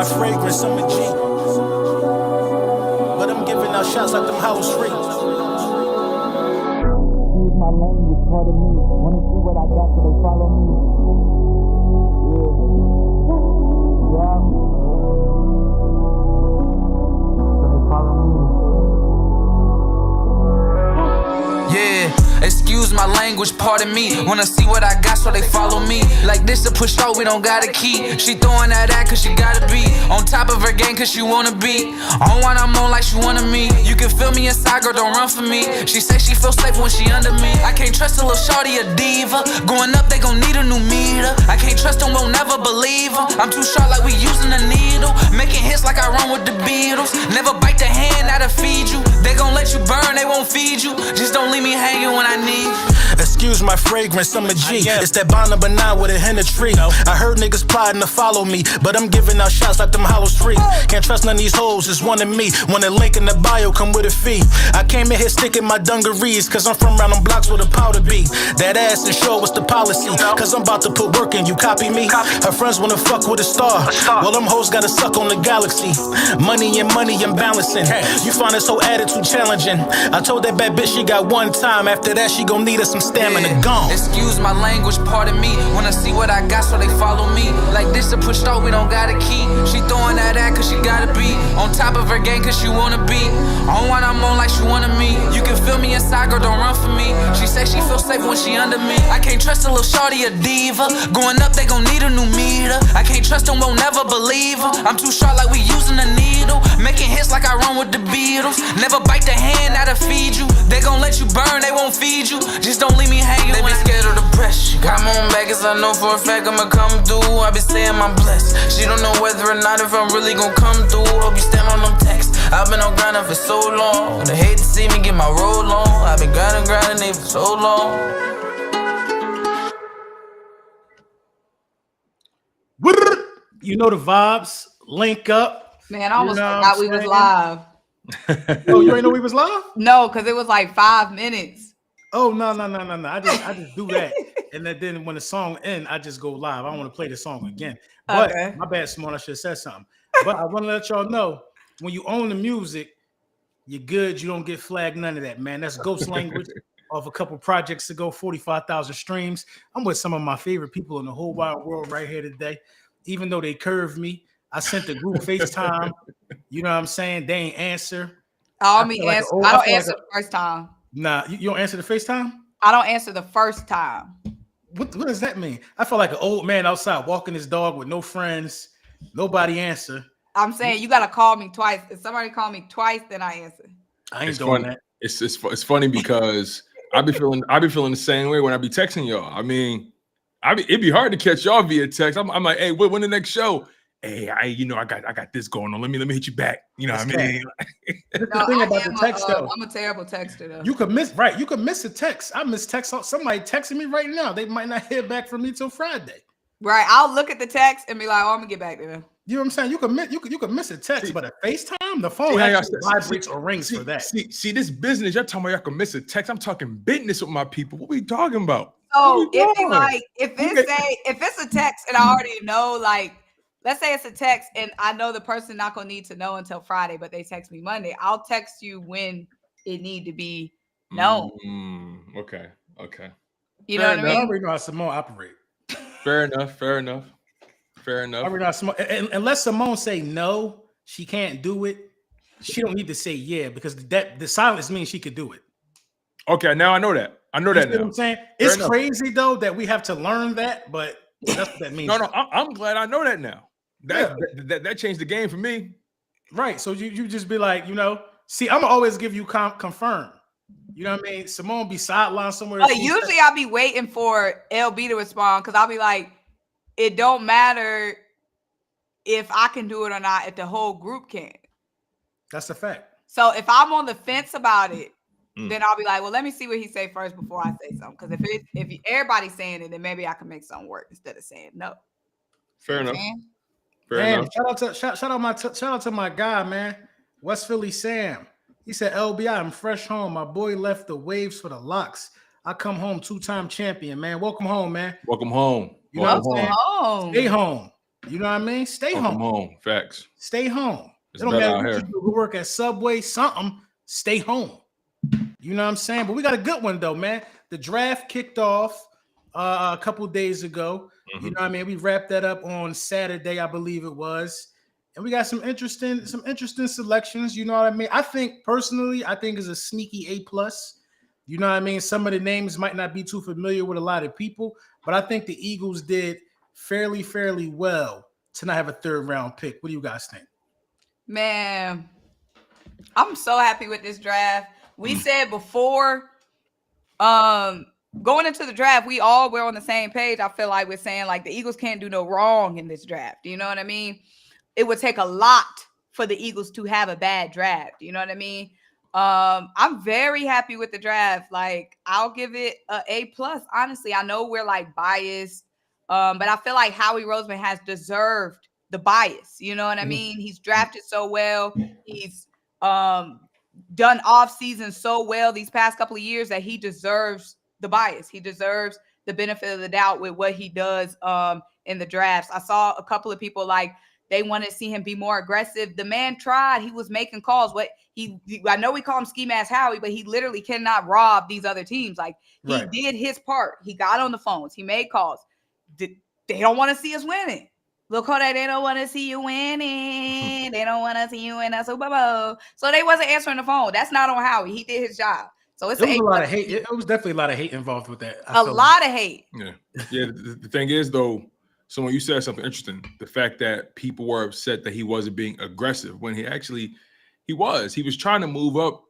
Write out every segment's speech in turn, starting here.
my fragrance, I'm a G. But I'm giving out shots like them hollow streets. Use my language, pardon me. Wanna see what I got so they follow me. Yeah. So they follow me. Yeah. Excuse my language, pardon me. Wanna see what I got, so they follow me. Like this to push out, we don't got a key. She throwing that at cause she gotta be on top of her game cause she wanna be on one I'm on like she wanted me. You can feel me inside, girl, don't run for me. She say she feel safe when she under me. I can't trust a little shorty, a diva. Going up, they gon' need a new meter. I can't trust them, won't never believe them. I'm too sharp like we using a needle. Making hits like I run with the Beatles. Never bite the hand that'll feed you. They gon' let you burn, they won't feed you. Just don't leave me hanging when I need you. Excuse my fragrance, I'm a G. It's that Bonabana with a hen of tree. I heard niggas plotting to follow me, but I'm giving out shots like them hollow streets. Can't trust none of these hoes, it's one of me. When the link in the bio come with a fee. I came in here sticking my dungarees, cause I'm from round them blocks with a powder be. That ass and sure what's the policy, cause I'm about to put work in, you copy me? Her friends wanna fuck with a star. Well, them hoes gotta suck on the galaxy. Money and balancing. You find this whole attitude challenging. I told that bad bitch she got one time. After that, she gon' need us some stamina, gone. Excuse my language, pardon me. Wanna see what I got, so they follow me. Like this to push out, we don't got a key. She throwing that at cause she gotta be on top of her game cause she wanna be on one I'm on like she wanted me. You can feel me inside, girl, don't run for me. She say she feel safe when she under me. I can't trust a little shorty, a diva. Going up, they gon' need a new meter. I can't trust them, won't never believe them. I'm too sharp like we using a needle. Making hits like I run with the Beatles. Never bite the hand that'll feed you. They gon' let you burn, they won't feed you. Just don't leave me hanging. They be scared of the pressure. Got my own back, cause I know for a fact I'ma come through. I be saying I'm blessed. She don't know whether or not if I'm really gon' come through. Hope you stand on them texts. I've been on grinding for so long. They hate to see me get my roll on. I've been grinding it for so long. You know the vibes. Link up. Man, I almost forgot we was live. Oh, you ain't know we was live? No, because it was like 5 minutes. Oh, no. I just do that. And then when the song ends, I just go live. I don't want to play the song again. But Okay. my bad, Symone, I should have said something. But I want to let y'all know, when you own the music, you're good. You don't get flagged, none of that, man. That's ghost language of a couple projects ago, 45,000 streams. I'm with some of my favorite people in the whole wide world right here today. Even though they curved me, I sent the group FaceTime. You know what I'm saying? They ain't answer. I don't answer the first time. Nah, you don't answer the FaceTime? I don't answer the first time. What does that mean? I felt like an old man outside walking his dog with no friends. Nobody answer. I'm saying you gotta call me twice. If somebody call me twice, then I answer. I ain't doing that. It's funny because I be feeling the same way when I be texting y'all. I mean, it'd be hard to catch y'all via text. I'm like, hey, when the next show? Hey, I got this going on. Let me hit you back. You know what I mean? The thing about the text, though. I'm a terrible texter, though. You could miss a text. I miss text. Somebody texting me right now. They might not hear back from me till Friday. Right. I'll look at the text and be like, oh, I'm gonna get back to them. You know what I'm saying? You could miss a text, but a FaceTime, the phone actually vibrates or rings for that. See, this business, y'all talking about y'all can miss a text. I'm talking business with my people. What we talking about? So if it's a text and I already know, like, let's say it's a text and I know the person not gonna need to know until Friday, but they text me Monday, I'll text you when it need to be known. Okay. You know what I mean? I already know how Symone operate. Fair enough. I already know how Symone, unless Symone say no, she can't do it. She don't need to say yeah, because the silence means she could do it. Okay, now I know that. You know what I'm saying? It's crazy though that we have to learn that, but that's what that means. No, I'm glad I know that now. That changed the game for me. Right. So you just be like, see, I'm gonna always give you confirm. You know what I mean? Symone be sidelined somewhere. Usually I'll be waiting for LB to respond because I'll be like, it don't matter if I can do it or not, if the whole group can. That's a fact. So if I'm on the fence about it, then I'll be like, well, let me see what he say first before I say something. Because if everybody's saying it, then maybe I can make something work instead of saying no. Fair enough. Shout out to my guy, man. West Philly Sam. He said, LBI, I'm fresh home. My boy left the waves for the locks. I come home 2-time champion, man. Welcome home, man. Welcome home. You know what I'm saying? Stay home. You know what I mean? Stay Come home. home. Facts. Stay home. It's It don't better matter out what here. you do, who work at Subway, something, stay home. You know what I'm saying? But we got a good one though, man. The draft kicked off a couple days ago. Mm-hmm. You know what I mean? We wrapped that up on Saturday, I believe it was. And we got some interesting selections. You know what I mean? I think personally, it's a sneaky A+. You know what I mean? Some of the names might not be too familiar with a lot of people, but I think the Eagles did fairly well to not have a third round pick. What do you guys think? Man, I'm so happy with this draft. We said before, going into the draft, we all were on the same page. I feel like we're saying like the Eagles can't do no wrong in this draft. You know what I mean? It would take a lot for the Eagles to have a bad draft. You know what I mean? I'm very happy with the draft. Like, I'll give it a A+. Honestly, I know we're like biased, but I feel like Howie Roseman has deserved the bias. You know what I mean? He's drafted so well. He's done off season so well these past couple of years that he deserves the bias. He deserves the benefit of the doubt with what he does in the drafts. I saw a couple of people like they want to see him be more aggressive. The man tried. He was making calls. I know we call him Ski Mask Howie, but he literally cannot rob these other teams. Like, he did his part. He got on the phones. He made calls. They don't want to see us winning. Look, Kodak, they don't want to see you winning. They don't want to see you in a Super Bowl. So they wasn't answering the phone. That's not on Howie. He did his job. So it's a lot of hate. It was definitely a lot of hate involved with that. A lot of hate. Yeah. The thing is, though, someone, you said something interesting. The fact that people were upset that he wasn't being aggressive when he was. He was trying to move up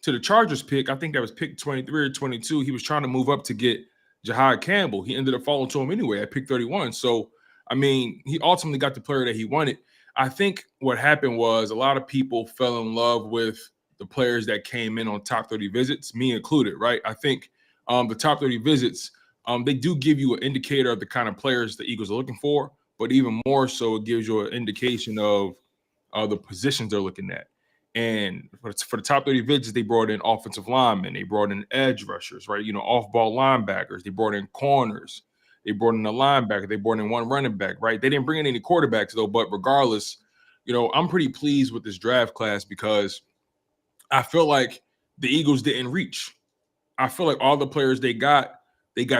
to the Chargers pick. I think that was pick 23 or 22. He was trying to move up to get Jahad Campbell. He ended up falling to him anyway at pick 31. So, I mean, he ultimately got the player that he wanted. I think what happened was a lot of people fell in love with the players that came in on top 30 visits, me included, right? I think the top 30 visits, they do give you an indicator of the kind of players the Eagles are looking for, but even more so, it gives you an indication of the positions they're looking at. And for the top 30 visits, they brought in offensive linemen, they brought in edge rushers, right? You know, off-ball linebackers, they brought in corners, they brought in a linebacker, they brought in one running back, right? They didn't bring in any quarterbacks though, but regardless, you know, I'm pretty pleased with this draft class because I feel like the Eagles didn't reach. I feel like all the players they got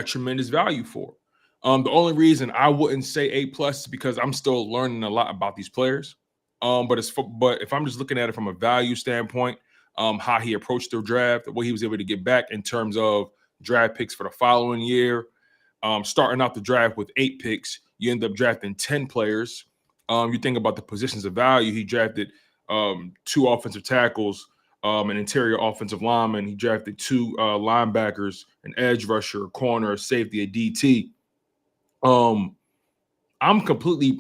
tremendous value for. The only reason I wouldn't say A+ is because I'm still learning a lot about these players. But if I'm just looking at it from a value standpoint, how he approached the draft, what he was able to get back in terms of draft picks for the following year, starting out the draft with 8 picks, you end up drafting 10 players. You think about the positions of value, he drafted 2 offensive tackles, an interior offensive lineman. He drafted 2 linebackers, an edge rusher, a corner, a safety, a DT. I'm completely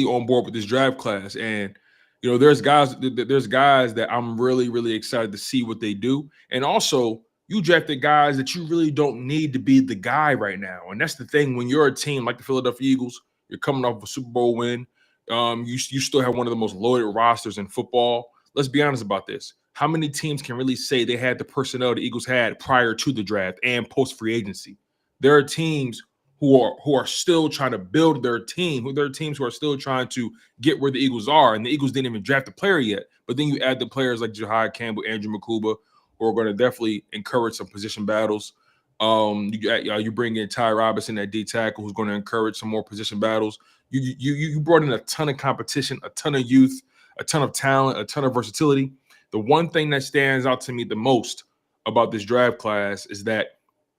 on board with this draft class, and you know, there's guys that I'm really excited to see what they do, and also you drafted guys that you really don't need to be the guy right now, and that's the thing. When you're a team like the Philadelphia Eagles, you're coming off a Super Bowl win. You still have one of the most loaded rosters in football. Let's be honest about this. How many teams can really say they had the personnel the Eagles had prior to the draft and post free agency? There are teams who are still trying to build their team, there are teams who are still trying to get where the Eagles are, and the Eagles didn't even draft a player yet. But then you add the players like Jahad Campbell, Andrew Makuba, who are going to definitely encourage some position battles. You bring in Ty Robinson at D tackle, who's going to encourage some more position battles. You brought in a ton of competition, a ton of youth, a ton of talent, a ton of versatility. The one thing that stands out to me the most about this draft class is that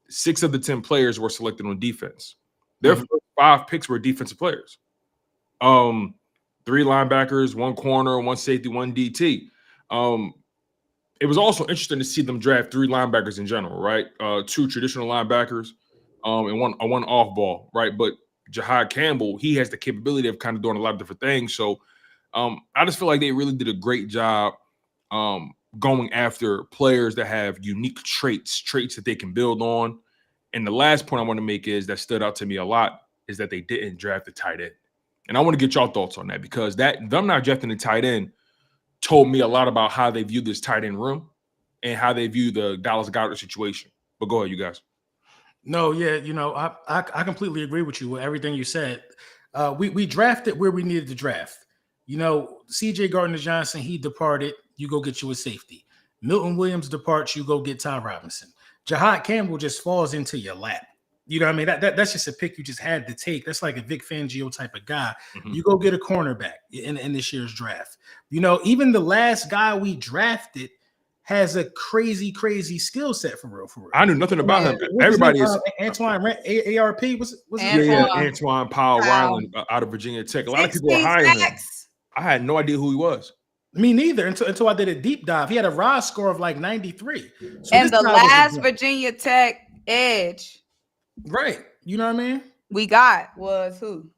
6 of the 10 players were selected on defense. Their first 5 picks were defensive players. 3 linebackers, 1 corner, 1 safety, 1 DT. It was also interesting to see them draft 3 linebackers in general, right? 2 traditional linebackers, and one off ball, right? But Jahad Campbell, he has the capability of kind of doing a lot of different things. So I just feel like they really did a great job going after players that have unique traits that they can build on. And the last point I want to make is that stood out to me a lot is that they didn't draft a tight end. And I want to get y'all thoughts on that, because them not drafting the tight end told me a lot about how they view this tight end room and how they view the Dallas Goedert situation. But go ahead, you guys. No, yeah, you know, I completely agree with you with everything you said. We drafted where we needed to draft. You know, C.J. Gardner-Johnson, he departed. You go get you a safety. Milton Williams departs. You go get Tom Robinson. Jahad Campbell just falls into your lap. You know what I mean? That's just a pick you just had to take. That's like a Vic Fangio type of guy. Mm-hmm. You go get a cornerback in this year's draft. You know, even the last guy we drafted has a crazy skill set for real. I knew nothing about him. Everybody is Antoine ARP was Antoine Powell Ryland out of Virginia Tech. A lot of people were high on him. I had no idea who he was. Me neither until I did a deep dive. He had a raw score of like 93. So and the last Virginia Tech edge. Right. You know what I mean? We got was who?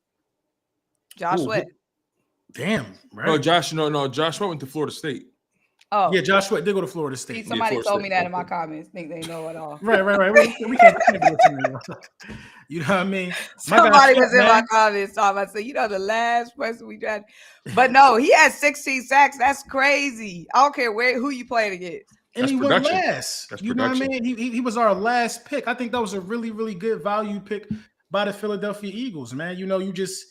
Josh Sweat. Damn. Right. No, Josh Sweat went to Florida State. Oh. Yeah, Josh Sweat did go to Florida State. Somebody told me that in my comments. Think they know it all. Right. We can't do it to me. You know what I mean? Somebody was in my comments talking about, you know, the last person we drafted. But no, he had 16 sacks. That's crazy. I don't care who you playing against. And That's he production. went last. That's you production. Know what I mean? He was our last pick. I think that was a really good value pick by the Philadelphia Eagles, man. You know, you just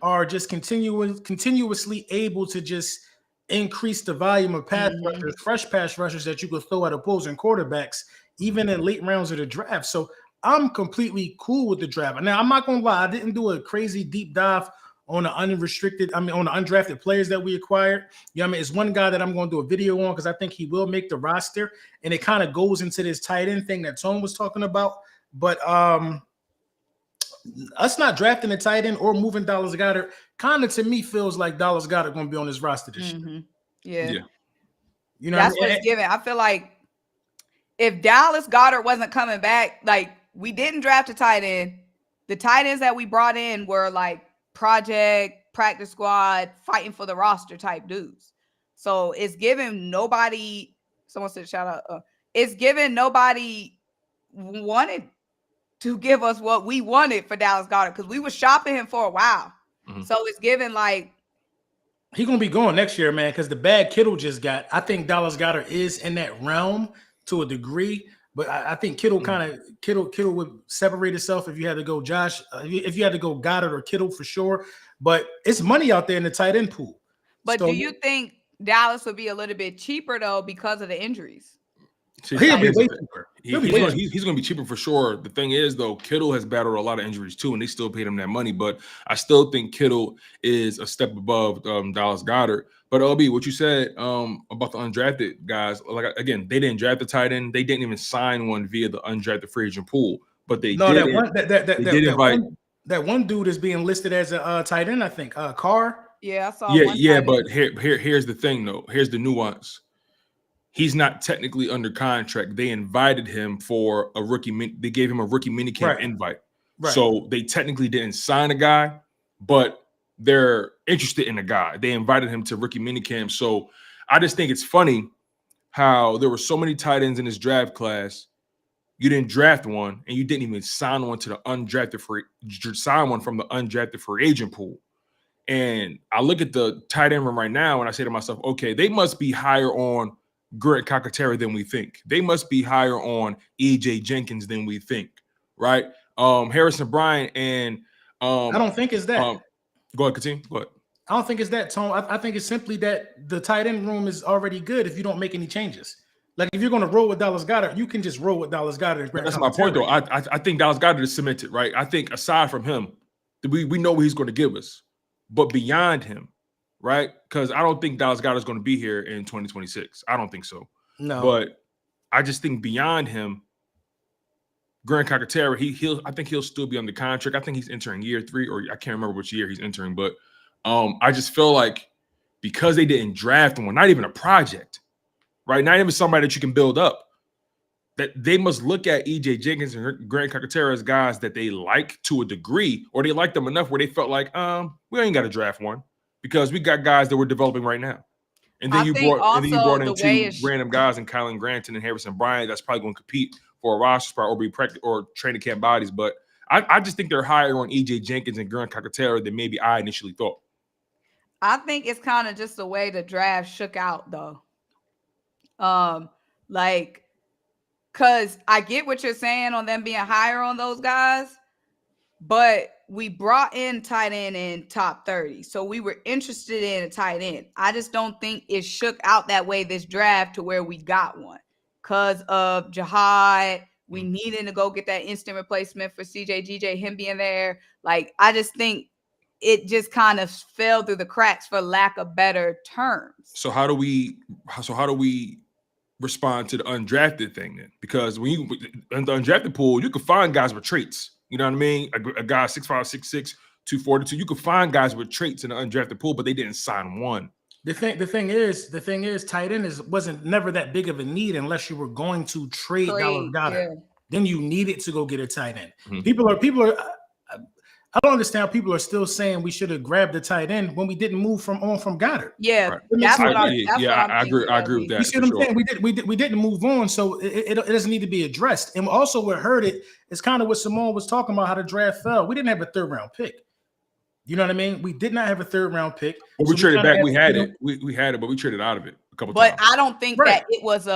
are just continuously able to just increase the volume of pass rushers, fresh pass rushers that you could throw at opposing quarterbacks, even in late rounds of the draft. So I'm completely cool with the draft. Now, I'm not gonna lie, I didn't do a crazy deep dive on the on the undrafted players that we acquired. You know what I mean? It's one guy that I'm going to do a video on because I think he will make the roster, and it kind of goes into this tight end thing that Tone was talking about. But us not drafting a tight end or moving Dallas Goedert kind of to me feels like Dallas Goedert going to be on this roster this year. Yeah. You know, that's what's given. I feel like if Dallas Goedert wasn't coming back, like we didn't draft a tight end. The tight ends that we brought in were like project, practice squad, fighting for the roster type dudes. So it's given nobody. Someone said shout out. It's given nobody wanted to give us what we wanted for Dallas Goedert because we were shopping him for a while. Mm-hmm. So it's given like he's gonna be going next year, man. Because the bag Kittle just got. I think Dallas Goedert is in that realm to a degree, but I think Kittle Kittle would separate itself if you had to go Josh. If you had to go Goddard or Kittle for sure. But it's money out there in the tight end pool. But do you think Dallas would be a little bit cheaper though because of the injuries? He'll be way cheaper. He's going to be cheaper for sure. The thing is, though, Kittle has battled a lot of injuries too, and they still paid him that money. But I still think Kittle is a step above Dallas Goedert. But LB, what you said about the undrafted guys, like again, they didn't draft the tight end. They didn't even sign one via the undrafted free agent pool. But they that one dude is being listed as a tight end. I think Carr. Yeah, I saw. Yeah. But here's the thing, though. Here's the nuance. He's not technically under contract. They invited him for a rookie. They gave him a rookie minicamp invite. Right. So they technically didn't sign a guy, but they're interested in a guy. They invited him to rookie minicamp. So I just think it's funny how there were so many tight ends in this draft class. You didn't draft one, and you didn't even sign one to the undrafted sign one from the undrafted free agent pool. And I look at the tight end room right now, and I say to myself, okay, they must be higher on Grant Calcaterra than we think. They must be higher on EJ Jenkins than we think, right? Harrison Bryant and I don't think it's that. Go ahead, continue. Go ahead. I don't think it's that, Tone. I think it's simply that the tight end room is already good if you don't make any changes. Like if you're going to roll with Dallas Goedert, you can just roll with Dallas Goedert. That's my point, though. I think Dallas Goedert is cemented, right? I think aside from him, we know what he's going to give us, but beyond him. Right? Because I don't think Dallas Goedert is going to be here in 2026. I don't think so. No. But I just think beyond him, Grant Calcaterra, I think he'll still be under contract. I think he's entering year 3, or I can't remember which year he's entering. But I just feel like because they didn't draft one, not even a project, right? Not even somebody that you can build up, that they must look at EJ Jenkins and Grant Calcaterra as guys that they like to a degree, or they like them enough where they felt like, we ain't got to draft one. Because we got guys that we're developing right now. And then you brought in 2 random guys in Kylan Granton and Harrison Bryant that's probably going to compete for a roster spot or be practice or training camp bodies. But I just think they're higher on EJ Jenkins and Grant Calcaterra than maybe I initially thought. I think it's kind of just the way the draft shook out, though. Because I get what you're saying on them being higher on those guys. but we brought in tight end in top 30. So we were interested in a tight end. I just don't think it shook out that way this draft to where we got one because of Jihad. We needed to go get that instant replacement for CJ, him being there. Like, I just think it just kind of fell through the cracks for lack of better terms. So how do we respond to the undrafted thing then? Because when you in the undrafted pool, you can find guys with traits. You know what I mean? A guy 6'5", 6'6", 242. You can find guys with traits in the undrafted pool, but they didn't sign one. The thing is, tight end wasn't never that big of a need unless you were going to trade Dallas Goedert. Yeah. Then you needed to go get a tight end. Mm-hmm. People are. I don't understand how people are still saying we should have grabbed the tight end when we didn't move from Goddard. Yeah, right. I agree with that. You see what I'm saying? We didn't move on, so it doesn't need to be addressed. And also, what hurt it is kind of what Symone was talking about, how the draft fell. We didn't have a 3rd round pick. You know what I mean? We did not have a 3rd round pick. Well, we traded back. We had it. We had it, but we traded out of it a couple times. But I don't think that it was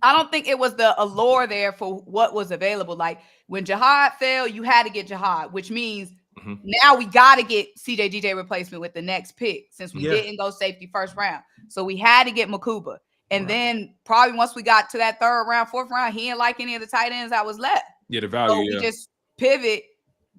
I don't think it was the allure there for what was available. Like when Jihad fell, you had to get Jihad, which means now we got to get CJ replacement with the next pick since we didn't go safety 1st round. So we had to get Makuba. And then probably once we got to that 3rd round, 4th round, he didn't like any of the tight ends that was left. Yeah, the value. So we just pivot,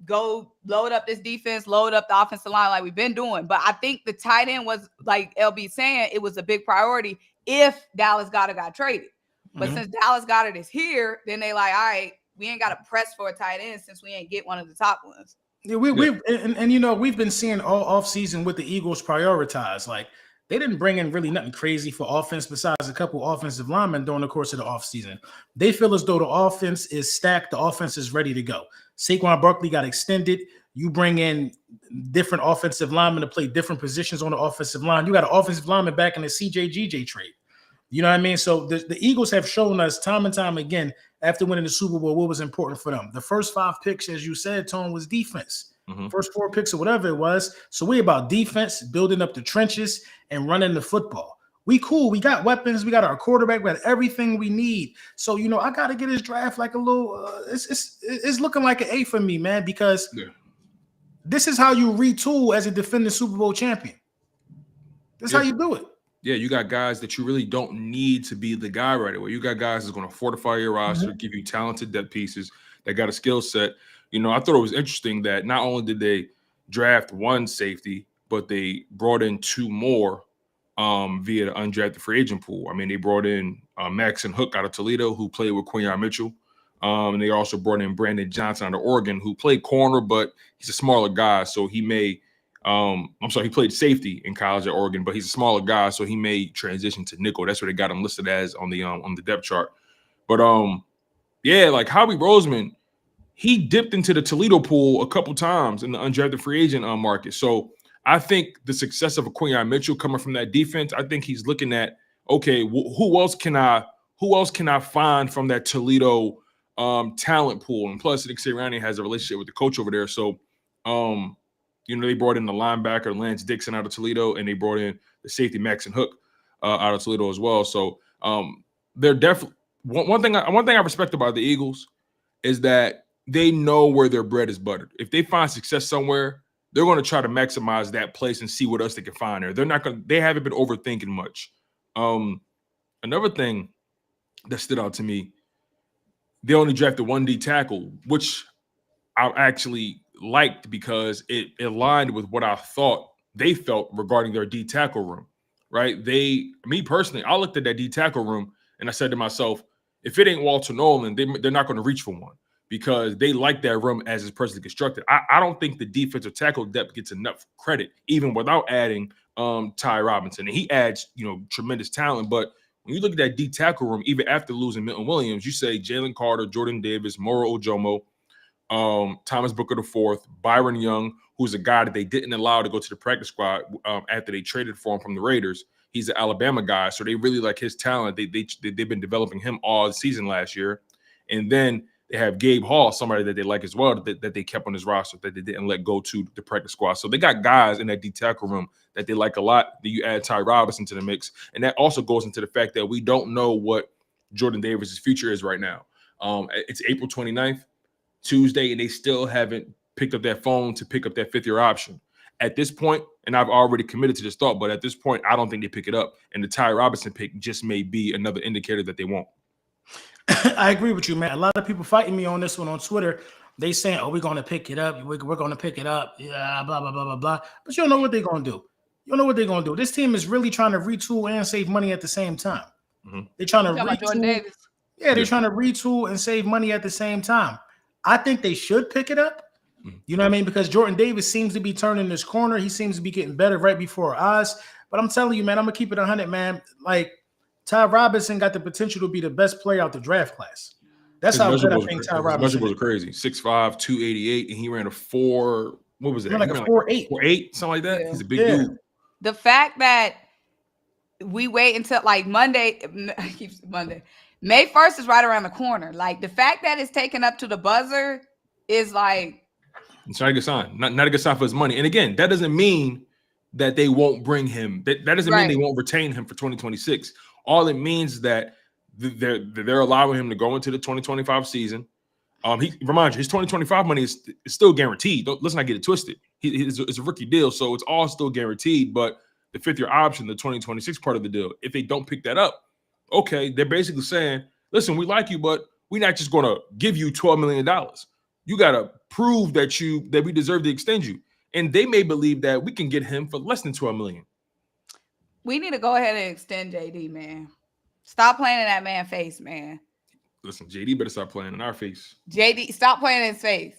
go load up this defense, load up the offensive line like we've been doing. But I think the tight end was, like LB saying, it was a big priority if Dallas Goedert got traded. But since Dallas Goedert is here, then they like, all right, we ain't got to press for a tight end since we ain't get one of the top ones. Yeah, we've been seeing all offseason with the Eagles prioritize. Like they didn't bring in really nothing crazy for offense besides a couple offensive linemen during the course of the offseason. They feel as though the offense is stacked, the offense is ready to go. Saquon Barkley got extended. You bring in different offensive linemen to play different positions on the offensive line. You got an offensive lineman back in the CJ trade. You know what I mean? So the Eagles have shown us time and time again after winning the Super Bowl what was important for them. The first 5 picks, as you said, Tone, was defense. First 4 picks or whatever it was. So we about defense, building up the trenches and running the football. We cool. We got weapons. We got our quarterback. We got everything we need. So, you know, I got to get his draft like a little it's looking like an A for me, man, because this is how you retool as a defending Super Bowl champion. This is how you do it. Yeah, you got guys that you really don't need to be the guy right away. You got guys that's going to fortify your roster, give you talented depth pieces that got a skill set. You know, I thought it was interesting that not only did they draft 1 safety, but they brought in 2 more via the undrafted free agent pool. I mean, they brought in Max and Hook out of Toledo, who played with Quinyon Mitchell. And they also brought in Brandon Johnson out of Oregon, who played corner, but he's a smaller guy, so he may he played safety in college at Oregon, but he's a smaller guy, so he may transition to nickel. That's what they got him listed as on the depth chart. But like Howie Roseman, he dipped into the Toledo pool a couple times in the undrafted free agent market. So I think the success of a Quinyon Mitchell coming from that defense, I think he's looking at, okay, who else can I find from that Toledo talent pool? And plus, Nick Sirianni has a relationship with the coach over there, so you know, they brought in the linebacker Lance Dixon out of Toledo, and they brought in the safety Max and Hook out of Toledo as well. So they're definitely one thing I respect about the Eagles is that they know where their bread is buttered. If they find success somewhere, they're going to try to maximize that place and see what else they can find there. They haven't been overthinking much. Another thing that stood out to me, they only drafted 1 D tackle, which I actually liked because it aligned with what I thought they felt regarding their D tackle room, right? Me personally, I looked at that D tackle room and I said to myself, if it ain't Walter Nolan, they're not going to reach for one because they like that room as it's presently constructed. I don't think the defensive tackle depth gets enough credit, even without adding Ty Robinson. And he adds, you know, tremendous talent. But when you look at that D tackle room, even after losing Milton Williams, you say Jalen Carter, Jordan Davis, Moro Ojomo, Thomas Booker IV, Byron Young, who's a guy that they didn't allow to go to the practice squad after they traded for him from the Raiders. He's an Alabama guy, so they really like his talent. They've been developing him all season last year. And then they have Gabe Hall, somebody that they like as well, that they kept on his roster, that they didn't let go to the practice squad. So they got guys in that D tackle room that they like a lot. That you add Ty Robinson to the mix. And that also goes into the fact that we don't know what Jordan Davis' future is right now. It's April 29th. Tuesday, and they still haven't picked up that phone to pick up that 5th-year option. At this point, and I've already committed to this thought, but at this point, I don't think they pick it up. And the Ty Robinson pick just may be another indicator that they won't. I agree with you, man. A lot of people fighting me on this one on Twitter. They saying, "Oh, we're going to pick it up. We're going to pick it up." Yeah, blah blah blah blah blah. But you don't know what they're going to do. You don't know what they're going to do. This team is really trying to retool and save money at the same time. They're trying to retool. Yeah, they're trying to retool and save money at the same time. I think they should pick it up. You know what I mean? Because Jordan Davis seems to be turning this corner. He seems to be getting better right before our eyes. But I'm telling you, man, I'm gonna keep it 100, man. Like Ty Robinson got the potential to be the best player out the draft class. That's how good I think Ty Robinson was crazy. 6'5", 288, and he ran a 4. What was it? Like a 4.8. 4.8, something like that. Yeah. He's a big dude. The fact that we wait until like Monday, May 1st is right around the corner. Like the fact that it's taken up to the buzzer is like. It's not a good sign. Not a good sign for his money. And again, that doesn't mean that they won't bring him. That doesn't mean they won't retain him for 2026. All it means is that they're allowing him to go into the 2025 season. Remind you, his 2025 money is still guaranteed. Let's not get it twisted. It's a rookie deal, so it's all still guaranteed. But the 5th-year option, the 2026 part of the deal, if they don't pick that up, okay, they're basically saying, listen, we like you, but we're not just going to give you $12 million. You got to prove that we deserve to extend you. And they may believe that we can get him for less than $12 million. We need to go ahead and extend JD, man. Stop playing in that man's face, man. Listen, JD better stop playing in our face. JD, stop playing in his face.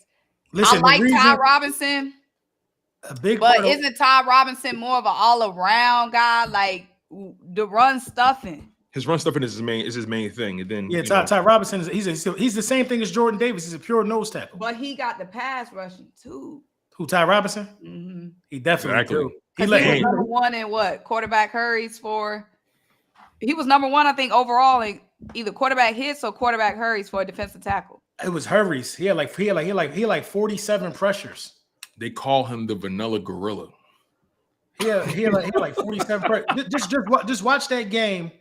Listen, I like Ty Robinson, but isn't Ty Robinson more of an all-around guy? Like the run stuffing. His run stuffing is his main thing. And then Ty Robinson he's the same thing as Jordan Davis. He's a pure nose tackle. But he got the pass rushing too. Who, Ty Robinson? Mm-hmm. He definitely do. He was number one in what? Quarterback hurries for. He was number one, I think, overall in either quarterback hits or quarterback hurries for a defensive tackle. It was hurries. He had like 47 pressures. They call him the vanilla gorilla. Yeah, he had like 47 pressures. Just watch that game.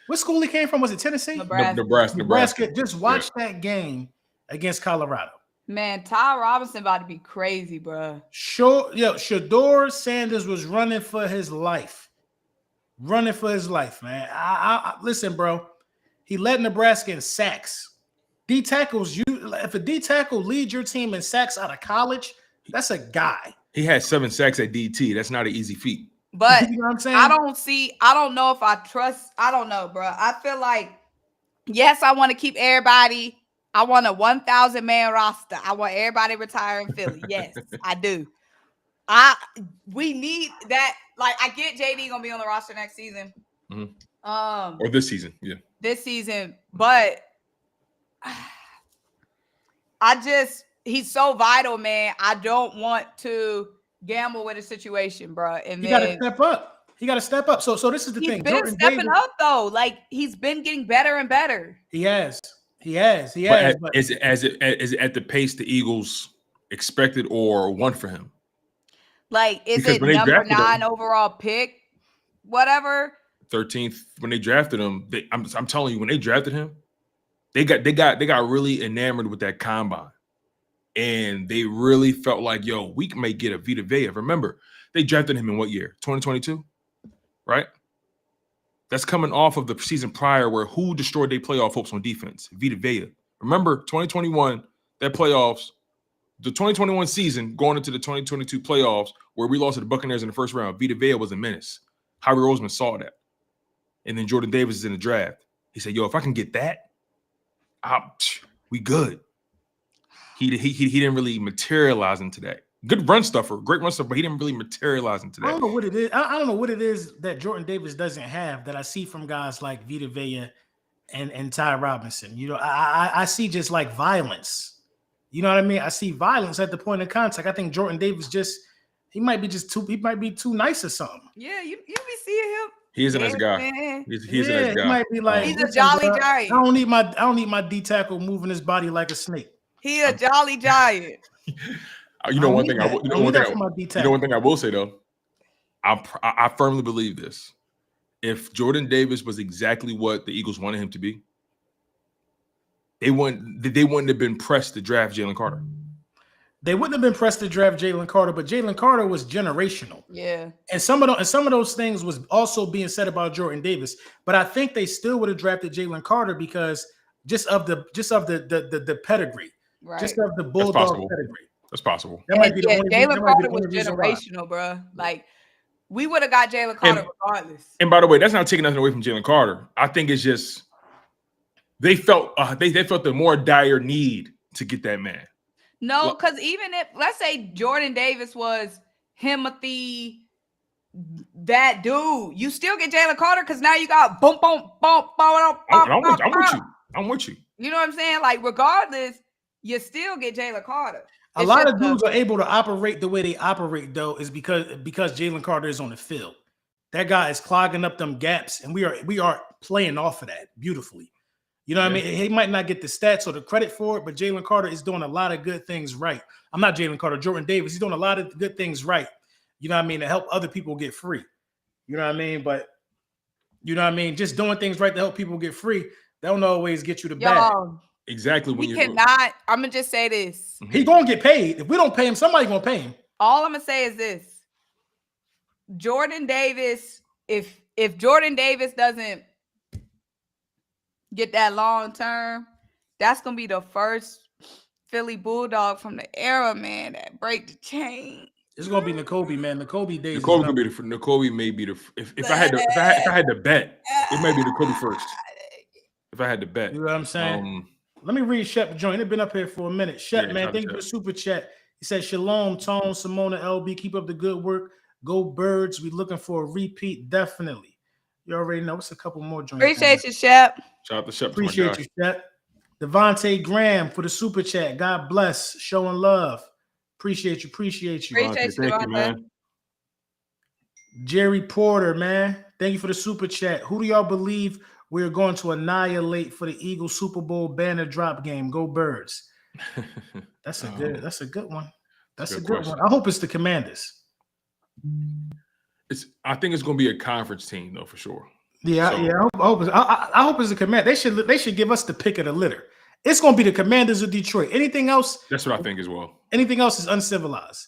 What school he came from? Was it Tennessee? Nebraska. Just watch that game against Colorado. Man, Ty Robinson about to be crazy, bro. Shedeur Sanders was running for his life. Man. I listen, bro. He led Nebraska in sacks. D tackles, if a D tackle leads your team in sacks out of college, that's a guy. He had 7 sacks at DT. That's not an easy feat. But you know what I'm saying? I don't know if I trust. I don't know, bro. I feel like, yes, I want to keep everybody. I want a 1,000 man roster. I want everybody retiring Philly. Yes, I do. We need that. Like, I get JD gonna be on the roster next season. Mm-hmm. Or this season, yeah. This season, but he's so vital, man. I don't want to gamble with a situation, bro. And you gotta step up. He got to step up. So this is the thing. He's been stepping up though. Like he's been getting better and better. He has. But is it at the pace the Eagles expected or want for him? Like, is it number 9 overall pick? Whatever. 13th when they drafted him. I'm telling you, when they drafted him, they got really enamored with that combine, and they really felt like, yo, we may get a Vita Vea. Remember, they drafted him in what year? 2022, right? That's coming off of the season prior where who destroyed their playoff hopes on defense? Vita Vea. Remember, 2021, that playoffs, the 2021 season going into the 2022 playoffs where we lost to the Buccaneers in the first round. Vita Vea was a menace. Howie Roseman saw that. And then Jordan Davis is in the draft. He said, yo, if I can get that, we good. He didn't really materialize into that. Good run stuffer, great run stuffer, but he didn't really materialize into that. I don't know what it is. I don't know what it is that Jordan Davis doesn't have that I see from guys like Vita Vea and Ty Robinson. You know, I see just like violence. You know what I mean? I see violence at the point of contact. I think Jordan Davis he might be too nice or something. Yeah, you be seeing him. He is a nice guy. He's a nice guy. He might be like, he's a jolly giant. I don't need my D tackle moving his body like a snake. He a jolly giant. You know one thing I will say though. I firmly believe this. If Jordan Davis was exactly what the Eagles wanted him to be, they wouldn't have been pressed to draft Jalen Carter. They wouldn't have been pressed to draft Jalen Carter, but Jalen Carter was generational. Yeah. And some of those things was also being said about Jordan Davis. But I think they still would have drafted Jalen Carter because just of the pedigree, Right. just of the Bulldog pedigree. That's possible. That might be the only Jalen Carter was reason why. generational, bro. Like we would have got Jalen Carter regardless. And by the way, that's not taking nothing away from Jalen Carter. I think it's just they felt they felt the more dire need to get that man. No, because even if let's say Jordan Davis was Timothy, that dude, you still get Jalen Carter because now you got boom, boom, boom, boom, I'm with you. I'm with you. You know what I'm saying? Like, regardless, you still get Jalen Carter. A lot of dudes are able to operate the way they operate, though, is because Jalen Carter is on the field. That guy is clogging up them gaps, and we are playing off of that beautifully. You know what I mean? He might not get the stats or the credit for it, but Jalen Carter is doing a lot of good things right. I'm not Jalen Carter, Jordan Davis. He's doing a lot of good things right. You know what I mean? To help other people get free. You know what I mean? But you know what I mean? Just doing things right to help people get free, that don't always get you the bag. Exactly. We cannot. I'm gonna just say this. He's gonna get paid. If we don't pay him, somebody's gonna pay him. All I'm gonna say is this: Jordan Davis. If Jordan Davis doesn't get that long term, that's gonna be the first Philly Bulldog from the era, man, that break the chain. It's gonna be N'Kobe, man. N'Kobe days. N'Kobe may be the if I had to bet, it might be N'Kobe first. If I had to bet, you know what I'm saying. Let me read Shep joint. It's been up here for a minute. Shep, man, thank you for the super chat. He said, "Shalom, Tone, Simona, LB, keep up the good work. Go Birds. We looking for a repeat, definitely. You already know. It's a couple more joints. Appreciate you, Shep. Shout out to Shep. Appreciate you, Shep. Devontae Graham for the super chat. God bless. Showing love. Appreciate you. Appreciate you. Thank you, man. Jerry Porter, man. Thank you for the super chat. Who do y'all believe we're going to annihilate for the Eagles Super Bowl banner drop game? Go Birds. That's a good one. That's a good one. I hope it's the Commanders. I think it's going to be a conference team though, for sure. Yeah, I hope it's the Commanders. They should give us the pick of the litter. It's going to be the Commanders of Detroit. Anything else? That's what I think as well. Anything else is uncivilized.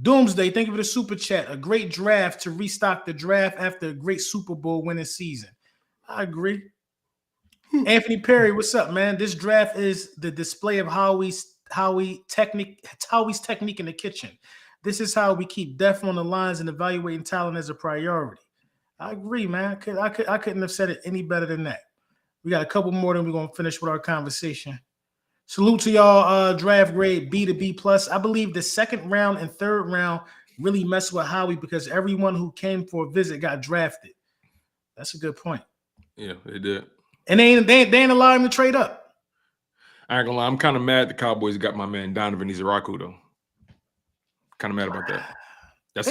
Doomsday, thank you for the super chat. A great draft to restock the draft after a great Super Bowl winning season. I agree. Anthony Perry, what's up, man? This draft is the display of Howie's technique in the kitchen. This is how we keep depth on the lines and evaluating talent as a priority. I agree, man. I couldn't have said it any better than that. We got a couple more, then we're gonna finish with our conversation. Salute to y'all. Draft grade B to B plus. I believe the second round and third round really messed with Howie because everyone who came for a visit got drafted. That's a good point. Yeah, they did. And they ain't allowed him to trade up. I ain't gonna lie. I'm kind of mad the Cowboys got my man Donovan Izaraku though. Kind of mad about that. That's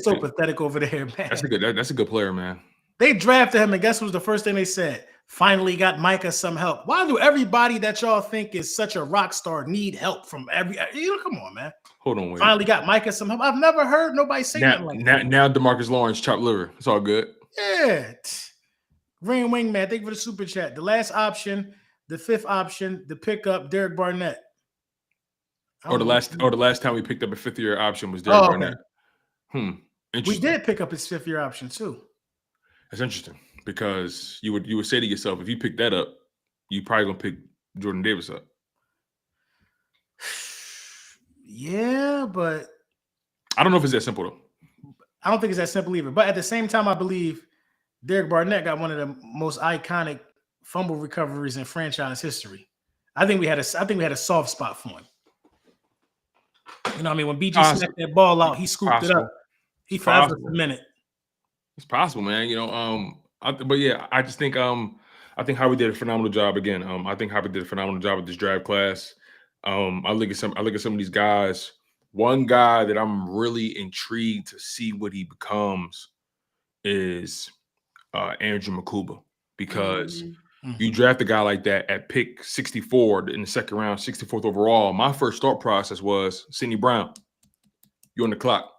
so pathetic over there, man. That's a good player, man. They drafted him, and guess what was the first thing they said? Finally got Micah some help. Why do everybody that y'all think is such a rock star need help from come on, man. Hold on, wait. Finally got Micah some help. I've never heard nobody say that like that. Now DeMarcus Lawrence chopped liver. It's all good. Yeah. Green Wingman, thank you for the super chat. The last option, the fifth option, the pickup, Derek Barnett. Or the last time we picked up a fifth-year option was Derek Barnett. Okay. We did pick up his fifth-year option too. That's interesting because you would say to yourself, if you pick that up, you probably gonna pick Jordan Davis up. Yeah, but I don't know if it's that simple though. I don't think it's that simple either. But at the same time, I believe Derek Barnett got one of the most iconic fumble recoveries in franchise history. I think we had a soft spot for him. You know what I mean? When BG snapped that ball out, he scooped it up. He forever cemented. It's possible, man. You know, I just think I think Howie did a phenomenal job again. I think Howie did a phenomenal job with this draft class. I look at some of these guys. One guy that I'm really intrigued to see what he becomes is Andrew Makuba, because you draft a guy like that at pick 64 in the second round, 64th overall. My first thought process was Sidney Brown. You're on the clock,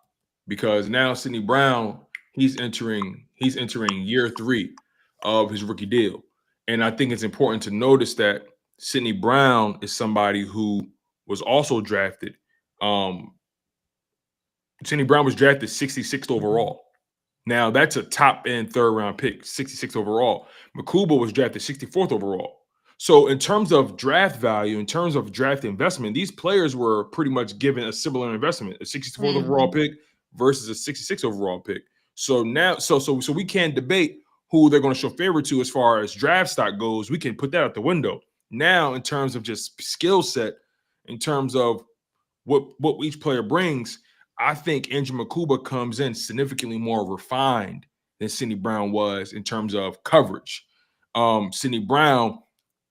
because now Sidney Brown, he's entering year 3 of his rookie deal. And I think it's important to notice that Sidney Brown is somebody who was also drafted Sidney Brown was drafted 66th overall. Now, that's a top-end third-round pick, 66th overall. Makuba was drafted 64th overall. So in terms of draft value, in terms of draft investment, these players were pretty much given a similar investment, a 64th overall pick versus a 66th overall pick. So now, so we can't debate who they're going to show favor to as far as draft stock goes. We can put that out the window. Now, in terms of just skill set, in terms of what each player brings, I think Andrew Makuba comes in significantly more refined than Sidney Brown was in terms of coverage. Sidney Brown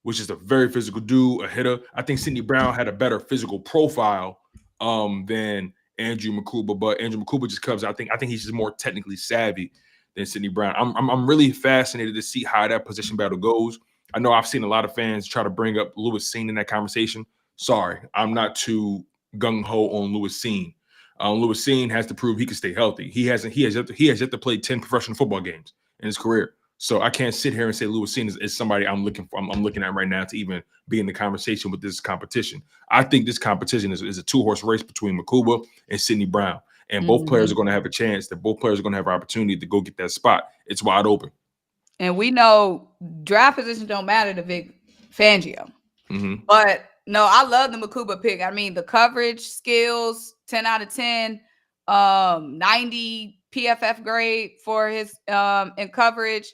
was just a very physical dude, a hitter. I think Sidney Brown had a better physical profile than Andrew Makuba, but Andrew Makuba just comes. I think he's just more technically savvy than Sidney Brown. I'm really fascinated to see how that position battle goes. I know I've seen a lot of fans try to bring up Lewis Cine in that conversation. Sorry, I'm not too gung-ho on Lewis Cine. Lewis Cine has to prove he can stay healthy. He has yet to play 10 professional football games in his career. So I can't sit here and say Lewis Cine is somebody I'm looking at right now to even be in the conversation with this competition. I think this competition is a two-horse race between Makuba and Sidney Brown. And both players are going to have a chance, that both players are going to have an opportunity to go get that spot. It's wide open. And we know draft positions don't matter to Vic Fangio. But no, I love the Makuba pick. I mean, the coverage skills, 10 out of 10, 90 PFF grade for his in coverage,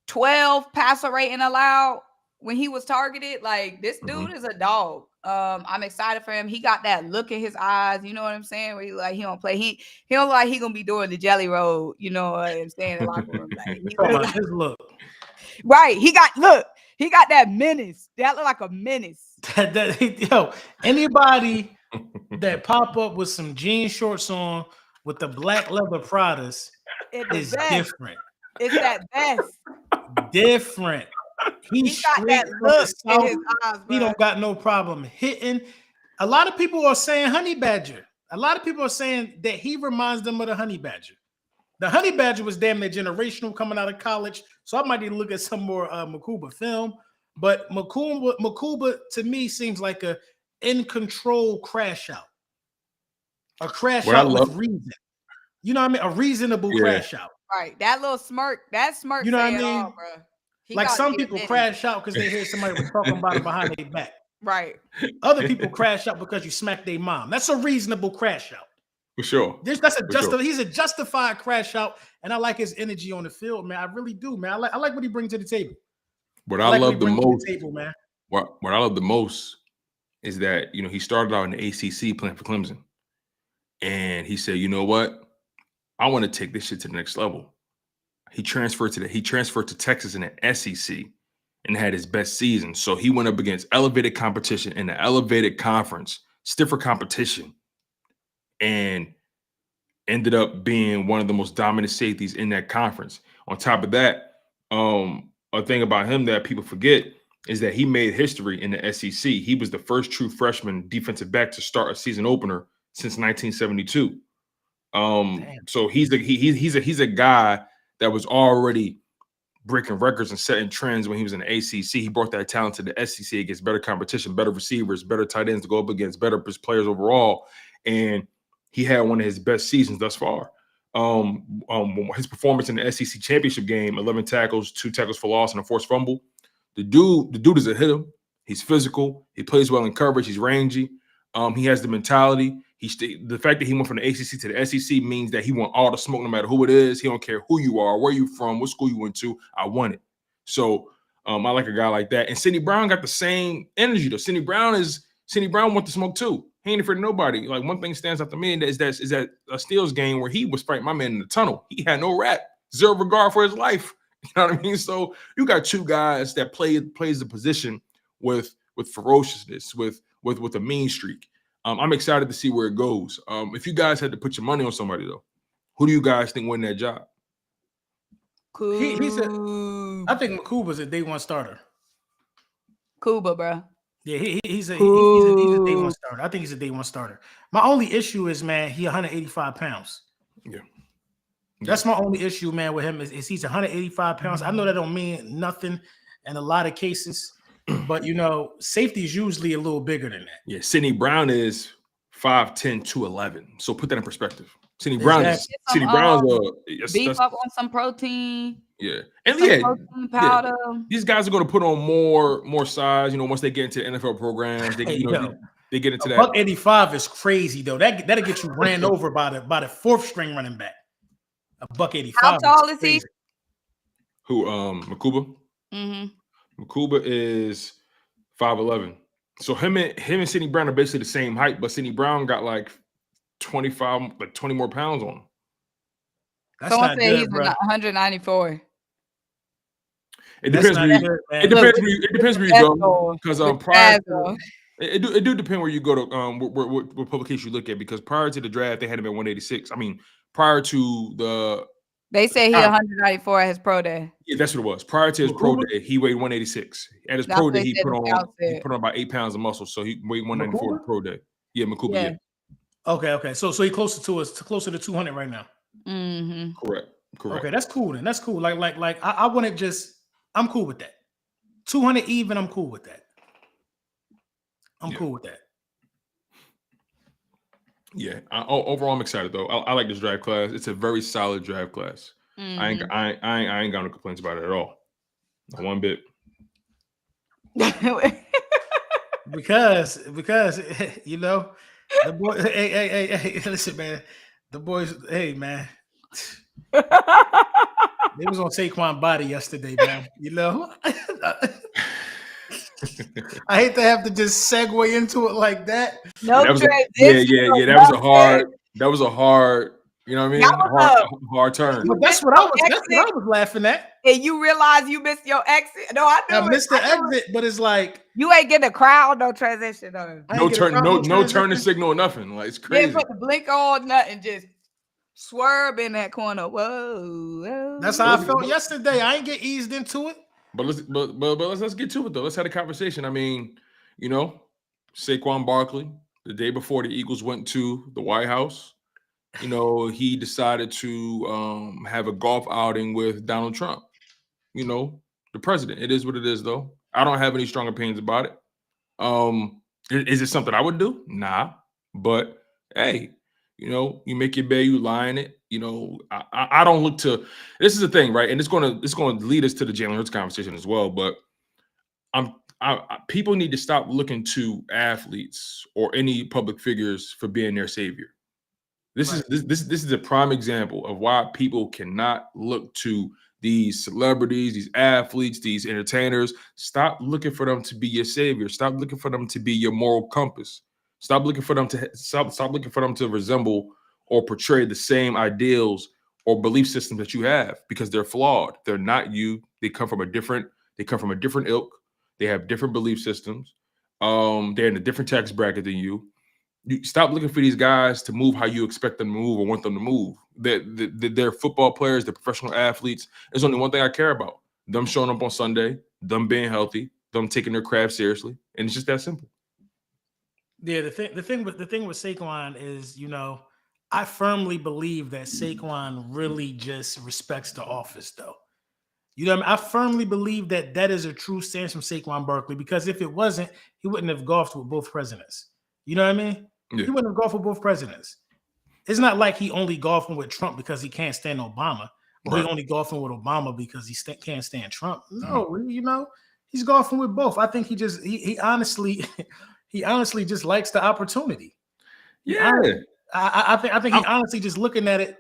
12 passer rating allowed when he was targeted. Like, this dude is a dog. I'm excited for him. He got that look in his eyes. You know what I'm saying? Where he don't play. He don't like he gonna be doing the jelly roll. You know what I'm saying? In the locker room. Like, his look. Right. He got that menace. That look like a menace. Anybody that pop up with some jean shorts on with the black leather Pradas is different. It's that vest. Different. He got that look in his eyes, bro. He don't got no problem hitting. A lot of people are saying Honey Badger. A lot of people are saying that he reminds them of the Honey Badger. The Honey Badger was damn near generational coming out of college. So I might need to look at some more Makuba film. But Makuba to me seems like a in control crash out. A crash out with reason. You know what I mean? A reasonable crash out. Right. That little smirk, you know what I mean? All, bro. Like some people crash out because they hear somebody was talking about it behind their back. Right. Other people crash out because you smacked their mom. That's a reasonable crash out. For sure. He's a justified crash out, and I like his energy on the field, man. I really do, man. I like what he brings to the table. What I love the most, what I love the most is that, you know, he started out in the ACC playing for Clemson, and he said, you know what, I want to take this shit to the next level. He transferred to Texas in the SEC and had his best season. So he went up against elevated competition in the elevated conference, stiffer competition, and ended up being one of the most dominant safeties in that conference. On top of that, a thing about him that people forget is that he made history in the SEC. He was the first true freshman defensive back to start a season opener since 1972. So he's a guy that was already breaking records and setting trends when he was in the ACC. He brought that talent to the SEC against better competition, better receivers, better tight ends to go up against, better players overall, and he had one of his best seasons thus far. His performance in the SEC championship game, 11 tackles, 2 tackles for loss, and a forced fumble. The dude is a hitter. He's physical. He plays well in coverage. He's rangy. He has the mentality. The fact that he went from the ACC to the SEC means that he want all the smoke, no matter who it is. He don't care who you are, where you from, what school you went to. I want it. So I like a guy like that. And Sidney Brown got the same energy though. Sidney Brown want the smoke too. He ain't afraid of nobody. Like, one thing stands out to me is that a Steelers game where he was fighting my man in the tunnel. He had no rap, zero regard for his life. You know what I mean? So you got two guys that plays the position with ferociousness, with a mean streak. I'm excited to see where it goes. If you guys had to put your money on somebody though, who do you guys think win that job? I think Makuba's a day one starter. Kuba, bro. Yeah, he's a day one starter. I think he's a day one starter. My only issue is, man, he's 185 pounds. Yeah. That's my only issue, man, with him is he's 185 pounds. I know that don't mean nothing in a lot of cases, but, you know, safety is usually a little bigger than that. Yeah, Sidney Brown is 5'10", 211. So put that in perspective. Sidney Brown's beef up on some protein. Yeah, and protein powder. These guys are going to put on more size. Once they get into NFL programs, they get into that. $185 is crazy though. That'll get you ran over by the fourth string running back. $185. How tall is he? Who? Makuba. Mm-hmm. Makuba is 5'11". So him and Sidney Brown are basically the same height, but Sidney Brown got like 20 more pounds on him. That's Someone not said good, he's bro. 194. It depends where you go. Because it do depend where you go to what publication you look at. Because prior to the draft, they had him at 186. I mean, prior to the they say he 194 at his pro day. Yeah, that's what it was. Prior to his pro day, he weighed 186. At his pro day, he put on about 8 pounds of muscle, so he weighed 194 at the pro day. Yeah, Makuba. Yeah. Okay. So he closer to 200 right now. Mm-hmm. Correct. Okay, that's cool then. That's cool. Like I wouldn't just. I'm cool with that. 200 even. I'm cool with that. Cool with that. Yeah. Overall, I'm excited though. I like this draft class. It's a very solid draft class. Mm-hmm. I ain't got no complaints about it at all. Not one bit. because the boy. Hey, listen, man. The boys. Hey, man. They was on Saquon body yesterday, man. I hate to have to just segue into it like that. No, That was a hard. You know what I mean? Hard turn. But that's what I was laughing at. And you realize you missed your exit. No, I missed the exit, but it's like you ain't getting a crowd, no transition, no turn signal or nothing. Like it's crazy. You ain't put the blink on, nothing, just swerve in that corner. Whoa. That's how I felt yesterday. I ain't get eased into it. But let's get to it though. Let's have a conversation. I mean, Saquon Barkley, the day before the Eagles went to the White House, he decided to have a golf outing with Donald Trump. The president. It is what it is, though. I don't have any strong opinions about it. Is it something I would do? Nah. But hey, you make your bed, you lie in it. I don't look to. This is the thing, right? And it's going to lead us to the Jalen Hurts conversation as well. But people need to stop looking to athletes or any public figures for being their savior. This is a prime example of why people cannot look to these celebrities, these athletes, these entertainers. Stop looking for them to be your savior. Stop looking for them to be your moral compass. Stop looking for them to resemble or portray the same ideals or belief systems that you have, because they're flawed. They're not you. They come from a different ilk. They have different belief systems. They're in a different tax bracket than you. You stop looking for these guys to move how you expect them to move or want them to move. They're football players, they're professional athletes. There's only one thing I care about: them showing up on Sunday, them being healthy, them taking their craft seriously, and it's just that simple. Yeah, the thing with Saquon is, I firmly believe that Saquon really just respects the office, though. I firmly believe that is a true stance from Saquon Barkley, because if it wasn't, he wouldn't have golfed with both presidents. You know what I mean? Yeah. He wouldn't have golfed with both presidents. It's not like he only golfing with Trump because he can't stand Obama, or he only golfing with Obama because he can't stand Trump. No, he's golfing with both. I think he honestly just likes the opportunity. Yeah, I think he honestly just looking at it.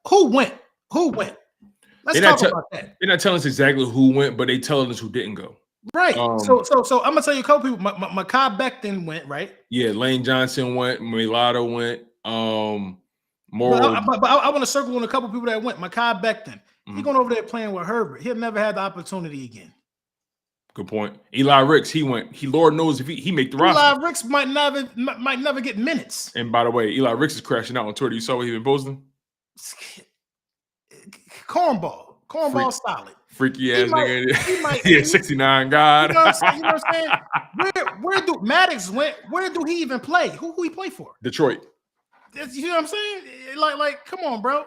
Who went? Let's talk about that. They're not telling us exactly who went, but they telling us who didn't go. Right. So I'm gonna tell you a couple people. Mekhi Becton went, right? Yeah, Lane Johnson went. Mulatto went. But I want to circle on a couple people that went. Mekhi Becton. He going over there playing with Herbert. He'll never have the opportunity again. Good point. Eli Ricks, he went. Lord knows if he make the roster. Eli Ricks might never get minutes. And by the way, Eli Ricks is crashing out on Twitter. You saw what he been posting? Cornball solid. Freaky ass nigga. Yeah, 69 God. You know what I'm saying? Where do Maddox went? Where do he even play? Who he play for? Detroit. You know what I'm saying? Like, come on, bro.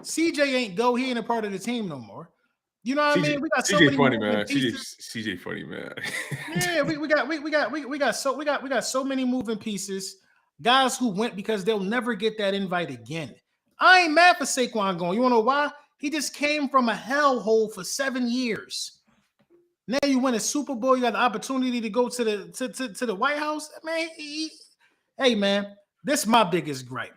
CJ ain't go. He ain't a part of the team no more. You know what I mean? We got so many funny, man. Pieces. CJ funny, man. Yeah, we got so many moving pieces. Guys who went because they'll never get that invite again. I ain't mad for Saquon going. You want to know why? He just came from a hellhole for 7 years. Now you win a Super Bowl. You got the opportunity to go to the White House. Man, hey, man, this is my biggest gripe.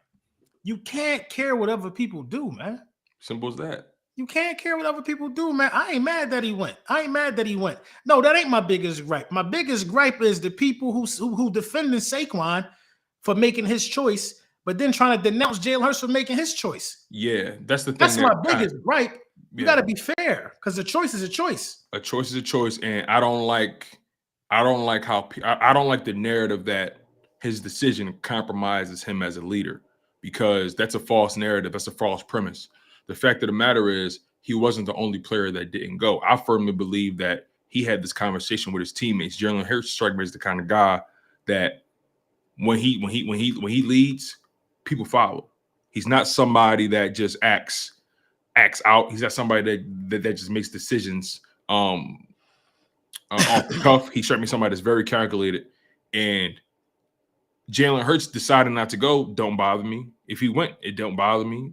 You can't care what other people do, man. Simple as that. You can't care what other people do, man. I ain't mad that he went. No, that ain't my biggest gripe. My biggest gripe is the people who defending Saquon for making his choice, but then trying to denounce Jalen Hurts for making his choice. Yeah, that's the thing. That's my biggest gripe. You got to be fair because a choice is a choice. A choice is a choice, and I don't like the narrative that his decision compromises him as a leader, because that's a false narrative. That's a false premise. The fact of the matter is, he wasn't the only player that didn't go. I firmly believe that he had this conversation with his teammates. Jalen Hurts strikes me as the kind of guy that when he leads, people follow. He's not somebody that just acts out. He's not somebody that just makes decisions off the cuff. He struck me somebody that's very calculated. And Jalen Hurts deciding not to go don't bother me. If he went, it don't bother me.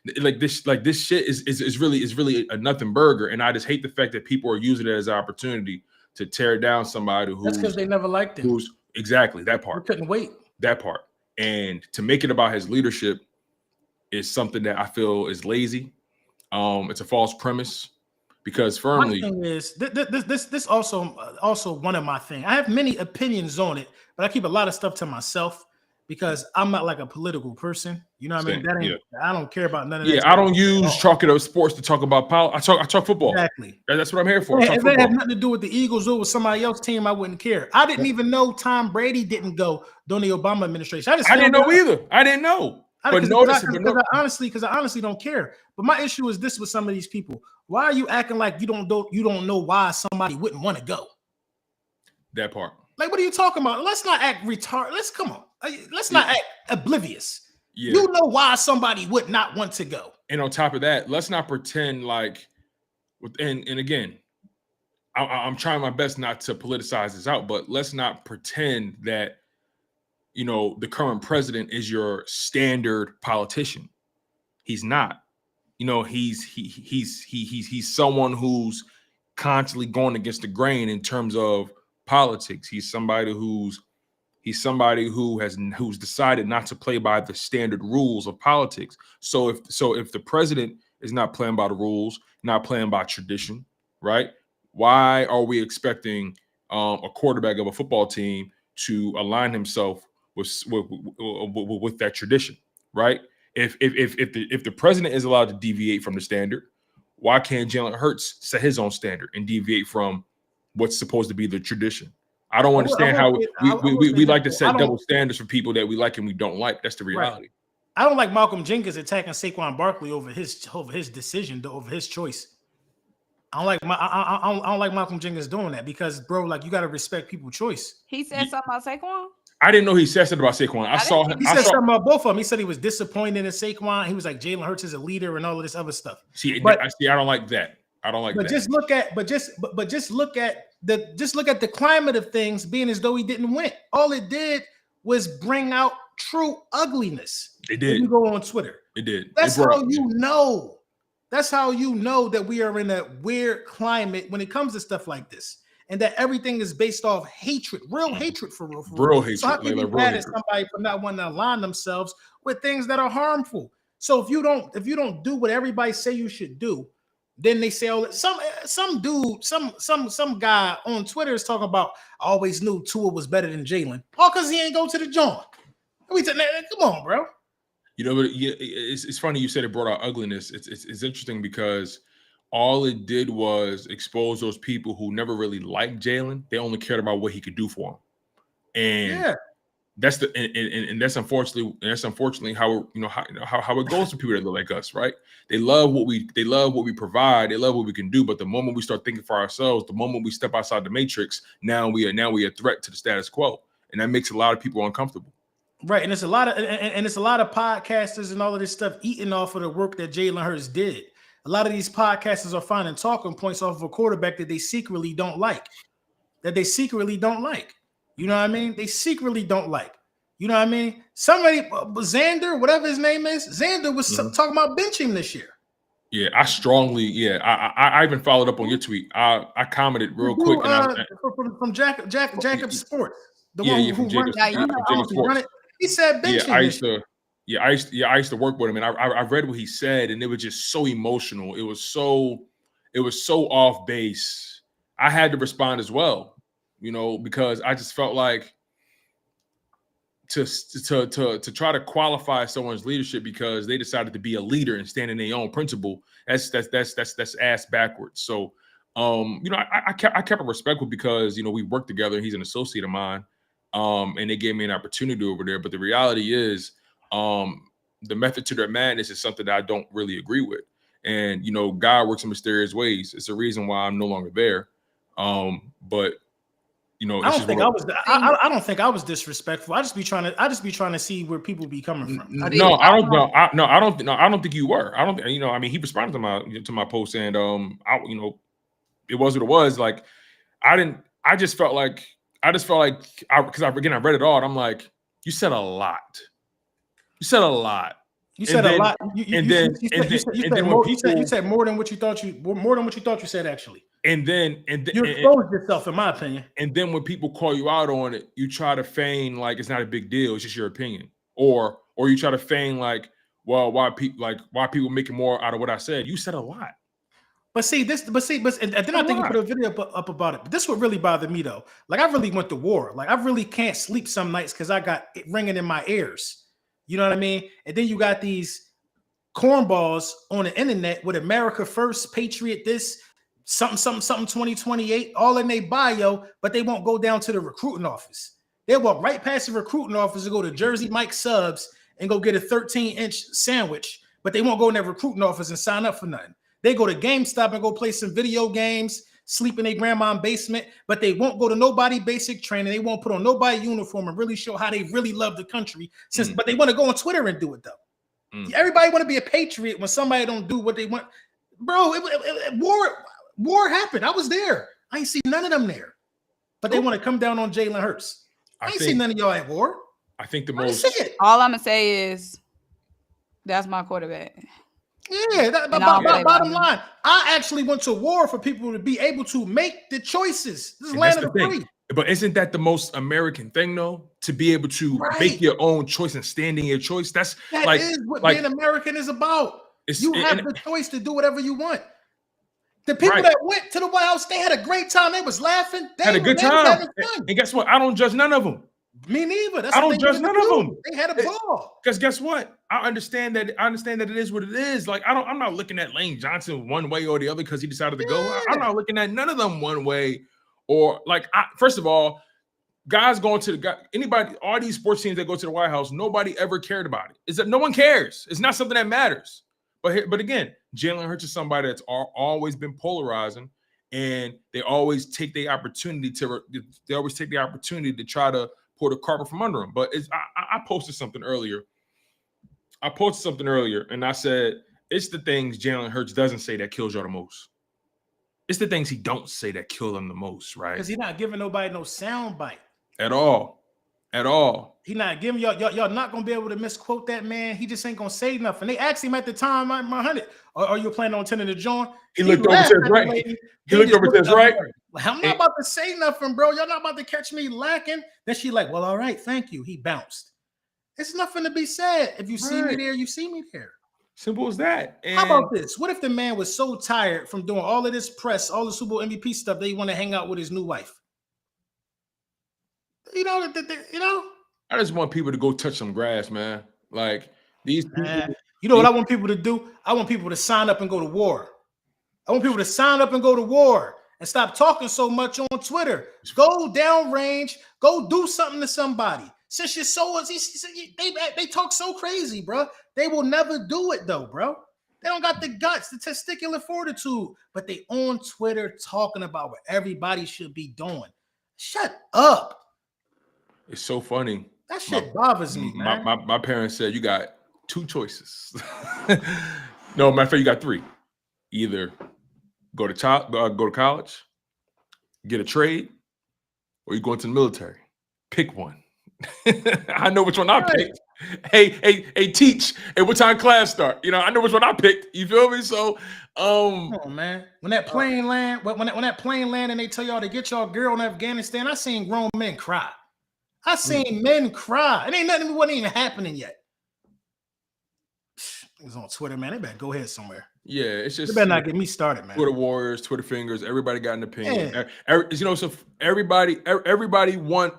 This shit is really a nothing burger. And I just hate the fact that people are using it as an opportunity to tear down somebody who. That's because they never liked him. Who's exactly that part. We couldn't wait. That part. And to make it about his leadership is something that I feel is lazy. It's a false premise, because firmly. My thing is this also one of my things. I have many opinions on it, but I keep a lot of stuff to myself because I'm not like a political person. You know what I mean? I don't care about none of that. Yeah, I don't use chalk it up sports to talk about politics. I talk football. Exactly. That's what I'm here for. If it had nothing to do with the Eagles or with somebody else's team, I wouldn't care. I didn't even know Tom Brady didn't go during the Obama administration. I didn't know either. I didn't know. Because I honestly don't care. But my issue is this with some of these people. Why are you acting like you don't know why somebody wouldn't want to go? That part. Like, what are you talking about? Let's not act retarded. Let's not act oblivious. Yeah. You know why somebody would not want to go. And on top of that, let's not pretend like, and again, I'm trying my best not to politicize this out, but let's not pretend that, the current president is your standard politician. He's not. He's someone who's constantly going against the grain in terms of politics. He's somebody who's decided not to play by the standard rules of politics. So if the president is not playing by the rules, not playing by tradition, right? Why are we expecting a quarterback of a football team to align himself with that tradition, right? If the president is allowed to deviate from the standard, why can't Jalen Hurts set his own standard and deviate from what's supposed to be the tradition? I don't understand how we like to set double standards for people that we like and we don't like. That's the reality. Right. I don't like Malcolm Jenkins attacking Saquon Barkley over his decision, over his choice. I don't like Malcolm Jenkins doing that because, bro, like, you got to respect people's choice. He said something about Saquon? I didn't know he said something about Saquon. I saw him. He said something about both of them. He said he was disappointed in Saquon. He was like, Jalen Hurts is a leader and all of this other stuff. I don't like that. I don't like that. Just look at the climate of things being as though he didn't win. All it did was bring out true ugliness. It did. You go on Twitter. It did. That's how you know. That's how you know that we are in a weird climate when it comes to stuff like this. And that everything is based off hatred, real hatred for real. Real hatred. So how can you be mad at somebody for not wanting to align themselves with things that are harmful? So if you don't do what everybody say you should do, then they say, oh, some guy on Twitter is talking about, I always knew Tua was better than Jalen. All because he ain't go to the joint. Come on, bro. It's funny you said it brought out ugliness. It's interesting because all it did was expose those people who never really liked Jalen. They only cared about what he could do for them. And that's that's unfortunately how it goes for people that look like us, right? They love what we provide, they love what we can do, but the moment we start thinking for ourselves, the moment we step outside the matrix, now we are a threat to the status quo, and that makes a lot of people uncomfortable. Right, and it's a lot of podcasters and all of this stuff eating off of the work that Jalen Hurts did. A lot of these podcasters are finding talking points off of a quarterback that they secretly don't like. You know what I mean? They secretly don't like. You know what I mean? Somebody, Xander, whatever his name is, Xander was talking about benching this year. Yeah, I even followed up on your tweet. I commented real quick. From Jacob Sports. The one who runs Sports. He said benching. I used to work with him, and I read what he said, and it was just so emotional. It was so off base. I had to respond as well, because I just felt like to try to qualify someone's leadership because they decided to be a leader and stand in their own principle. That's ass backwards. So, I kept it respectful because we worked together. He's an associate of mine, and they gave me an opportunity over there. But the reality is, the method to their madness is something that I don't really agree with. And God works in mysterious ways. It's a reason why I'm no longer there. But I don't think I was disrespectful. I just be trying to see where people be coming from. I don't think you were. I don't. He responded to my post, and it was what it was. Like, I just felt like because I read it all, and I'm like, you said a lot. You said a lot. You said a lot. You said more than what you thought you said, actually. And then you exposed yourself, in my opinion. And then when people call you out on it, you try to feign like it's not a big deal. It's just your opinion, or you try to feign like, well, why people making more out of what I said? You said a lot. And then I think you put a video up about it. But this would really bother me though. Like, I really went to war. Like, I really can't sleep some nights because I got it ringing in my ears. You know what I mean? And then you got these cornballs on the internet with America First, Patriot this, something 2028, all in their bio, but they won't go down to the recruiting office. They walk right past the recruiting office and go to Jersey Mike Subs and go get a 13-inch sandwich, but they won't go in their recruiting office and sign up for nothing. They go to GameStop and go play some video games, sleep in their grandma's basement, but they won't go to nobody basic training. They won't put on nobody uniform and really show how they really love the country. But they want to go on Twitter and do it though. Everybody want to be a patriot when somebody don't do what they want. Bro, war happened. I was there. I ain't see none of them there. But they want to come down on Jalen Hurts. I ain't see none of y'all at war. I think the most. All I'm gonna say is that's my quarterback. Yeah, bottom line, I actually went to war for people to be able to make the choices. This is land of the free. But isn't that the most American thing, though? To be able to make your own choice and stand in your choice. That is what being American is about. You have the choice to do whatever you want. The people that went to the White House, they had a great time. They was laughing. They had a good time. And guess what? I don't judge none of them. Me neither. I don't judge none of them. They had a ball. Because guess what? I understand that it is what it is. Like, I'm not looking at Lane Johnson one way or the other because he decided to go. I'm not looking at none of them one way or like. First of all, guys going to all these sports teams that go to the White House, nobody ever cared about it. Is that no one cares? It's not something that matters. But again, Jalen Hurts is somebody that's always been polarizing, and they always take the opportunity to try to pull the carpet from under him. But I posted something earlier. And I said, it's the things Jalen Hurts doesn't say that kills y'all the most. It's the things he don't say that kill them the most, right? Because he's not giving nobody no sound bite. At all. He's not giving y'all not gonna be able to misquote that man. He just ain't gonna say nothing. They asked him at the time, my 100, are you planning on attending the joint? He looked over to his right. He looked over to his right. I'm not about to say nothing, bro. Y'all not about to catch me lacking. Then she like, well, all right, thank you. He bounced. It's nothing to be said. If you see me there, you see me there. Simple as that. And how about this? What if the man was so tired from doing all of this press, all the Super Bowl MVP stuff, that he want to hang out with his new wife? You know. I just want people to go touch some grass, man. Like these people. You know what I want people to do? I want people to sign up and go to war. I want people to sign up and go to war and stop talking so much on Twitter. Go downrange. Go do something to somebody. Since you're so, they talk so crazy, bro. They will never do it though, bro. They don't got the guts, the testicular fortitude, but they on Twitter talking about what everybody should be doing. Shut up. It's so funny. That shit bothers me, man. My parents said you got two choices. No, matter of fact, you got three. Either go to college, get a trade, or you go into the military. Pick one. I know which one I picked. Hey, teach. Hey, what time class start? You know, I know which one I picked. You feel me? So, come on, man. When that plane land, when that plane land, and they tell y'all to get y'all girl in Afghanistan, I seen grown men cry. I seen men cry. It ain't nothing. Wasn't even happening yet. It was on Twitter, man. They better go ahead somewhere. Yeah, it's just. You better not get me started, man. Twitter warriors, Twitter fingers. Everybody got an opinion. Yeah. You know, so everybody want.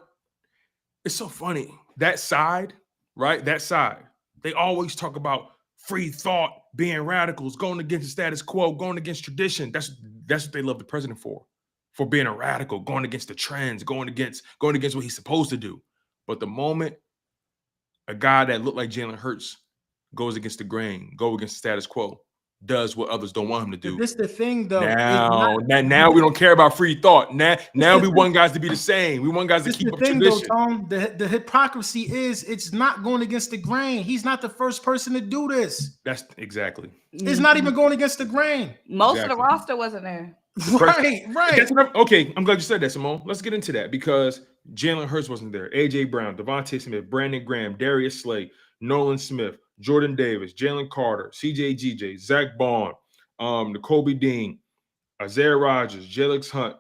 It's so funny. That side, right? That side. They always talk about free thought, being radicals, going against the status quo, going against tradition. That's what they love the president for being a radical, going against the trends, going against what he's supposed to do. But the moment a guy that looked like Jalen Hurts goes against the grain, go against the status quo, does what others don't want him to do. This the thing, though. Now we don't care about free thought. Now we want guys to be the same. We want guys to keep up tradition. Though, Tom, the hypocrisy is it's not going against the grain. He's not the first person to do this. That's exactly. It's not even going against the grain. Most of the roster wasn't there. Right. Okay, I'm glad you said that, Symone. Let's get into that because Jalen Hurts wasn't there. A.J. Brown, Devontae Smith, Brandon Graham, Darius Slay, Nolan Smith, Jordan Davis, Jalen Carter, C.J. G.J., Zach Bond, N'Kobe Dean, Isaiah Rodgers, Jelix Hunt,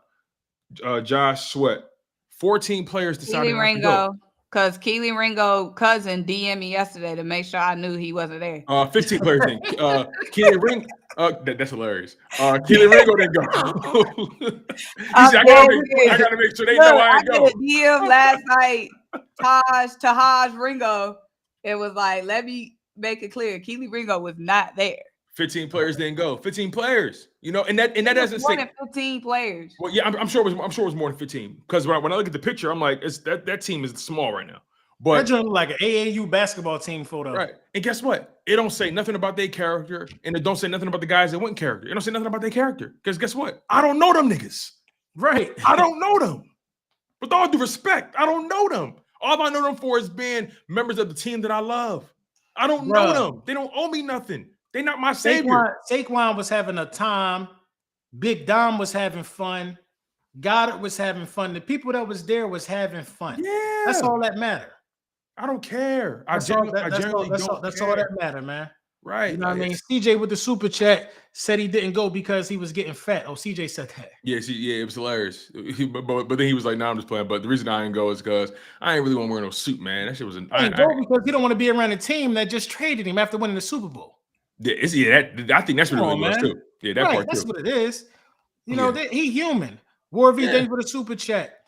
Josh Sweat. 14 players decided not to go. Because Keely Ringo cousin DM'd me yesterday to make sure I knew he wasn't there. 15 players then. Keely Ringo. That's hilarious. Keely Ringo didn't go. He said, I gotta make sure they know I ain't go. I did a DM last night, Tahaj Ringo. It was like, let me make it clear. Keely Ringo was not there. 15 players didn't go. 15 players, you know, and that doesn't more say than 15 players. Well, yeah, I'm sure it was more than 15 because when I look at the picture, I'm like, that team is small right now. But that just like an AAU basketball team photo, right? And guess what? It don't say nothing about their character, and it don't say nothing about the guys that went character. It don't say nothing about their character because guess what? I don't know them niggas. Right? I don't know them. With all due respect, I don't know them. All I know them for is being members of the team that I love. I don't know them. They don't owe me nothing. They're not my savior. Saquon was having a time. Big Dom was having fun. Goddard was having fun. The people that was there was having fun. Yeah. That's all that matter. I don't care. That's all that matter, man. Right. You know what I mean? CJ with the super chat said he didn't go because he was getting fat. Oh, CJ said that. Yeah, it was hilarious. But then he was like, "No, I'm just playing." But the reason I didn't go is because I ain't really want to wear no suit, man. That shit was. I go because he don't want to be around a team that just traded him after winning the Super Bowl. I think that's what it really was too. Yeah, that part that's too. what it is. You know, he human. War V, thank you for the super chat.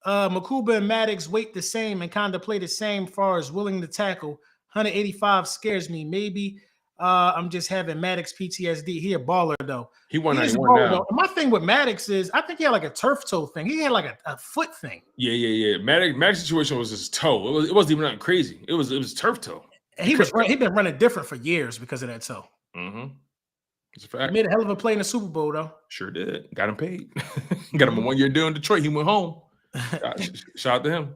Makuba and Maddox weight the same and kind of play the same far as willing to tackle. 185 scares me. Maybe I'm just having Maddox PTSD. He a baller though. He won 91 now. My thing with Maddox is I think he had like a turf toe thing. He had like a foot thing. Yeah. Maddox situation was his toe. It wasn't even nothing crazy. It was turf toe. He been running different for years because of that toe. Mm-hmm. It's a fact. He made a hell of a play in the Super Bowl though. Sure did. Got him paid. Got him a 1 year deal in Detroit. He went home. Shout out to him.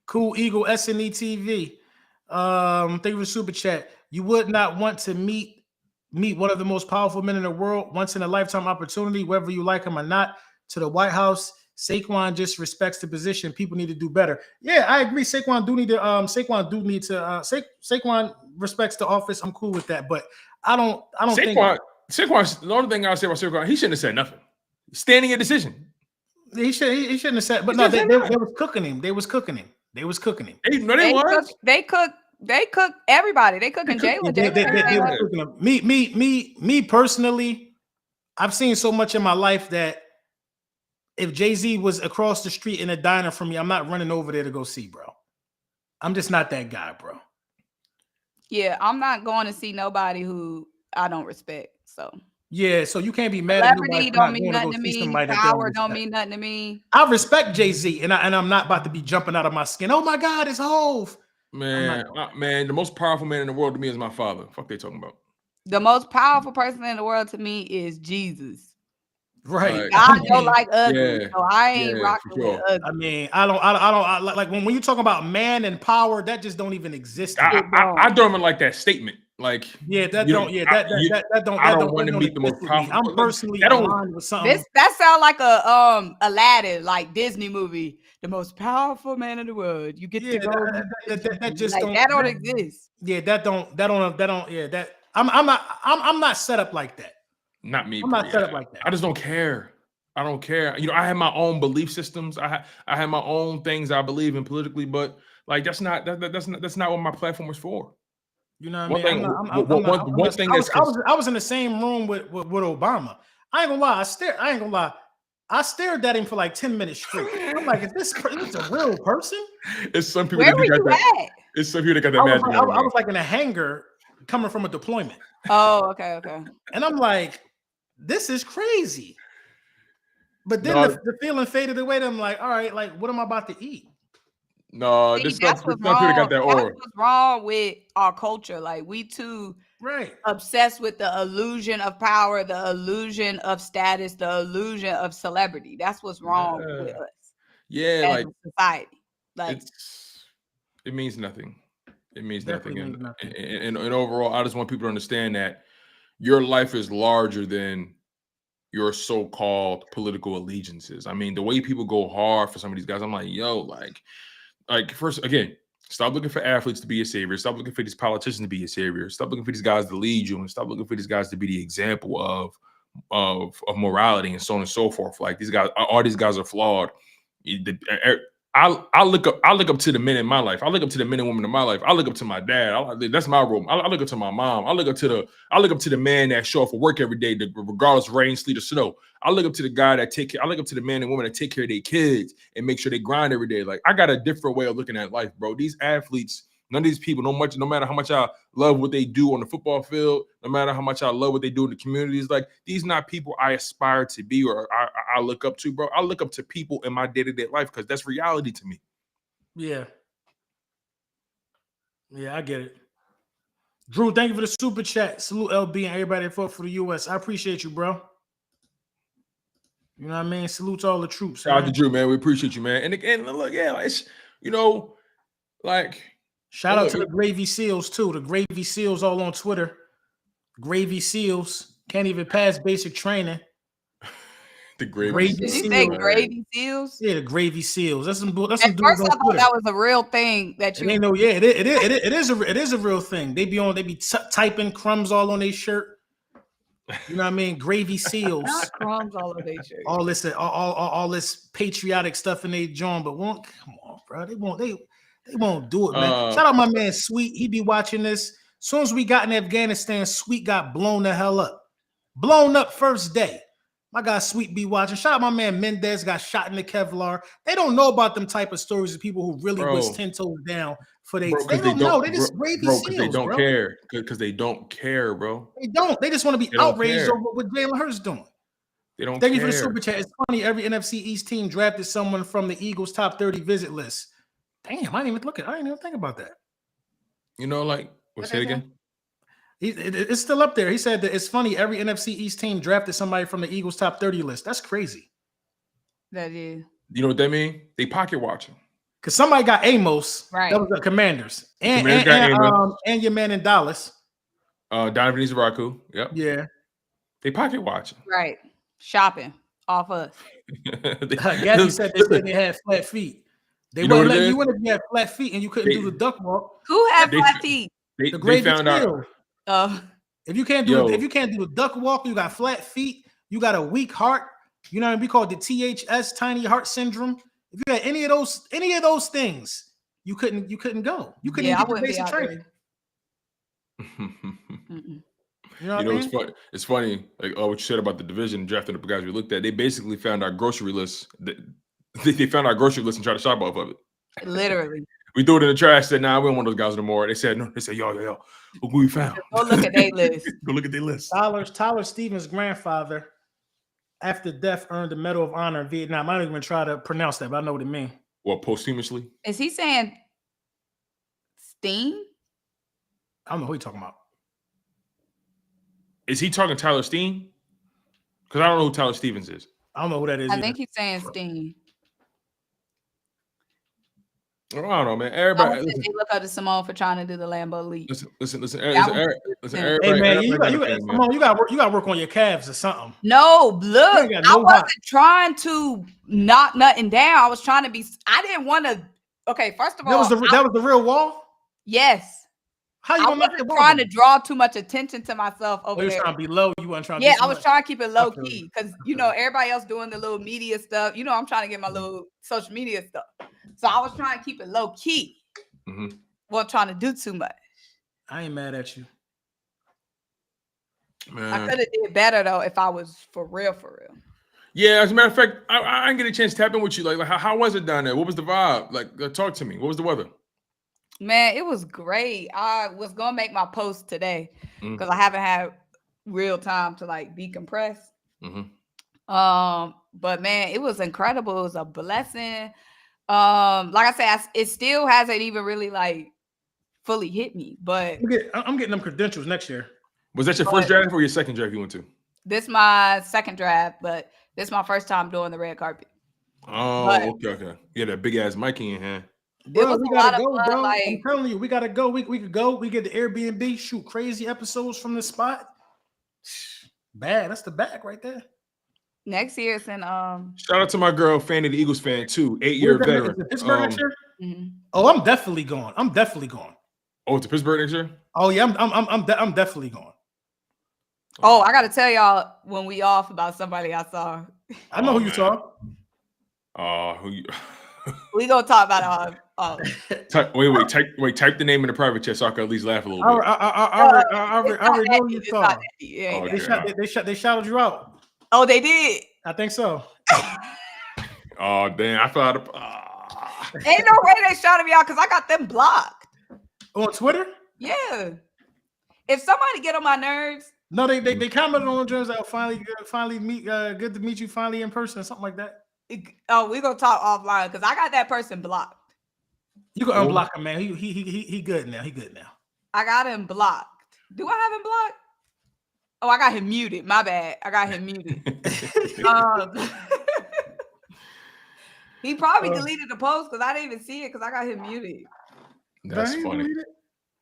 Cool Eagle SNE TV. Thank you for the super chat. You would not want to meet one of the most powerful men in the world, once in a lifetime opportunity, whether you like him or not, to the White House. Saquon just respects the position. People need to do better. Yeah, I agree. Saquon respects the office. I'm cool with that, but I don't think Saquon. The only thing I'll say about Saquon, he shouldn't have said nothing. Standing a decision. He shouldn't have said. But no, they was cooking him. They was cooking him. They cook everybody. They cooking Jalen. They were cooking him. Me personally, I've seen so much in my life that if Jay-Z was across the street in a diner from me, I'm not running over there to go see, bro. I'm just not that guy, bro. Yeah, I'm not going to see nobody who I don't respect. So yeah, so you can't be mad at nobody. Don't mean nothing to me. Power don't mean nothing to me. I respect Jay-Z, and I'm not about to be jumping out of my skin. Oh my God, it's Hove. Man, the most powerful man in the world to me is my father. Fuck they talking about. The most powerful person in the world to me is Jesus. Right. I don't like ugly, so I ain't rocking with ugly. I mean, I don't like when you talk about man and power, that just don't even exist. I don't even like that statement. Like, yeah, that you don't, know, yeah, I, that you, that that don't I that don't don't want that to don't meet the most exist with me. powerful. I'm personally That don't. aligned with something. That sounds like a Aladdin, like Disney movie, the most powerful man in the world. You get Yeah, to go. that just Like don't. that don't exist. Yeah, that don't. Yeah, that I'm not set up like that. Not me. I'm not set up like that. I just don't care. I don't care. You know, I have my own belief systems. I have my own things I believe in politically, but like that's not what my platform was for. You know what One I mean? thing. One thing that's I was in the same room with Obama. I ain't gonna lie. I ain't gonna lie. I stared at him for like 10 minutes straight. I'm like, is this a real person? It's some people Where that were got you that. at? It's some people that got that I magic. was like in a hangar coming from a deployment. Oh, okay. And I'm like, this is crazy. But then No. the feeling faded away. I'm like, all right, like, what am I about to eat? No, See, this that's some what's people that got that That's aura. what's wrong with our culture. Like we too obsessed with the illusion of power, the illusion of status, the illusion of celebrity. That's what's wrong with us. Yeah, as like a society. Like it means nothing. It means Definitely nothing. means nothing. And overall, I just want people to understand that your life is larger than your so-called political allegiances. I mean, the way people go hard for some of these guys, I'm like, yo, like first, again, stop looking for athletes to be your savior. Stop looking for these politicians to be your savior. Stop looking for these guys to lead you, and stop looking for these guys to be the example of morality and so on and so forth. Like these guys, all these guys are flawed. I look up to the men in my life. I look up to the men and women in my life. I look up to my dad. That's my role. I look up to my mom. I look up to the man that show up for work every day, regardless of rain, sleet, or snow. I look up to the guy that take care. I look up to the men and women that take care of their kids and make sure they grind every day. Like I got a different way of looking at life, bro. These athletes, none of these people, no matter how much I love what they do on the football field, no matter how much I love what they do in the communities, like these not people I aspire to be or I look up to, bro. I look up to people in my day-to-day life because that's reality to me. Yeah. Yeah, I get it. Drew, thank you for the super chat. Salute LB and everybody that fought for the US. I appreciate you, bro. You know what I mean? Salute to all the troops. Shout out to Drew, man. We appreciate you, man. And again, look, yeah, it's shout out to the Gravy Seals too. The Gravy Seals all on Twitter. Gravy Seals can't even pass basic training. The Gravy Seals. Did you say Gravy Seals? Yeah, the Gravy Seals. That's some dudes. At first, I thought that was a real thing that you. It ain't no. Yeah, it is a real thing. They be typing crumbs all on their shirt. You know what I mean? Gravy Seals. Not crumbs all over their shirt. All this patriotic stuff in their joint, but come on, bro. They won't do it, man. Shout out my man Sweet. He be watching this. As soon as we got in Afghanistan, Sweet got blown the hell up. Blown up first day. My guy Sweet be watching. Shout out my man Mendez got shot in the Kevlar. They don't know about them type of stories of people who really was 10 toes down for they. They don't know. They just Gravy Seals, they don't care. Because they don't care, bro. They don't. They just want to be outraged over what Jalen Hurts doing. They don't. Thank you for the super chat. It's funny. Every NFC East team drafted someone from the Eagles' top 30 visit list. Damn, I didn't even look at. I didn't even think about that. You know, like say it again. It's still up there. He said that it's funny. Every NFC East team drafted somebody from the Eagles' top 30 list. That's crazy. That is. You know what that mean? They pocket watching. Because somebody got Amos. Right. That was the Commanders. And your man in Dallas. Donovan Izaraku. Yep. Yeah. They pocket watching. Right. Shopping off us. Gabby said they had flat feet. They wouldn't let you in if you had flat feet and you couldn't do the duck walk. Who had flat feet? They found out. If you can't do the duck walk, you got flat feet, you got a weak heart. You know what I mean? We call it the THS, tiny heart syndrome. If you had any of those things, you couldn't go. You couldn't even get the basic training. You know what I mean? It's funny, like what you said about the division drafting the guys we looked at. They basically found our grocery list. They found our grocery list and tried to shop off of it. Literally. We threw it in the trash. Said, "Nah, we don't want those guys no more." They said, "No." They said, "Yo, look who we found." Go look at their list. Go look at their list. Tyler Stevens' grandfather, after death, earned the Medal of Honor in Vietnam. I don't even try to pronounce that, but I know what it means. Well, posthumously. Is he saying Steen? I don't know who he's talking about. Is he talking Tyler Steen? Because I don't know who Tyler Stevens is. I don't know who that is. I think he's saying Steen. I don't know, man. I Everybody, would say they look up to Symone for trying to do the Lambo leap. listen. That Everybody, Hey man, you got to work on your calves or something. No, look, got I no wasn't hot. trying to knock nothing down. I was trying to be. I didn't want to. Okay, first of all, That was the real wall. yes. How you I gonna knock wasn't the wall trying down? to draw too much attention to myself over You was there. trying to be low. You weren't trying to. Yeah, do I was much. trying to keep it low feel key you. because everybody else doing the little media stuff. I'm trying to get my little social media stuff. So I was trying to keep it low key. Mm-hmm. Wasn't trying to do too much. I ain't mad at you. Man. I could have did better though if I was for real. Yeah, as a matter of fact, I didn't get a chance to tap in with you. Like how was it down there? What was the vibe? Like, talk to me. What was the weather? Man, it was great. I was gonna make my post today because I haven't had real time to like decompress. But man, it was incredible. It was a blessing. Like I said, it still hasn't even really like fully hit me. But I'm getting them credentials next year. Was that your first draft or your second draft you went to? This my second draft, but this is my first time doing the red carpet. Oh, okay. Yeah, that big ass mic in your hand. Bro, we gotta go, bro. Like, I'm telling you, we gotta go. We could go. We get the Airbnb, shoot crazy episodes from this spot. Bad. That's the bag right there. next year it's in Shout out to my girl, Fanny the Eagles fan too, 8-year veteran. Pittsburgh next year? Oh, I'm definitely going. Oh, to Pittsburgh next year? Oh yeah, I'm definitely going. Oh, I gotta tell y'all when we off about somebody I saw. I know who you saw. Who you? We gonna talk about Type the name in the private chat so I can at least laugh a little bit. I already know who you saw. Yeah. They shouted you out. Oh, they did. I think so. Oh damn! I thought. Ain't no way they shouted me out because I got them blocked on Twitter. Yeah. If somebody get on my nerves. No, they commented on Jones that finally meet. Good to meet you finally in person, something like that. Oh, we gonna talk offline because I got that person blocked. You can unblock him, man. He good now. He good now. I got him blocked. Do I have him blocked? Oh, I got him muted. My bad. I got him muted. He probably deleted the post because I didn't even see it because I got him muted. That's funny.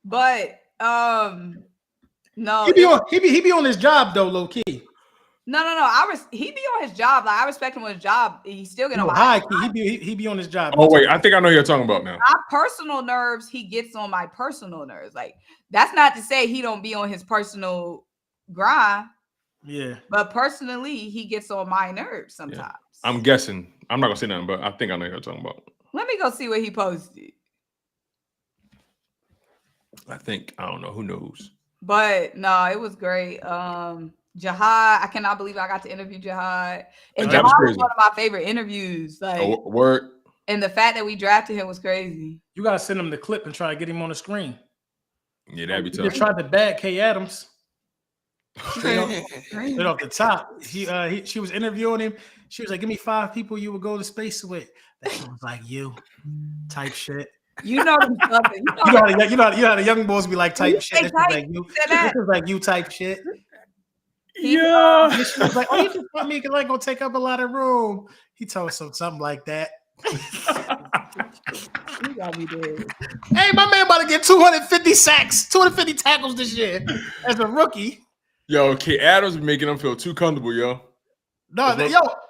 But no, he be on his job though, low key. No. He be on his job. Like I respect him on his job. He still get on my high key. He be on his job. Oh wait, I think I know who you're talking about now. My personal nerves, he gets on my personal nerves. Like that's not to say he don't be on his personal grind. Yeah. But personally, he gets on my nerves sometimes. Yeah. I'm guessing. I'm not gonna say nothing, but I think I know who you're talking about. Let me go see what he posted. I don't know. Who knows? But no, it was great. Jihad, I cannot believe I got to interview Jihad. And that Jihad was one of my favorite interviews. Like word. And the fact that we drafted him was crazy. You gotta send him the clip and try to get him on the screen. Yeah, that'd be tough. Just tried to bag Kay Adams. Straight off the top. She was interviewing him. She was like, "Give me 5 people you would go to space with." That was like you type shit. You know something. You know how the young boys be like type shit. This is like you. This is like you type shit. Yeah. She was like, "Oh, you just want me because I ain't gonna take up a lot of room." He told something like that. You got me dead. Hey, my man about to get 250 sacks, 250 tackles this year as a rookie. Yo, Kay Adams making them feel too comfortable, yo. No,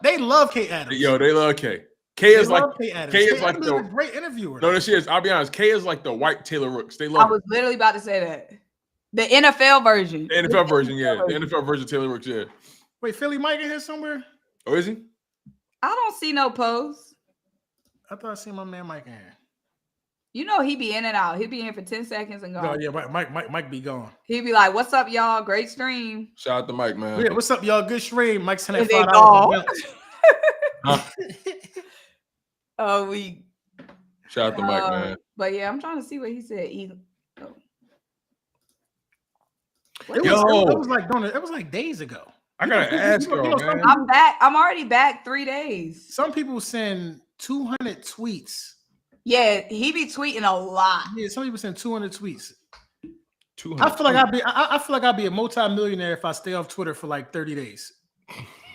they love Kay Adams. Yo, they love Kay. Kay is like a great interviewer. No, she is. I'll be honest. Kay is like the white Taylor Rooks. They love. I was literally about to say that. The NFL version. The NFL version, yeah. The NFL version of Taylor Rooks, yeah. Wait, Philly Mike in here somewhere? Oh, is he? I don't see no posts. I thought I seen my man Mike in here. You know he be in and out. He'd be in for 10 seconds and gone. No, yeah, Mike be gone. He'd be like, "What's up, y'all? Great stream." Shout out to Mike, man. Yeah, what's up, y'all? Good stream. Mike's $5. Oh, we. Shout out to Mike, man. But yeah, I'm trying to see what he said. It was like days ago. I gotta ask y'all, man. I'm back. I'm already back 3 days. Some people send 200 tweets. Yeah, he be tweeting a lot. Yeah, some people send 200 tweets. 200. I feel like I'd be a multi-millionaire if I stay off Twitter for like 30 days,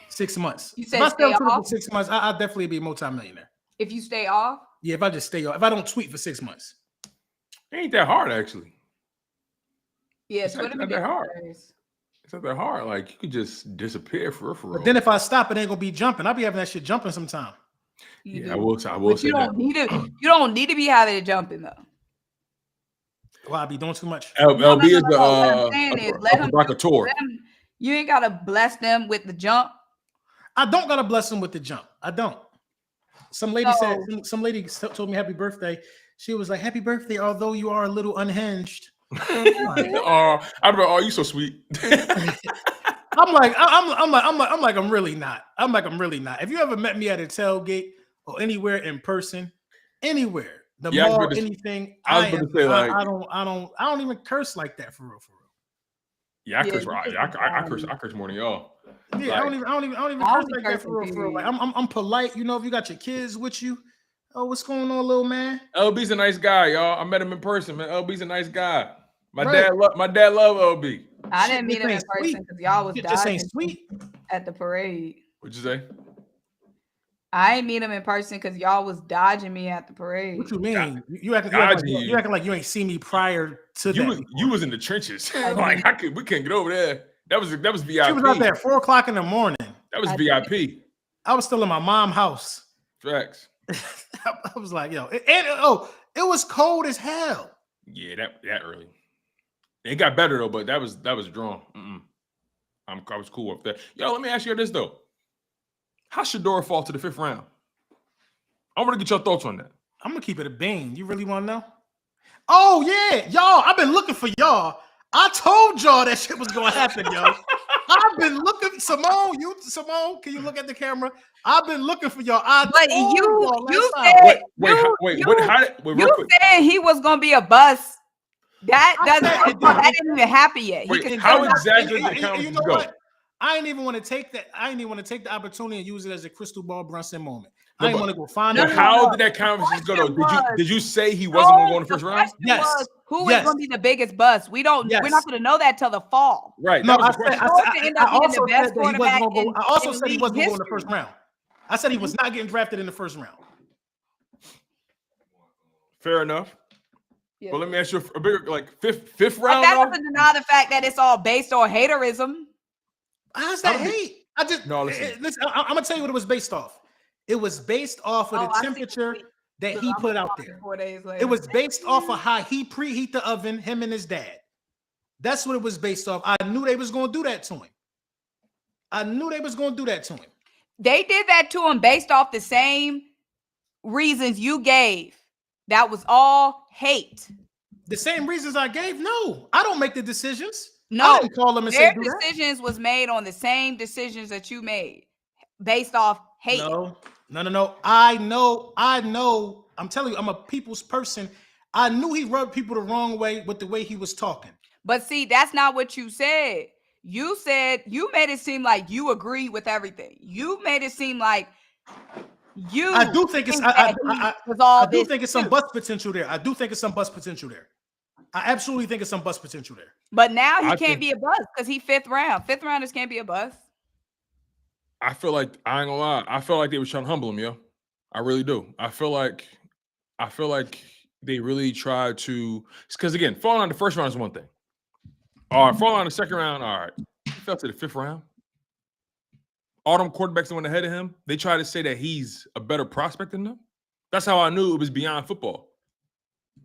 6 months. You said if I stay off Twitter off? for 6 months, I'd definitely be a multi-millionaire. If you stay off? Yeah, if I just stay off, if I don't tweet for 6 months. It ain't that hard, actually. Yeah, It's Twitter not be that hard. hilarious. It's not that hard. Like, you could just disappear for real. But then if I stop, it ain't gonna be jumping. I'll be having that shit jumping sometime. I will say you don't that. You don't need to be having it jumping though. Well, I'll be doing too much. LB is the What I'm saying is, let him provocateur. You ain't gotta bless them with the jump. I don't gotta bless them with the jump. I don't. Some lady some lady told me happy birthday. She was like, "Happy birthday, although you are a little unhinged." Oh, you so sweet. I'm really not. If you ever met me at a tailgate or anywhere in person, anywhere, the mall, anything, I don't even curse like that for real. Yeah, I curse. I curse more than y'all. Yeah, like, I don't even curse like that for real. Like I'm polite. You know, if you got your kids with you, oh, what's going on, little man? LB's a nice guy, y'all. I met him in person, man. LB's a nice guy. My dad love LB. I didn't meet him in person because y'all was dodging sweet at the parade. What'd you say? I ain't meet him in person because y'all was dodging me at the parade. What you mean? You acting like you ain't seen me prior to that. You was in the trenches. Like we couldn't get over there. That was VIP. She was out there at 4:00 in the morning. That was VIP. I was still in my mom's house. Facts. I was like, yo, it was cold as hell. Yeah, that early. It got better though, but that was drawn. I was cool up there. Yo, let me ask you this though. How Shedeur fall to the 5th round? I want to get your thoughts on that. I'm gonna keep it a bean. You really want to know? Oh yeah, y'all. I've been looking for y'all. I told y'all that shit was gonna happen, yo. I've been looking. Simone, can you look at the camera? I've been looking for y'all. You said he was gonna be a bust. That didn't even happen yet. How exactly did the conversation go? I ain't even want to take that. I ain't even want to take the opportunity and use it as a crystal ball Brunson moment. I didn't want to go find out. How did that conversation go though? Did you say he wasn't going to go in the first round? Yes. Who is going to be the biggest bust? We're not going to know that till the fall. Right. No, I also said he wasn't going to go in the first round. I said he was not getting drafted in the first round. Fair enough. Yeah. Well, let me ask you a bigger, like fifth round. That doesn't deny the fact that it's all based on haterism. How's that hate? Listen, I'm gonna tell you what it was based off. It was based off of the temperature that he put out there. 4 days later. It was based off of how he preheat the oven, him and his dad. That's what it was based off. I knew they was gonna do that to him. They did that to him based off the same reasons you gave. That was all hate. The same reasons I gave? No, I don't make the decisions. No, I didn't call them and their say decisions was made on the same decisions that you made based off hate. No. I know. I'm telling you, I'm a people's person. I knew he rubbed people the wrong way with the way he was talking. But see, that's not what you said. You made it seem like you agree with everything. You made it seem like I do think it's some bust potential there. I absolutely think it's some bust potential there. But now he can't be a bust because he 5th round. 5th rounders can't be a bust. I feel like I ain't gonna lie. I feel like they was trying to humble him, yo. I really do. I feel like they really tried to, because again, falling on the first round is one thing. All right, falling on the second round, all right. He fell to the 5th round. All them quarterbacks that went ahead of him, they try to say that he's a better prospect than them. That's how I knew it was beyond football.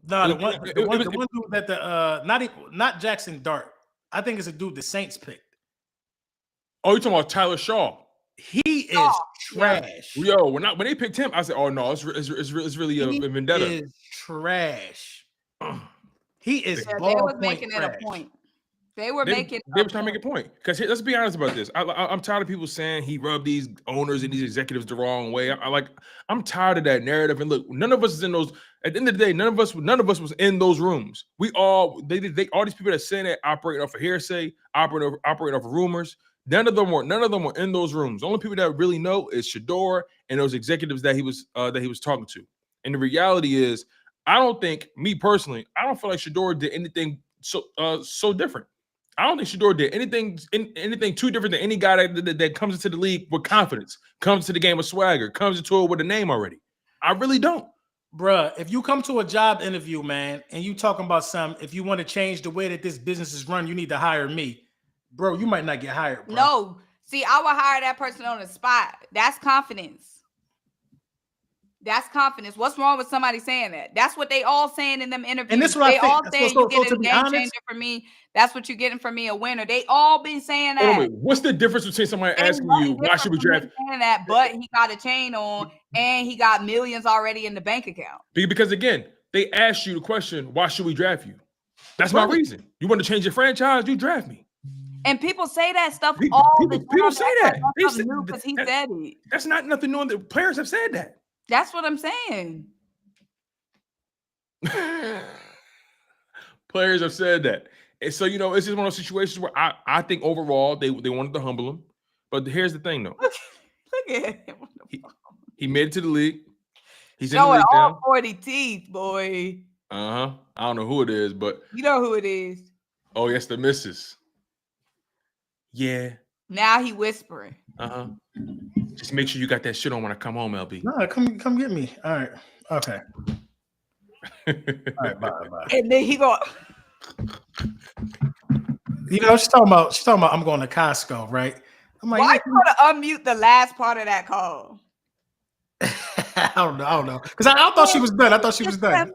No, the one dude that not Jackson Dart. I think it's a dude the Saints picked. Oh, you're talking about Tyler Shaw? He is trash. Yo, when they picked him, I said, "Oh no, it's really a vendetta." He is trash. He is. They were making it a point. They were trying to make a point. Because let's be honest about this. I'm tired of people saying he rubbed these owners and these executives the wrong way. I'm tired of that narrative. And look, none of us is in those. At the end of the day, none of us was in those rooms. We all these people that saying that operating off of hearsay, operating off of rumors. None of them were in those rooms. The only people that really know is Shedeur and those executives that he was talking to. And the reality is, I don't feel like Shedeur did anything so different. I don't think Shedeur did anything too different than any guy that comes into the league with confidence, comes to the game with swagger, comes into it with a name already. I really don't. Bruh, if you come to a job interview, man, and you talking about if you want to change the way that this business is run, you need to hire me. Bro, you might not get hired, bro. No. See, I would hire that person on the spot. That's confidence. That's confidence. What's wrong with somebody saying that? That's what they all saying in them interviews. And this is what they I think. all saying you get a game honest, changer for me. That's what you're getting from me, a winner. They all been saying that. Oh, wait, what's the difference between somebody asking you why should we draft? Saying that, but he got a chain on and he got millions already in the bank account. Because again, they asked you the question, why should we draft you? That's my reason. You want to change your franchise? You draft me. And people say that stuff People say that. Because he said it. That's not nothing new. The players have said that. That's what I'm saying. Players have said that. And so, it's just one of those situations where I think overall they wanted to humble him. But here's the thing, though. Look at him. He made it to the league. He's showing in the league all now. 40 teeth, boy. I don't know who it is, but you know who it is. Oh, yes, the missus. Yeah. Now he whispering. Just make sure you got that shit on when I come home, LB. No, come get me. All right. Okay. All right, bye. And then he go. She's talking about I'm going to Costco, right? I'm like, why you going to unmute the last part of that call? I don't know. Because I thought she was done. I thought she was done.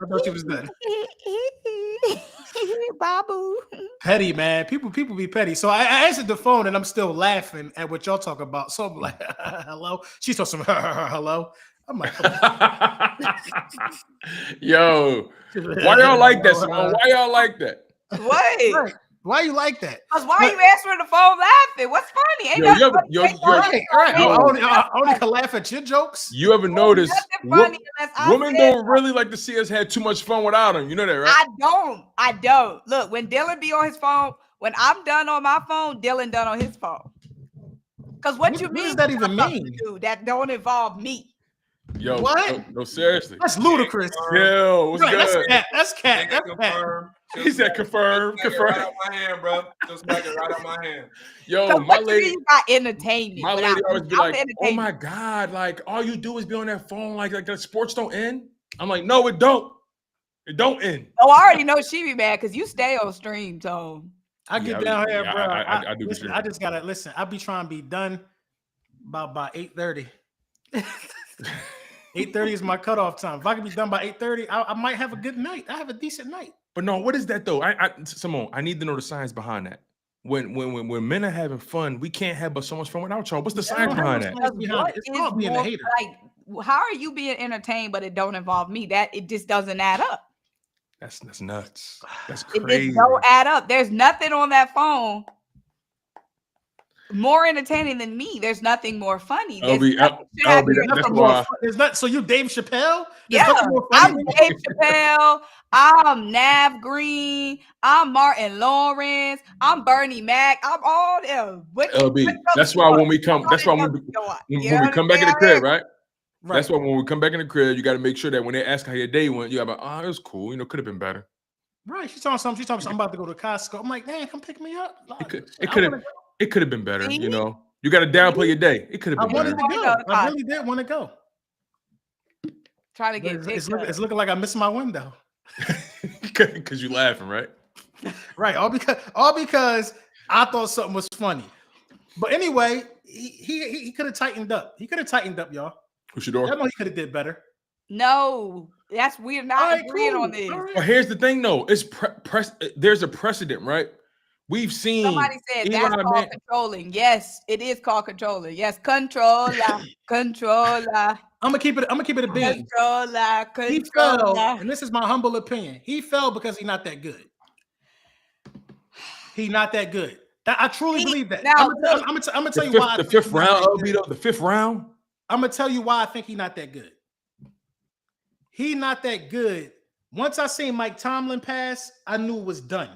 Babu. Petty, man. People be petty. So I answered the phone and I'm still laughing at what y'all talk about. So I'm like, hello. She's talking hello. I'm like, yo, why y'all like that, Symone? Why y'all like that? What? Why you like that? Because why are you answering the phone laughing? What's funny? Ain't I only can laugh at your jokes. You ever notice women don't really like to see us have too much fun without him? You know that, right? I don't. Look, when Dylan be on his phone, when I'm done on my phone, Dylan done on his phone. Because what does that even mean? That don't involve me. Yo, what? No, seriously. That's ludicrous. Yo, what's good? That's cat. He said confirm. Right out my hand, bro. Just smack it right out my hand. Yo, my lady, you got entertainment. My lady always be like, "Oh my god, like all you do is be on that phone, like the sports don't end." I'm like, "No, it don't. It don't end." Oh, I already know she be mad because you stay on stream, Tone. I get down here, bro. I do. Listen, I just gotta listen. I be trying to be done by 8:30. 8:30 is my cutoff time. If I can be done by 8:30, I might have a good night. I have a decent night. But no, what is that though? Symone, I need to know the science behind that. When men are having fun, we can't have but so much fun without y'all. What's the science behind that? It's called being a hater. Like, how are you being entertained, but it don't involve me? That it just doesn't add up. That's nuts. That's crazy. It just don't add up. There's nothing on that phone more entertaining than me. There's nothing more funny. So you Dave Chappelle? I'm Dave Chappelle. I'm Nav Green. I'm Martin Lawrence. I'm Bernie Mac. I'm all them. That's why when we come back in the crib, right? That's why when we come back in the crib, you got to make sure that when they ask how your day went, you got to be like, it was cool. Could have been better. Right. She's talking something. I'm about to go to Costco. I'm like, man, come pick me up. It could have been better, You got to downplay your day. It could have been better. I really did want to go. Trying to get it's looking like I missed my window. Because you laughing, right? Right. All because I thought something was funny. But anyway, he could have tightened up. He could have tightened up, y'all. Shedeur? I know he could have did better. No, that's weird. Not agreeing on this. Right. Well, here's the thing, though. It's there's a precedent, right? We've seen. Somebody said that's called controlling. Yes, it is called controlling. Yes, controller. I'm gonna keep it a bean. Controller. He fell, and this is my humble opinion. He fell because he's not that good. He's not that good. I truly believe that. I'm gonna tell you why. The fifth round, the fifth round. I'm gonna tell you why I think he's not that good. He's not that good. Once I seen Mike Tomlin pass, I knew it was done.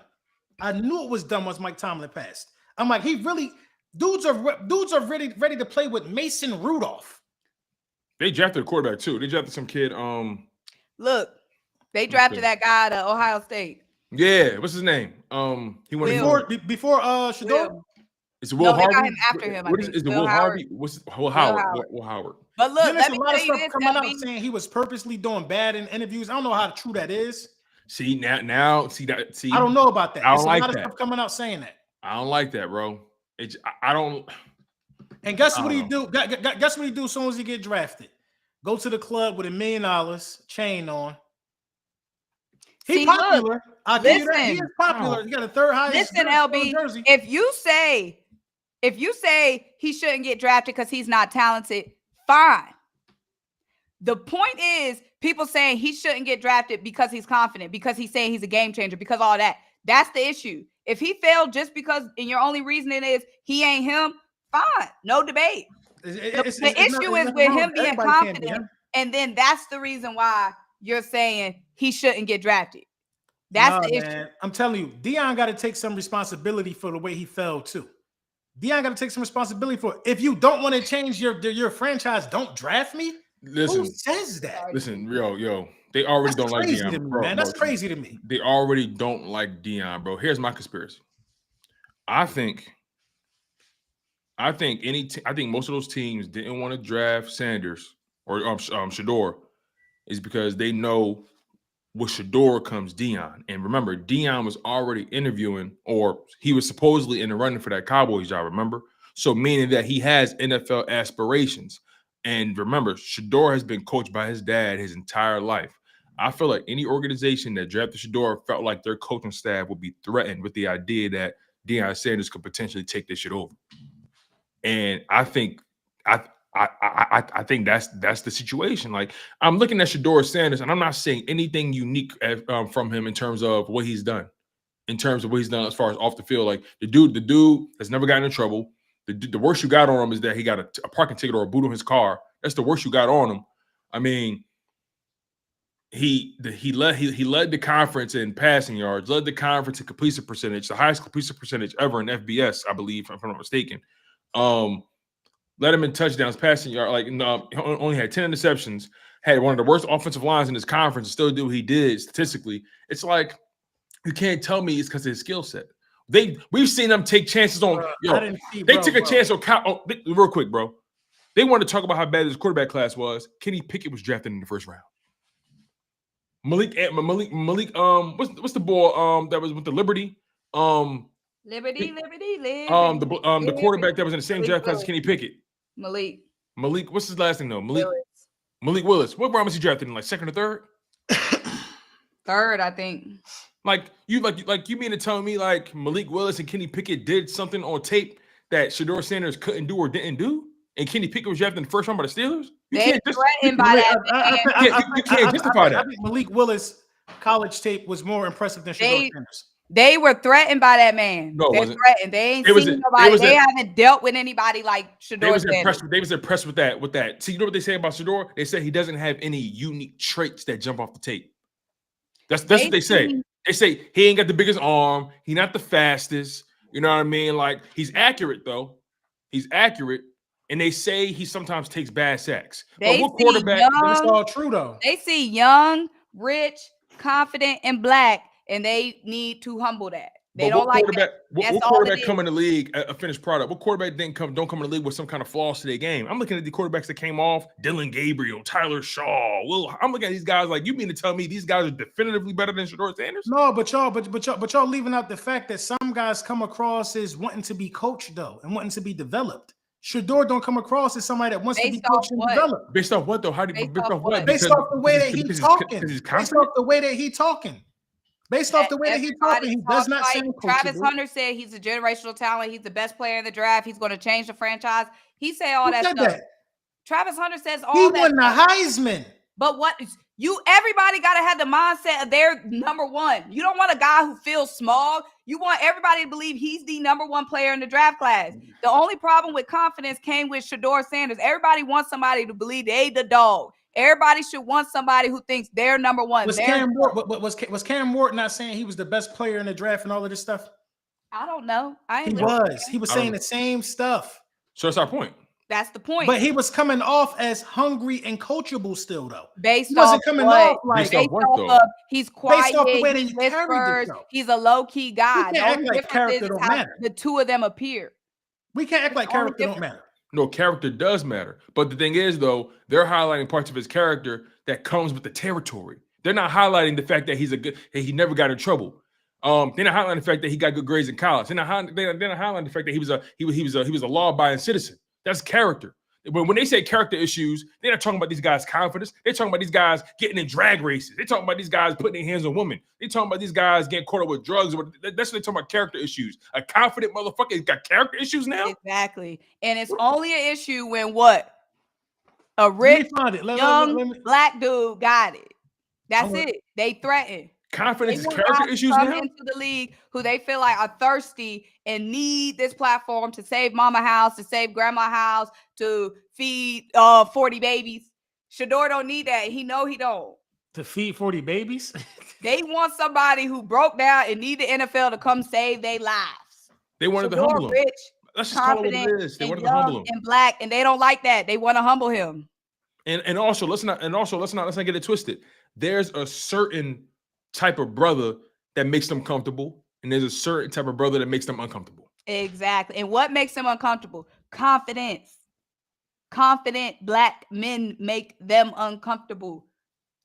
I knew it was done once Mike Tomlin passed. I'm like, dudes are ready to play with Mason Rudolph. They drafted a quarterback too. They drafted some kid. Look, they drafted that guy to Ohio State. Yeah, what's his name? He went before Shedeur. Is it Will Harvey? They got him after him. Is it Will Harvey? What's Will Howard? Will Howard. But look, Then let there's me a lot tell of you stuff this, coming out LB. saying he was purposely doing bad in interviews. I don't know how true that is. See now, see that. See, I don't know about that. I don't There's like a lot of that. stuff coming out saying that. I don't like that, bro. I don't. And guess I what he don't do? Guess what he do as soon as he get drafted? Go to the club with $1 million chain on. He See, popular. look, I'll give you that. He listen. is popular. He got the third highest Listen, jersey. LB, if you say he shouldn't get drafted because he's not talented, fine. The point is, people saying he shouldn't get drafted because he's confident, because he's saying he's a game changer, because all that. That's the issue. If he failed just because, and your only reasoning is he ain't him, fine, no debate. The issue is with him being confident, and then that's the reason why you're saying he shouldn't get drafted. That's the issue. Man. I'm telling you, Dion got to take some responsibility for the way he fell too. Dion got to take some responsibility for it. If you don't want to change your franchise, don't draft me. Listen, who says that? Listen, yo, they already don't like Dion, bro. Man, that's crazy to me. They already don't like Dion, bro. Here's my conspiracy. I think most of those teams didn't want to draft Sanders or Shedeur is because they know with Shedeur comes Dion. And remember, Dion was already interviewing, or he was supposedly in the running for that Cowboys job, remember? So meaning that he has NFL aspirations. And remember, Shedeur has been coached by his dad his entire life. I feel like any organization that drafted Shedeur felt like their coaching staff would be threatened with the idea that Deion Sanders could potentially take this shit over. And I think think that's the situation. Like, I'm looking at Shedeur Sanders, and I'm not saying anything unique from him in terms of what he's done, as far as off the field. Like the dude has never gotten in trouble. The worst you got on him is that he got a parking ticket or a boot on his car. That's the worst you got on him. I mean, he led the conference in passing yards, led the conference in completion percentage, the highest completion percentage ever in FBS, I believe, if I'm not mistaken. Led him in touchdowns, passing yard. Like only had 10 interceptions. Had one of the worst offensive lines in his conference, and still do what he did statistically. It's like you can't tell me it's because of his skill set. We've seen them take chances on. They took a chance on real quick, bro. They wanted to talk about how bad his quarterback class was. Kenny Pickett was drafted in the first round. Malik, what's the boy that was with the Liberty? Liberty. The quarterback that was in the same draft class as Kenny Pickett. Malik, what's his last name though? Malik Willis. What round was he drafted in? Like second or third? Third, I think. Like you mean to tell me like Malik Willis and Kenny Pickett did something on tape that Shedeur Sanders couldn't do or didn't do, and Kenny Pickett was drafted in the first round by the Steelers? You can't justify that. I think Malik Willis college tape was more impressive than Shedeur Sanders. They were threatened by that man. No, they're threatened. They ain't seen nobody. They haven't dealt with anybody like Shedeur Sanders. They was impressed with that. See, you know what they say about Shedeur? They say he doesn't have any unique traits that jump off the tape. That's what they say. They say he ain't got the biggest arm. He not the fastest. You know what I mean? Like, he's accurate, though. He's accurate. And they say he sometimes takes bad sacks. But what quarterback? That's all true, though. They see young, rich, confident, and black, and they need to humble that. They don't like that. What quarterback come in the league a finished product? What quarterback don't come in the league with some kind of flaws to their game? I'm looking at the quarterbacks that came off: Dylan Gabriel, Tyler Shaw. I'm looking at these guys like, you mean to tell me these guys are definitively better than Shedeur Sanders? No, but y'all leaving out the fact that some guys come across as wanting to be coached though and wanting to be developed. Shedeur don't come across as somebody that wants to be coached and developed. Based off what though? Based off the way that he's talking. Based off the way that he's talking. Based off the way that he's talking, he does not sound coachable. Travis Hunter said he's a generational talent. He's the best player in the draft. He's going to change the franchise. He said all that stuff. Travis Hunter says all that. He won the Heisman. But everybody got to have the mindset of their number one. You don't want a guy who feels small. You want everybody to believe he's the number one player in the draft class. The only problem with confidence came with Shedeur Sanders. Everybody wants somebody to believe they the dog. Everybody should want somebody who thinks they're number one. Was Cam Ward not saying he was the best player in the draft and all of this stuff? I don't know. He was saying the same stuff. So that's our point. That's the point. But he was coming off as hungry and coachable still, though. He's quiet. Based off the way that he carried it, he's a low-key guy. We can't act like character don't matter. The two of them appear. We can't act like character don't matter. No, character does matter. But the thing is, though, they're highlighting parts of his character that comes with the territory. They're not highlighting the fact that he never got in trouble. They're not highlighting the fact that he got good grades in college. They're not highlighting the fact that he was a law-abiding citizen. That's character. When they say character issues, they're not talking about these guys' confidence. They're talking about these guys getting in drag races. They're talking about these guys putting their hands on women. They're talking about these guys getting caught up with drugs. That's what they're talking about, character issues. A confident motherfucker has got character issues now? Exactly. And it's only an issue when what? A rich, young black dude got it. That's it. They threaten. Confidence is character issues now? Into the league who they feel like are thirsty and need this platform to save mama house, to save grandma house, to feed 40 babies. Shedeur don't need that. He know he don't. To feed 40 babies? They want somebody who broke down and need the NFL to come save their lives. They wanted to humble him. Rich, let's just call it what it is. They wanted to humble him. And black, and they don't like that. They want to humble him. And also let's not get it twisted. There's a certain type of brother that makes them comfortable, and there's a certain type of brother that makes them uncomfortable. Exactly. And what makes them uncomfortable? Confidence. Confident black men make them uncomfortable.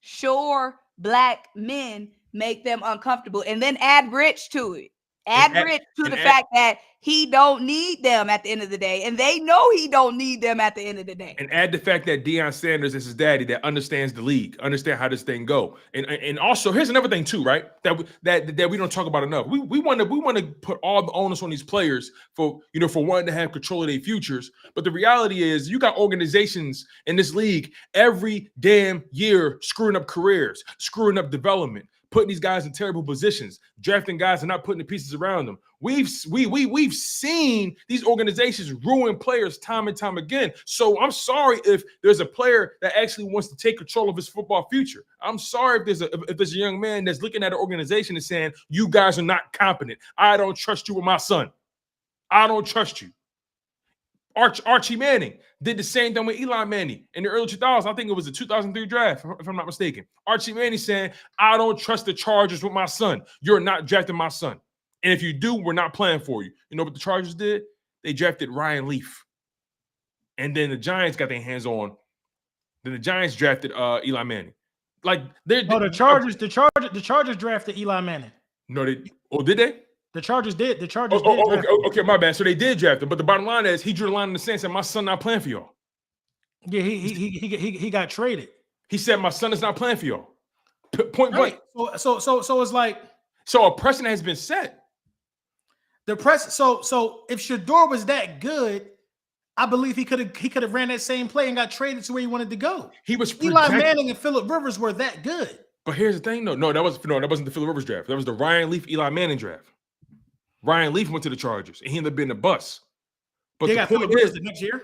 Sure, black men make them uncomfortable. And then add rich to it. Add rich to the fact that he don't need them at the end of the day. And they know he don't need them at the end of the day. And add the fact that Deion Sanders is his daddy that understands the league, understand how this thing go. And also, here's another thing too, right? That we don't talk about enough. We want to put all the onus on these players for wanting to have control of their futures. But the reality is you got organizations in this league every damn year screwing up careers, screwing up development, putting these guys in terrible positions, drafting guys and not putting the pieces around them. We've seen these organizations ruin players time and time again. So I'm sorry if there's a player that actually wants to take control of his football future. I'm sorry if there's a young man that's looking at an organization and saying, you guys are not competent. I don't trust you with my son. I don't trust you. Archie Manning did the same thing with Eli Manning in the early 2000s. I think it was the 2003 draft, if I'm not mistaken. Archie Manning saying, I don't trust the Chargers with my son. You're not drafting my son. And if you do, we're not playing for you. You know what the Chargers did? They drafted Ryan Leaf. And then the Giants got their hands on. Then the Giants drafted Eli Manning. Like the Chargers drafted Eli Manning. No, did they? The Chargers did. Okay, my bad. So they did draft him, but the bottom line is he drew the line in the sand and said, my son not playing for y'all. Yeah, he got traded. He said, my son is not playing for y'all. Point blank. So it's like, so a precedent has been set. So if Shedeur was that good, I believe he could have ran that same play and got traded to where he wanted to go. He was Eli Manning and Phillip Rivers were that good. But here's the thing, though. That wasn't the Phillip Rivers draft. That was the Ryan Leaf, Eli Manning draft. Ryan Leaf went to the Chargers, and he ended up being a bust. But they got Phillip Rivers the next year.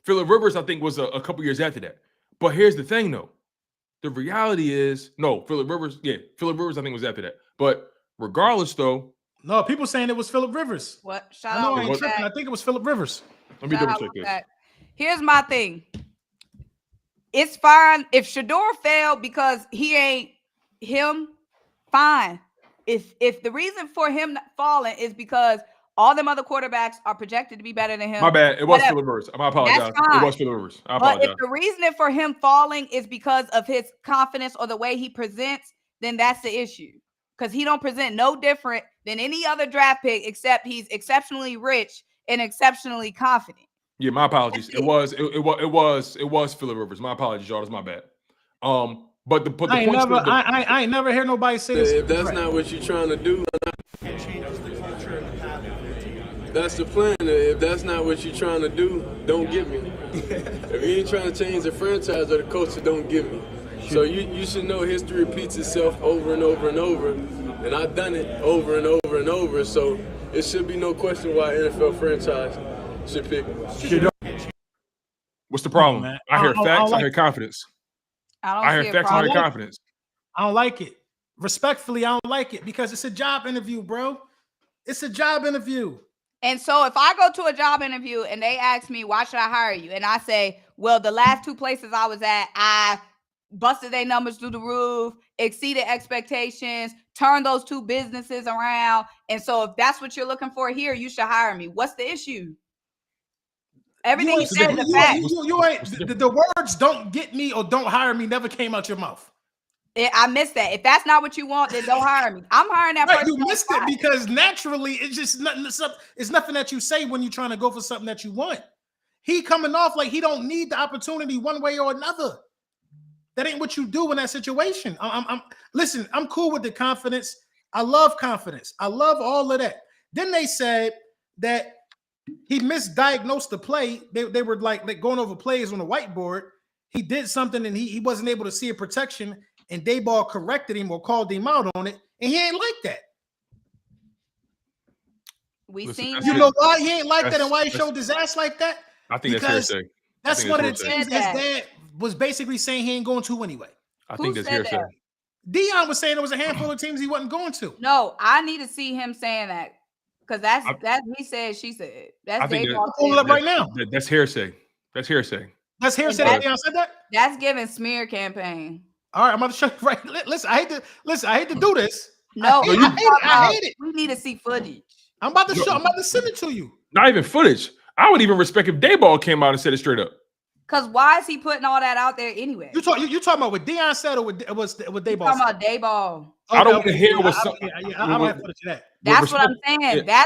Phillip Rivers, I think, was a couple years after that. But here's the thing, though. The reality is, Phillip Rivers, I think, was after that. But regardless, though. No, people saying it was Phillip Rivers. What? Shout out. I think it was Phillip Rivers. Let me double check this. Here's my thing. It's fine if Shedeur failed because he ain't him. Fine. If the reason for him falling is because all them other quarterbacks are projected to be better than him. My bad. It was Phillip Rivers. I apologize. It was Phillip Rivers. I apologize. But if the reason for him falling is because of his confidence or the way he presents, then that's the issue. Because he don't present no different than any other draft pick, except he's exceptionally rich and exceptionally confident. Yeah, my apologies. It was Phillip Rivers. My apologies, y'all. That's my bad. But the point I ain't never heard nobody say this. If that's not what you're trying to do, that's the plan. If that's not what you're trying to do, don't get me. If you ain't trying to change the franchise or the culture, don't get me. So you should know history repeats itself over and over and over, and I've done it over and over and over. So it should be no question why an NFL franchise should pick. What's the problem? I hear facts. I hear confidence. I hear facts. I hear confidence. I don't like it. Respectfully, I don't like it because it's a job interview, bro. It's a job interview. And so if I go to a job interview and they ask me, why should I hire you? And I say, well, the last two places I was at, I busted their numbers through the roof, exceeded expectations, turned those two businesses around. And so if that's what you're looking for here, you should hire me. What's the issue? Everything you said is a fact. You ain't the words "don't get me" or "don't hire me" never came out your mouth. I missed that. If that's not what you want, then don't hire me. I'm hiring that person. You missed it because naturally it's just nothing. It's nothing that you say when you're trying to go for something that you want. He coming off like he don't need the opportunity one way or another. That ain't what you do in that situation. Listen, I'm cool with the confidence. I love confidence. I love all of that. Then they said that he misdiagnosed the play. They were like going over plays on the whiteboard. He did something and he wasn't able to see a protection, and Dayball corrected him or called him out on it, and he ain't like that. You know why he ain't like that and why he showed his ass like that? I think that's hearsay. That's one of the things his dad was basically saying he ain't going to anyway. I think that's hearsay. Dion was saying there was a handful of teams he wasn't going to. No, I need to see him saying that because that's he said, she said. That's Dayball. Pull it up right now. That's hearsay. That's hearsay. That's hearsay. That Dion said that. That's giving smear campaign. All right, I'm about to show you right. Listen, I hate to do this. No, I hate it. We need to see footage. I'm about to send it to you. Not even footage. I would even respect if Dayball came out and said it straight up. Because why is he putting all that out there anyway? You talking about what Dion said or what Dayball? Talking about Dayball. Okay, I don't want to hear what something. I don't have footage of that. That's what I'm saying. Yeah.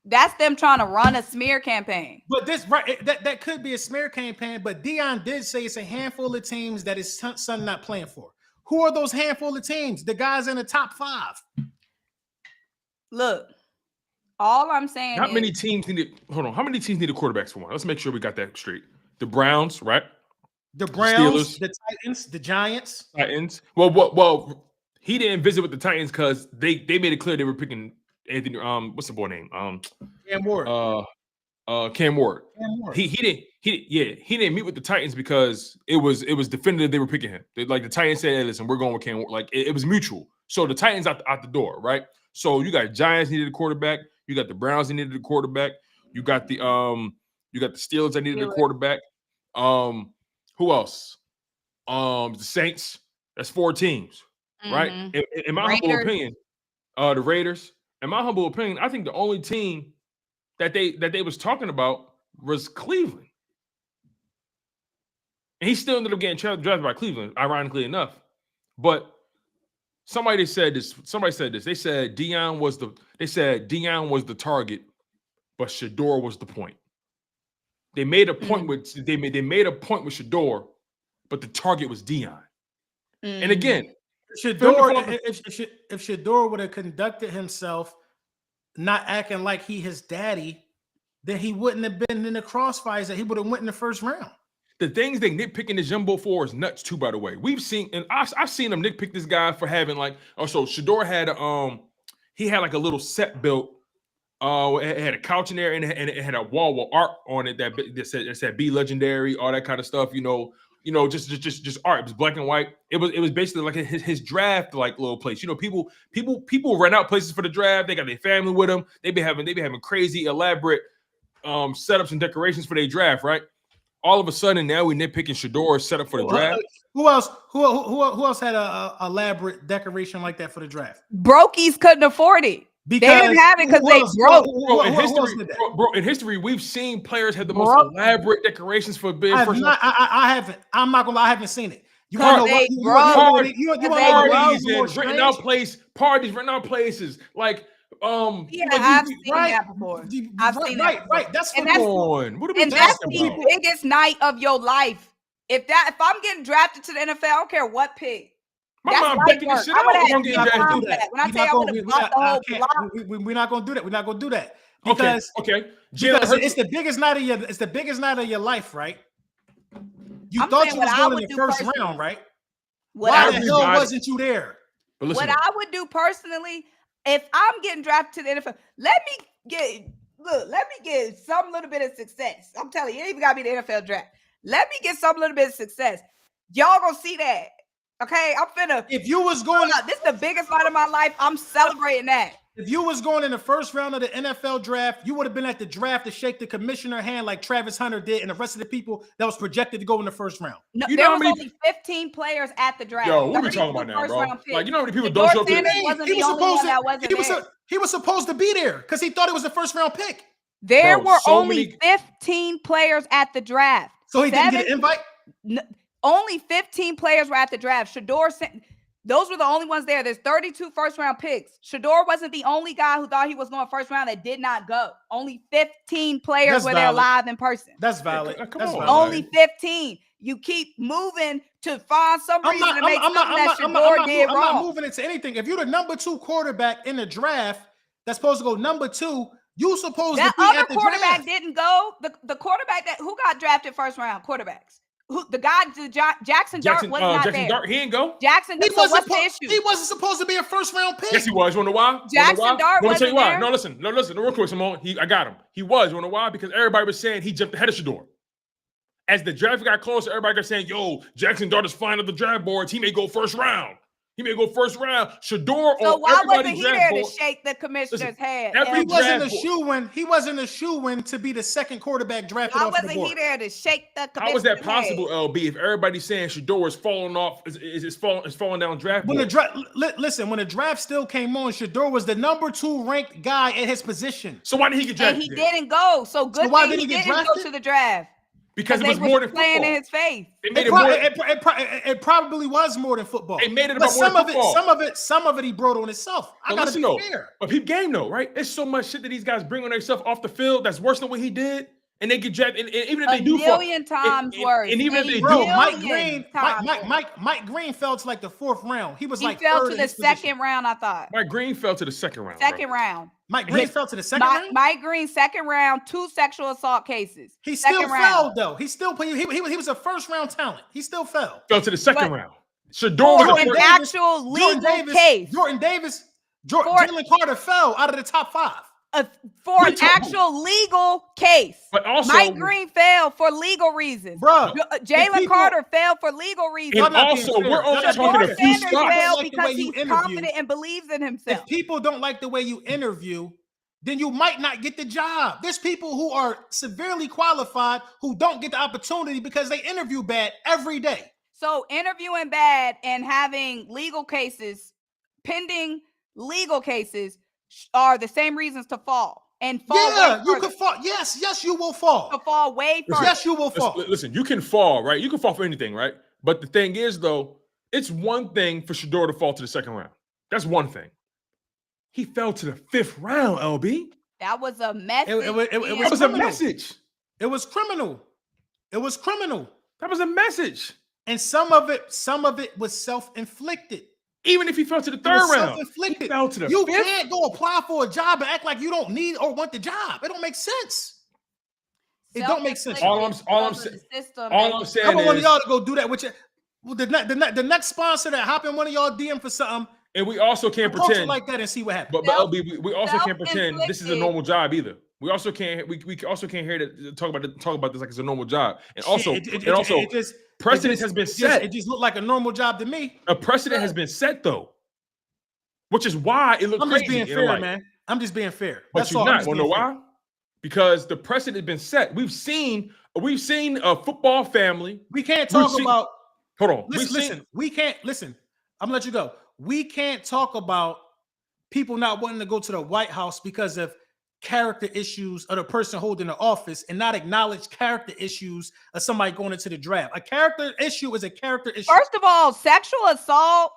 That's them trying to run a smear campaign. But that could be a smear campaign. But Dion did say it's a handful of teams that his son not playing for. Who are those handful of teams? The guys in the top 5. Look, all I'm saying How many teams needed quarterbacks for one? Let's make sure we got that straight. The Browns, right? The Browns, the Titans, the Giants. Well, he didn't visit with the Titans because they made it clear they were picking Anthony. What's the boy name? Cam Ward. Cam Ward. He didn't meet with the Titans because it was definitive they were picking him. The Titans said, "Hey, listen, we're going with Cam Ward." Like it was mutual. So the Titans out the door, right? So you got Giants needed a quarterback. You got the Browns that needed a quarterback. You got the Steelers that needed a quarterback. Who else? The Saints. That's 4 teams, right? In my humble opinion, the Raiders. In my humble opinion, I think the only team that they was talking about was Cleveland, and he still ended up getting drafted by Cleveland, ironically enough. But somebody said this. They said Dion was the target, but Shedeur was the point. They made a point with Shedeur, but the target was Dion. And again, if Shedeur would have conducted himself, not acting like he his daddy, then he wouldn't have been in the crossfires. That he would have went in the first round. The things they nitpicking this Jumbo for is nuts too. By the way, we've seen, and I've seen them nitpick this guy for having so Shedeur had he had like a little set built. It had a couch in there and it had a wall with art on it that said "Be Legendary," all that kind of stuff. Just art. It was black and white. It was basically like his draft like little place. People rent out places for the draft. They got their family with them. They be having crazy elaborate setups and decorations for their draft, right? All of a sudden now we nitpicking Shedeur's setup for the draft. Who else had a elaborate decoration like that for the draft? Brokies couldn't afford it. Because they didn't have it because they broke. In history, we've seen players have the most elaborate decorations for big. I haven't. I'm not gonna lie, I haven't seen it. You want to know parties renting out renting out places like I've seen that before. I've seen that. Right. That's that's the biggest night of your life. If I'm getting drafted to the NFL, I don't care what pick. My mom picking this shit out. When I tell you I would have blocked the whole block. We're not gonna do that. We're not gonna do that. Because it's the biggest night of your life, right? You thought you was going in the first round, right? Why the hell wasn't you there? What I would do personally, if I'm getting drafted to the NFL, let me get some little bit of success. I'm telling you, it ain't even gotta be the NFL draft. Let me get some little bit of success. Y'all gonna see that. Okay, I'm finna. If you was going, this is the biggest night of my life. I'm celebrating that. If you was going in the first round of the NFL draft, you would have been at the draft to shake the commissioner's hand like Travis Hunter did, and the rest of the people that was projected to go in the first round. No, there was only 15 players at the draft. Yo, what are we talking about now, bro? Like, how many people don't show up to He was supposed to be there because he thought it was the first round pick. There Bro, were so only 15 players at the draft. So he didn't get an invite? Only 15 players were at the draft. Those were the only ones there. There's 32 first-round picks. Shedeur wasn't the only guy who thought he was going first round that did not go. Only 15 players were there live in person. That's valid. Come That's on. valid. Only 15. You keep moving to find some reason to make something that Shedeur did wrong. I'm not moving it to anything. If you're the number 2 quarterback in the draft that's supposed to go number 2, you supposed to be at the quarterback draft. didn't go. The quarterback who got drafted first round quarterbacks. The guy Jackson Dart was not Jackson there. Dart, he didn't go. Jackson. So what's the issue? He wasn't supposed to be a first round pick. Yes, he was. You wanna know why? Jackson Dart Let me tell you why. there. No, listen, real quick, Symone. I got him. He was. You wanna know why? Because everybody was saying he jumped ahead of Shedeur. As the draft got closer, everybody got saying, "Yo, Jackson Dart is flying up the draft boards. He may go first round. Shedeur So on why everybody's wasn't he draft there board. to shake the commissioner's hand? every He wasn't draft a shoe-in. He wasn't a shoe-in to be the second quarterback drafted Why off the wasn't board. he there to shake the commissioner's How is that possible, hand? LB? If everybody's saying Shedeur is falling off, is falling down draft When the board. draft, listen, when the draft still came on, Shedeur was the number 2 ranked guy at his position. So why did he get And drafted? he then? didn't go. So good why thing did he he get didn't go drafted? to the draft. Because it they was more than playing football. in his face. It made it more. It probably was more than football. They made it But about more than football. some of it he brought on himself. I gotta be fair. But peep game though, right? There's so much shit that these guys bring on themselves off the field that's worse than what he did, and they get drafted. And even if they do fall, million times worse. And even if they Bro, do, Mike Green fell to like the 4th round. He was He like fell third to in the his position. second round, I thought. Mike Green fell to the second round. Second bro. round. Mike Green fell to the second round. Mike Green, second round, 2 sexual assault cases. He second still round. fell though. He still he was a first round talent. He still fell. Fell to the second But- round. Shedeur For was an the first. actual legal case. Jalen Carter fell out of the top 5. For an actual legal case. But also, Mike Green fell for legal reasons. Bro, Jalen Carter fell for legal reasons. and also we're only talking a Shedeur few Sanders spots. fell Like the because way you he's interview. confident and believes in himself. If people don't like the way you interview, then you might not get the job. There's people who are severely qualified who don't get the opportunity because they interview bad every day. So interviewing bad and having legal cases, pending legal cases, are the same reasons to fall and fall. Yeah, way you further. could fall. Yes, you will fall. To fall way further. Yes, you will fall. Listen, you can fall, right? You can fall for anything, right? But the thing is, though, it's one thing for Shedeur to fall to the second round. That's one thing. He fell to the 5th round, LB. That was a message. That was a message. It was criminal. It was criminal. That was a message. And some of it was self-inflicted. Even if he fell to the It was 3rd round, self-inflicted. he fell to the You 5th. can't go apply for a job and act like you don't need or want the job. It don't make sense. It don't make sense. All I'm saying I want one of is, y'all to go do that with your the next sponsor that hop in one of y'all DM for something. and we also can't Approach it pretend like that and see what happens. But LB, we also can't pretend this is a normal job either. We also can't hear that talk about this like it's a normal job. And also, precedent has been set. It just looked like a normal job to me. A precedent has been set though, which is why it looked crazy. I'm just being fair, man. I'm just being fair. But That's you're all. not. Want to know why? Because the precedent has been set. We've seen a football family. We can't talk about. Hold on. Listen. We can't listen. I'm gonna let you go. We can't talk about people not wanting to go to the White House because of character issues of the person holding the office and not acknowledge character issues of somebody going into the draft. A character issue is a character issue. First of all, sexual assault,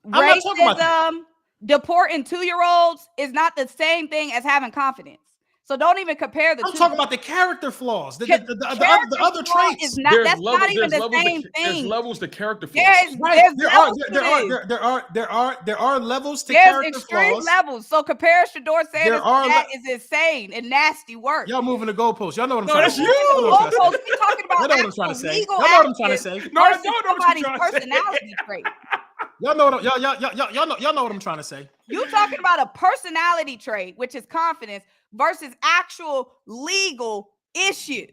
racism, deporting 2-year-olds is not the same thing as having confidence. So don't even compare the two. I'm talking about the character flaws, the other traits. That's not even the same thing. There's levels to character flaws. There are levels to there's character extreme flaws. levels. So compare Shedeur Sanders to that is insane and nasty work. Y'all moving the goalposts. Y'all know what I'm No, trying that's to say. you. Goalposts. We talking about Y'all know what I'm trying to say. legal Y'all know what I'm trying to say. actions No, I versus don't know what you're somebody's trying to say. personality trait. Y'all know what y'all know what I'm trying to say. You talking about a personality trait, which is confidence, versus actual legal issues.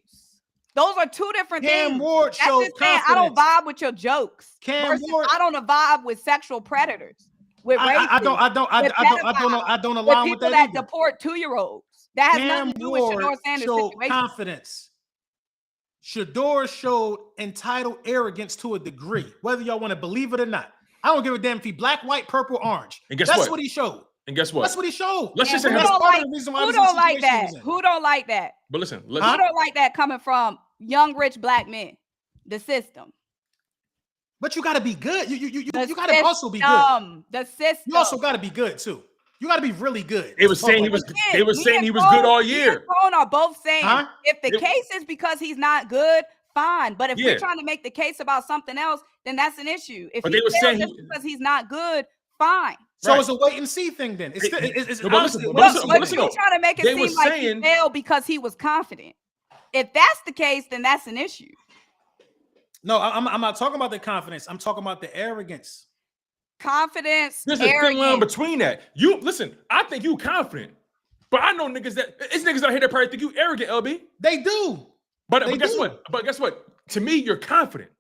Those are two different Cam things. Ward That's showed just saying I don't confidence. vibe with your jokes. Cam versus Ward- I don't vibe with sexual predators. With rapists, I don't with align people with that that either. deport 2-year-olds. That has Cam nothing to do with Ward Shedeur Sanders' showed situation. confidence. Shedeur showed entitled arrogance to a degree, whether y'all want to believe it or not. I don't give a damn if he black, white, purple, orange. And guess That's what? what he showed. And guess what? That's what he showed. Let's just say who that's don't part like, of the reason who don't like that? Who don't like that? But listen, who don't like that coming from young rich black men? The system. But you got to be good. You got to also be good. The system. You also got to be good too. You got to be really good. They were saying he was. They were saying he was good all year. Me and Tone are both saying if the case is because he's not good, fine. But if we're trying to make the case about something else, then that's an issue. If they were saying because he's not good, fine. So it's a wait and see thing then. It's listen, but you're trying to make it seem like he failed because he was confident. If that's the case, then that's an issue. No, I'm not talking about the confidence. I'm talking about the arrogance. Confidence. There's a thin line between that. You listen. I think you confident, but I know niggas that it's niggas out here that probably think you arrogant. LB, they do. But guess what? But guess what? To me, you're confident.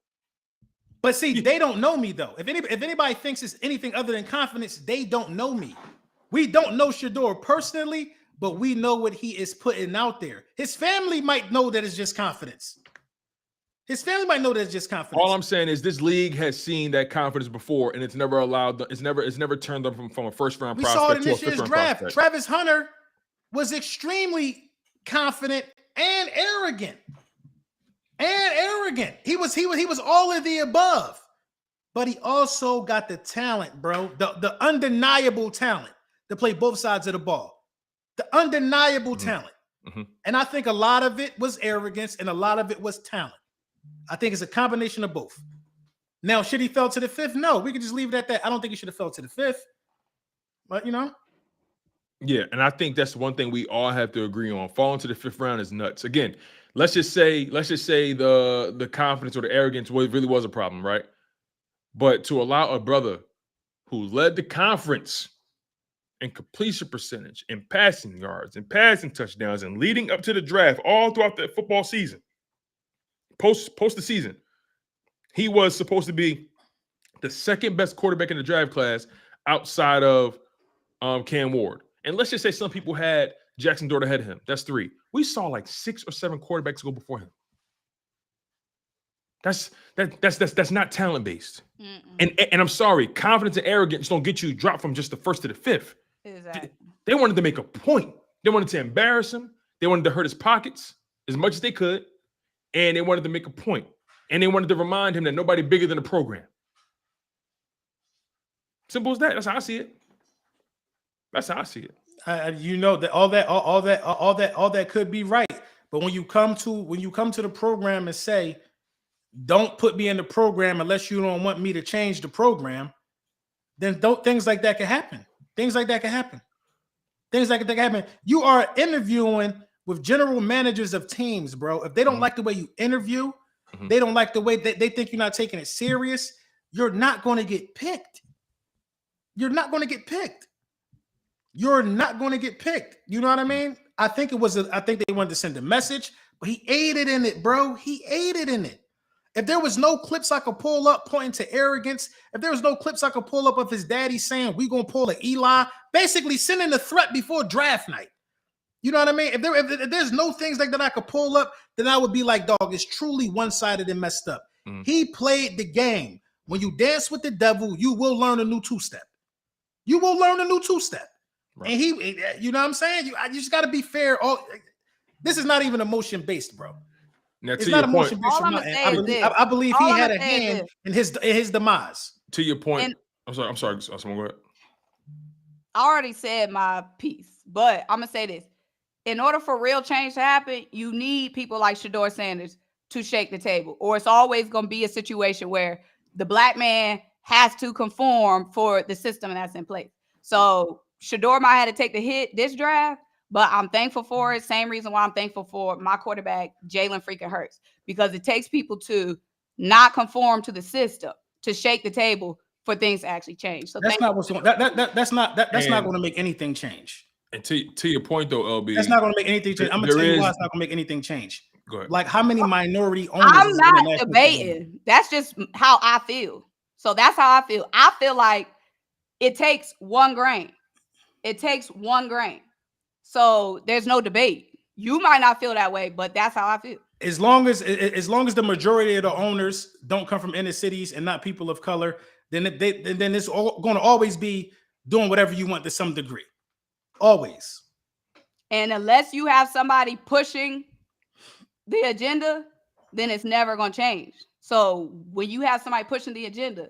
But see, they don't know me though. If anybody thinks it's anything other than confidence, they don't know me. We don't know Shedeur personally, but we know what he is putting out there. His family might know that it's just confidence. His family might know that it's just confidence. All I'm saying is this league has seen that confidence before, and it's never allowed. It's never turned them from a first round prospect saw it in to a this year's fifth round draft. prospect. Travis Hunter was extremely confident and arrogant. He was all of the above, but he also got the talent, bro. The undeniable talent to play both sides of the ball. The undeniable talent. And I think a lot of it was arrogance and a lot of it was talent. I think it's a combination of both. Now, should he fell to the fifth? No, we could just leave it at that. I don't think he should have fell to the fifth. But yeah, and I think that's one thing we all have to agree on. Falling to the fifth round is nuts. Again, let's just say the confidence or the arrogance really was a problem, right? But to allow a brother who led the conference in completion percentage, in passing yards, and passing touchdowns, and leading up to the draft all throughout the football season, post the season, he was supposed to be the second best quarterback in the draft class outside of Cam Ward. And let's just say some people had Jackson Dort ahead of him. That's 3. We saw like 6 or 7 quarterbacks go before him. That's not talent based. And I'm sorry, confidence and arrogance don't get you dropped from just the first to the fifth. Exactly. They wanted to make a point. They wanted to embarrass him. They wanted to hurt his pockets as much as they could. And they wanted to make a point. And they wanted to remind him that nobody bigger than the program. Simple as that. That's how I see it. That's how I see it. That all that could be right. But when you come to the program and say, don't put me in the program unless you don't want me to change the program, then things like that can happen. Things like that can happen. You are interviewing with general managers of teams, bro. If they don't like the way you interview, they don't like the way they think you're not taking it serious, you're not going to get picked. You're not going to get picked. You know what I mean? I think they wanted to send a message, but he aided in it, bro. He aided in it. If there was no clips I could pull up pointing to arrogance, if there was no clips I could pull up of his daddy saying, we going to pull an Eli, basically sending the threat before draft night. You know what I mean? If there's no things like that I could pull up, then I would be like, dog, it's truly one-sided and messed up. He played the game. When you dance with the devil, you will learn a new two-step. Right. And he, you know what I'm saying? You just got to be fair. This is not even emotion-based, bro. Now, it's not emotion-based. I believe he had a hand in his demise. To your point, I'm sorry. Someone go ahead. I already said my piece, but I'm gonna say this: in order for real change to happen, you need people like Shedeur Sanders to shake the table, or it's always gonna be a situation where the black man has to conform for the system that's in place. So Shedeur might have to take the hit this draft, but I'm thankful for it. Same reason why I'm thankful for my quarterback, Jalen freaking Hurts, because it takes people to not conform to the system to shake the table for things to actually change. So that's not what's going. That's not going to make anything change. And to your point though, LB, that's not going to make anything change. I'm gonna tell you why it's not going to make anything change. Go ahead. Like how many minority owners? I'm not debating. That's just how I feel. So that's how I feel. I feel like it takes 1 grain. So there's no debate. You might not feel that way, but that's how I feel. As long as the majority of the owners don't come from inner cities and not people of color, then it's going to always be doing whatever you want to some degree. Always. And unless you have somebody pushing the agenda, then it's never going to change. So when you have somebody pushing the agenda,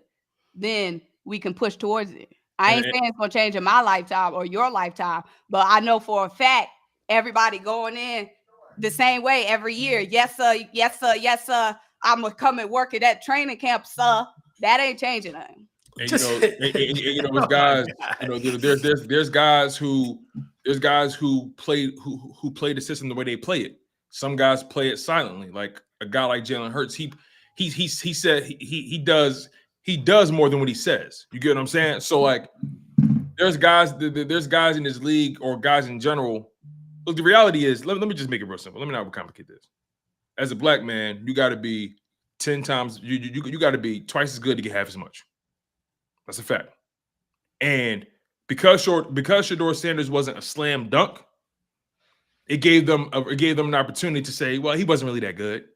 then we can push towards it. I ain't saying it's going to change in my lifetime or your lifetime, but I know for a fact everybody going in the same way every year. Yes, sir. Yes, sir. Yes, sir. I'm going to come and work at that training camp, sir. That ain't changing nothing. And there's guys, there's guys who play the system the way they play it. Some guys play it silently, like a guy like Jalen Hurts. He said he does more than what he says. You get what I'm saying? So like, there's guys in this league or guys in general. Look, the reality is, let me just make it real simple. Let me not complicate this. As a black man, you got to be 10 times. You got to be twice as good to get half as much. That's a fact. And because Shedeur Sanders wasn't a slam dunk, it gave them an opportunity to say, well, he wasn't really that good.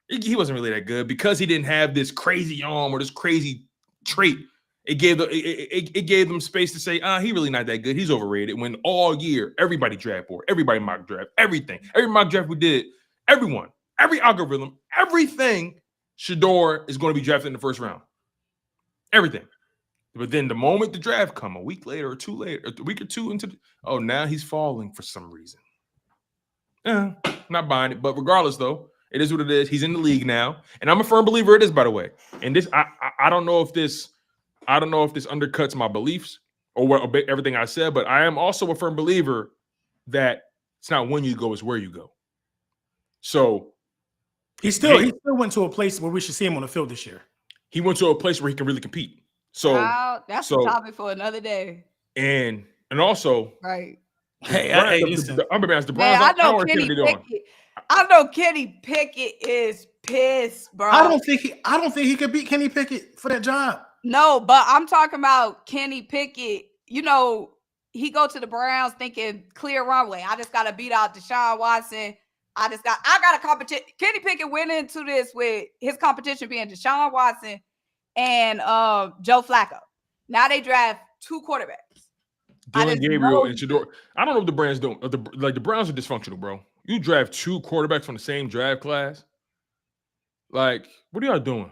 He wasn't really that good because he didn't have this crazy arm or this crazy trait. It gave them space to say, he really not that good. He's overrated. When all year, everybody draft board, everybody mock draft, everything, every mock draft we did, everyone, every algorithm, everything, Shedeur is going to be drafted in the first round. Everything. But then the moment the draft come, a week later or two later, a week or two into, now he's falling for some reason. Not buying it. But regardless, though, it is what it is. He's in the league now. And I'm a firm believer it is, by the way. And this, I don't know if this undercuts my beliefs or everything I said, but I am also a firm believer that it's not when you go, it's where you go. So he still went to a place where we should see him on the field this year. He went to a place where he can really compete. So that's a topic for another day. And also, right. Listen. I'm gonna ask the Browns. I know Kenny Pickett. I know Kenny Pickett is pissed, bro. I don't think he could beat Kenny Pickett for that job. No, but I'm talking about Kenny Pickett. You know, he go to the Browns thinking clear runway. I just got to beat out Deshaun Watson. I got a competition. Kenny Pickett went into this with his competition being Deshaun Watson and Joe Flacco. Now they draft two quarterbacks. Dylan Gabriel and Shedeur. I don't know what the Browns do. The Browns are dysfunctional, bro. You draft two quarterbacks from the same draft class. Like, what are y'all doing?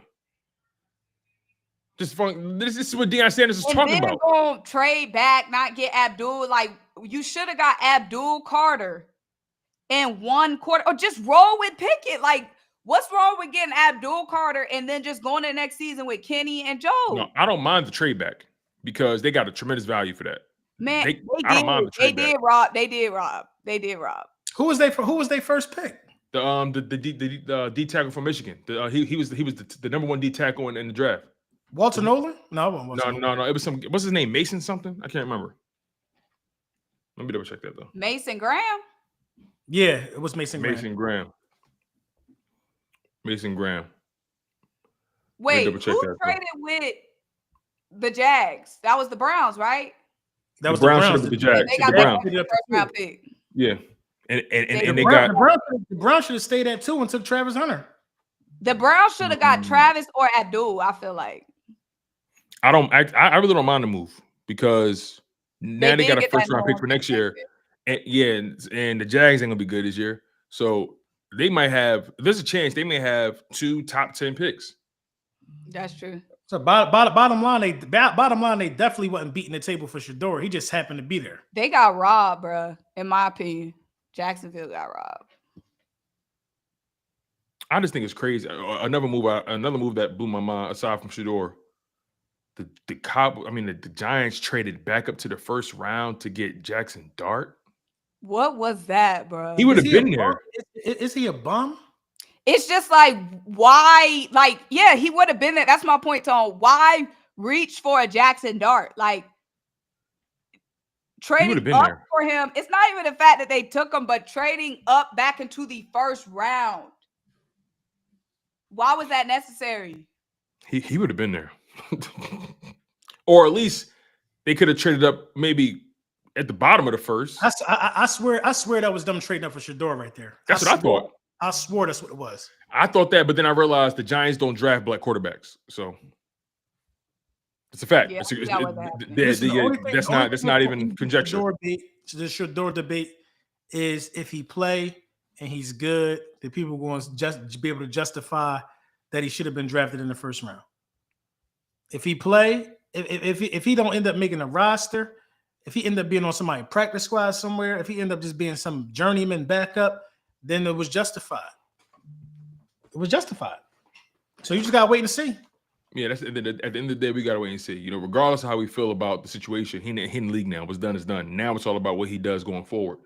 This is what Dion Sanders is talking about. Going to trade back, not get Abdul. Like, you should have got Abdul Carter in one quarter, or just roll with Pickett. Like, what's wrong with getting Abdul Carter and then just going to the next season with Kenny and Joe? No, I don't mind the trade back because they got a tremendous value for that. Man, I don't mind the trade back. They did rob. Who was their first pick? The D tackle from Michigan. He was the number one D tackle in the draft. Walter Nolan? No. It was what's his name? Mason something? I can't remember. Let me double check that though. Mason Graham? Yeah, it was Mason Graham. Mason Graham. Wait, who traded with the Jags? That was the Browns, right? That was the Browns. The Jags. They got that first round pick. Yeah. And the Browns should have stayed at 2 and took Travis Hunter. The Browns should have got Travis or Abdul, I feel like. I really don't mind the move because now they got a first round pick for next year. And the Jags ain't gonna be good this year. So they might have, there's a chance they may have 2 top 10 picks. That's true. So bottom line, they definitely wasn't beating the table for Shedeur. He just happened to be there. They got robbed, bro. In my opinion, Jacksonville got robbed. I just think it's crazy. Another move that blew my mind aside from Shedeur. The Giants traded back up to the first round to get Jackson Dart. What was that, bro? He would have been there. Is he a bum? It's just like, why? Like, yeah, he would have been there. That's my point, Tone. Why reach for a Jackson Dart? Like, trading up for him. It's not even the fact that they took him, but trading up back into the first round. Why was that necessary? He would have been there. Or at least they could have traded up maybe at the bottom of the first. I swear that was them trading up for Shedeur right there. That's what I thought. I swore that's what it was. I thought that, but then I realized the Giants don't draft black quarterbacks. So It's a fact. Yeah, It's that's not even conjecture. The Shedeur debate is if he play and he's good, then people going to just be able to justify that he should have been drafted in the first round. If he play, if he don't end up making a roster, if he end up being on somebody's practice squad somewhere, if he end up just being some journeyman backup, then it was justified. It was justified. So you just gotta wait and see. Yeah, that's at the end of the day, we gotta wait and see. You know, regardless of how we feel about the situation, he in the league now. What's done is done. Now it's all about what he does going forward.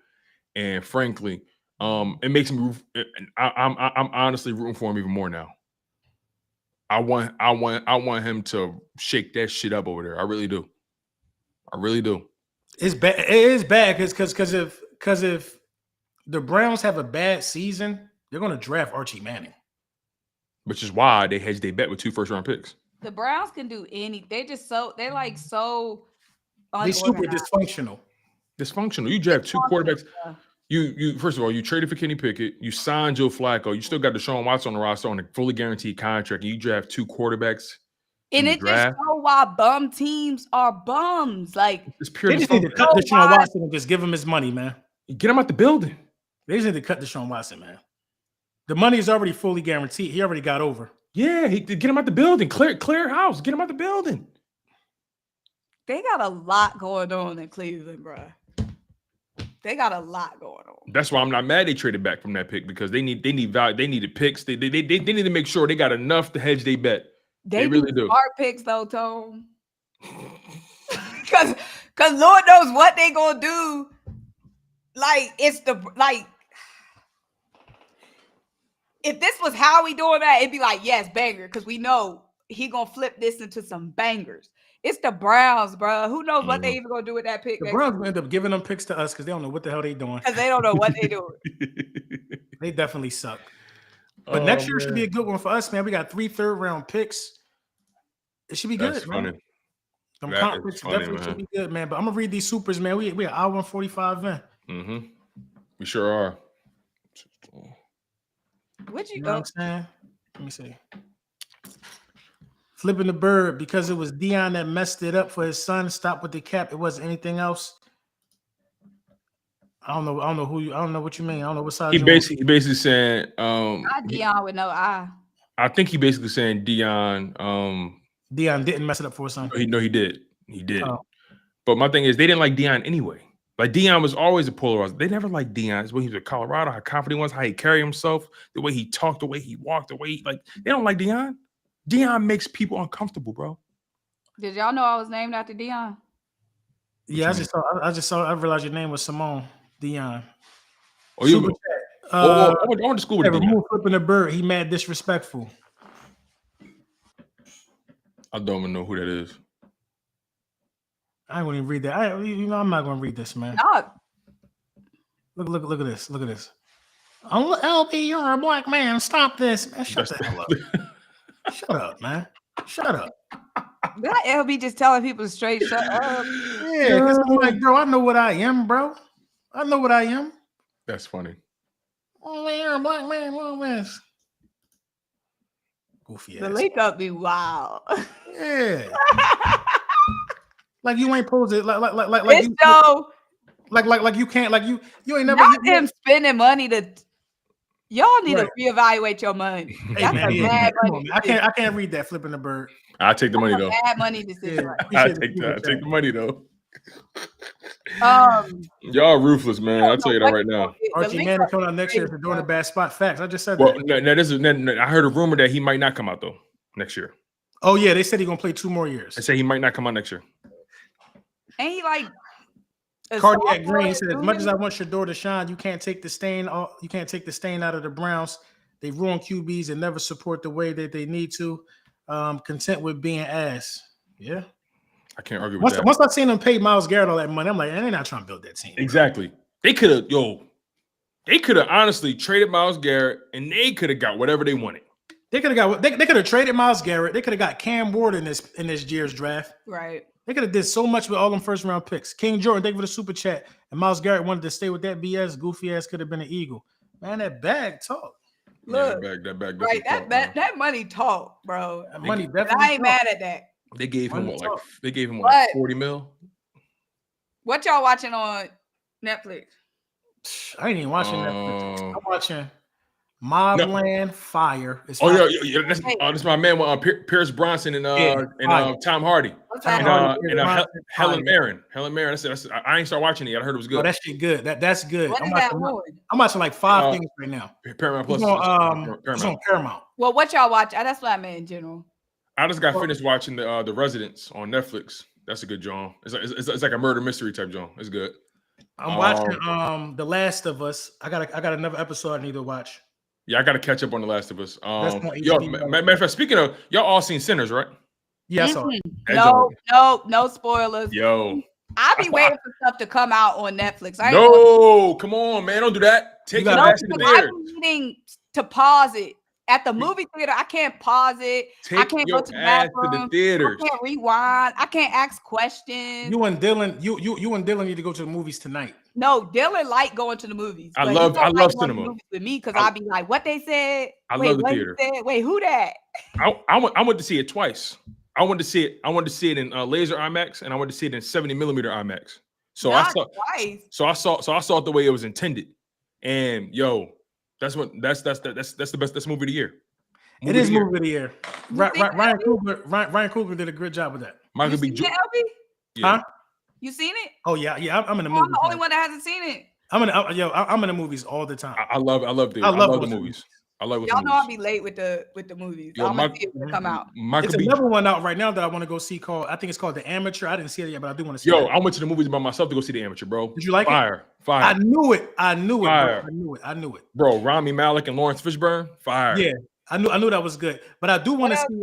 And frankly, it makes me. I'm honestly rooting for him even more now. I want him to shake that shit up over there. I really do. It's bad. It is bad because if the Browns have a bad season, they're gonna draft Archie Manning. Which is why they hedged their bet with 2 first-round picks. The Browns can do anything. They super dysfunctional. You draft 2 quarterbacks. You first of all, you traded for Kenny Pickett. You signed Joe Flacco. You still got Deshaun Watson on the roster on a fully guaranteed contract. And you draft 2 quarterbacks. And it just show why bum teams are bums. Like it's pure. They just need to cut Deshaun Watson and just give him his money, man. Get him out the building. They just need to cut Deshaun Watson, man. The money is already fully guaranteed. He already got over. Yeah, get him out the building. Clear house. Get him out the building. They got a lot going on in Cleveland, bro. They got a lot going on. That's why I'm not mad they traded back from that pick because they need value. They needed picks. They need to make sure they got enough to hedge their bet. They really do. Smart picks though, Tone. Cause Lord knows what they gonna do. Like if this was how we doing that, it'd be like, yes, banger, because we know he gonna flip this into some bangers. It's the Browns, bro. Who knows what they even gonna do with that pick? The Browns gonna end up giving them picks to us because they don't know what the hell they doing. Because they don't know what they doing. They definitely suck. But next year should be a good one for us, man. We got 3 third-round picks. It should be good, That's man. funny. Them conference definitely should be good, man. But I'm gonna read these supers, man. We are hour and 45 in. Mm-hmm. We sure are. What'd you know go? what I'm saying? Let me see. Flipping the bird because it was Dion that messed it up for his son. Stop with the cap. It wasn't anything else. I don't know what you mean. I don't know what side. He basically saying Not Dion with no I. I think he basically saying Dion didn't mess it up for his son. No, he did. He did. Oh. But my thing is they didn't like Dion anyway. Like Dion was always a polarizer. They never liked Dion. It's when he was at Colorado, how confident he was, how he carried himself, the way he talked, the way he walked, the way they don't like Dion. Dion makes people uncomfortable, bro. Did y'all know I was named after Dion? Yeah, I realized your name was Symone Dion. Oh, you I went to school with Dion. Flipping the bird. He mad disrespectful. I don't even know who that is. I ain't gonna even read that. I'm not gonna read this, man. No. Look at this. Look at this. LB, you're a black man. Stop this, man. Shut the hell up. Shut up, man. Shut up. That LB just telling people to straight shut up. Yeah, because I'm like, bro, I know what I am, bro. I know what I am. That's funny. Oh man, you're a black man. What this? Goofy ass. The Linc Up be wild. Yeah. Like you ain't posed it like you can't you ain't never not them spending money to y'all need to reevaluate your money. Hey, man, bad money. I can't read that flipping the bird. I'll take the money though. Bad money decision. I take the money though. Y'all ruthless, man. I'll tell you that right now. Archie Manning coming out next year for doing a bad spot. Facts. I just said that. I heard a rumor that he might not come out though next year. Oh yeah, they said he's gonna play 2 more years. I say he might not come out next year. And he like Cardiac Green said, as much as I want Shedeur to shine, you can't take the stain out of the Browns. They ruin QBs and never support the way that they need to. Content with being ass. Yeah. I can't argue with that. Once I seen them pay Myles Garrett all that money, I'm like, they're not trying to build that team. Exactly. They could have honestly traded Myles Garrett and they could have got whatever they wanted. They could have traded Myles Garrett. They could have got Cam Ward in this year's draft. Right. They could have did so much with all them first round picks. King Jordan, thank you for the super chat. And Myles Garrett wanted to stay with that BS. Goofy ass could have been an Eagle. Man, that bag talk. Look, that bag right, that money talk, bro. That money definitely. I ain't mad at that. They gave him what, What? 40 mil? What y'all watching on Netflix? I ain't even watching Netflix. I'm watching Mobland Fire. It's fire. That's my man with Pierce Brunson and Tom Hardy and Helen Mirren. I ain't start watching it yet. I heard it was good. Oh, that shit good. That's good. What is that one? I'm watching like 5 things right now. Paramount Plus. It's on Paramount. Well, what y'all watch? That's what I meant in general. I just got finished watching the Residence on Netflix. That's a good John. It's like a murder mystery type John. It's good. I'm watching The Last of Us. I got another episode I need to watch. Yeah, I got to catch up on The Last of Us. Matter of fact, speaking of, y'all all seen Sinners, right? Yeah, No spoilers. Yo, I be waiting for stuff to come out on Netflix. Come on, man, don't do that. Take your ass to the theater. I'm needing to pause it. At the movie theater, I can't pause it. I can't go to the bathroom. To the theaters. I can't rewind. I can't ask questions. You and Dylan need to go to the movies tonight. No, Dylan like going to the movies. I love cinema with me because I be like, what they said. I love the theater. Wait, who that? I went to see it twice. I wanted to see it in laser IMAX, and I wanted to see it in 70mm IMAX. So I saw it the way it was intended. And yo, that's the best movie of the year. It is movie of the year. Ryan Coogler did a good job with that. Michael B. Jordan. Huh? You seen it? Oh yeah. I'm in the movies. I'm the only one that hasn't seen it. I'm in the movies all the time. I love the movies. I love y'all know I'll be late with the movies. I'm gonna see it when it come out. It's another one out right now that I want to go see called. I think it's called The Amateur. I didn't see it yet, but I do want to see it. I went to the movies by myself to go see The Amateur, bro. Did you like it? Fire. I knew it. Fire. Bro. I knew it. Bro, Rami Malek and Lawrence Fishburne, fire. Yeah. I knew that was good, but I do want to see.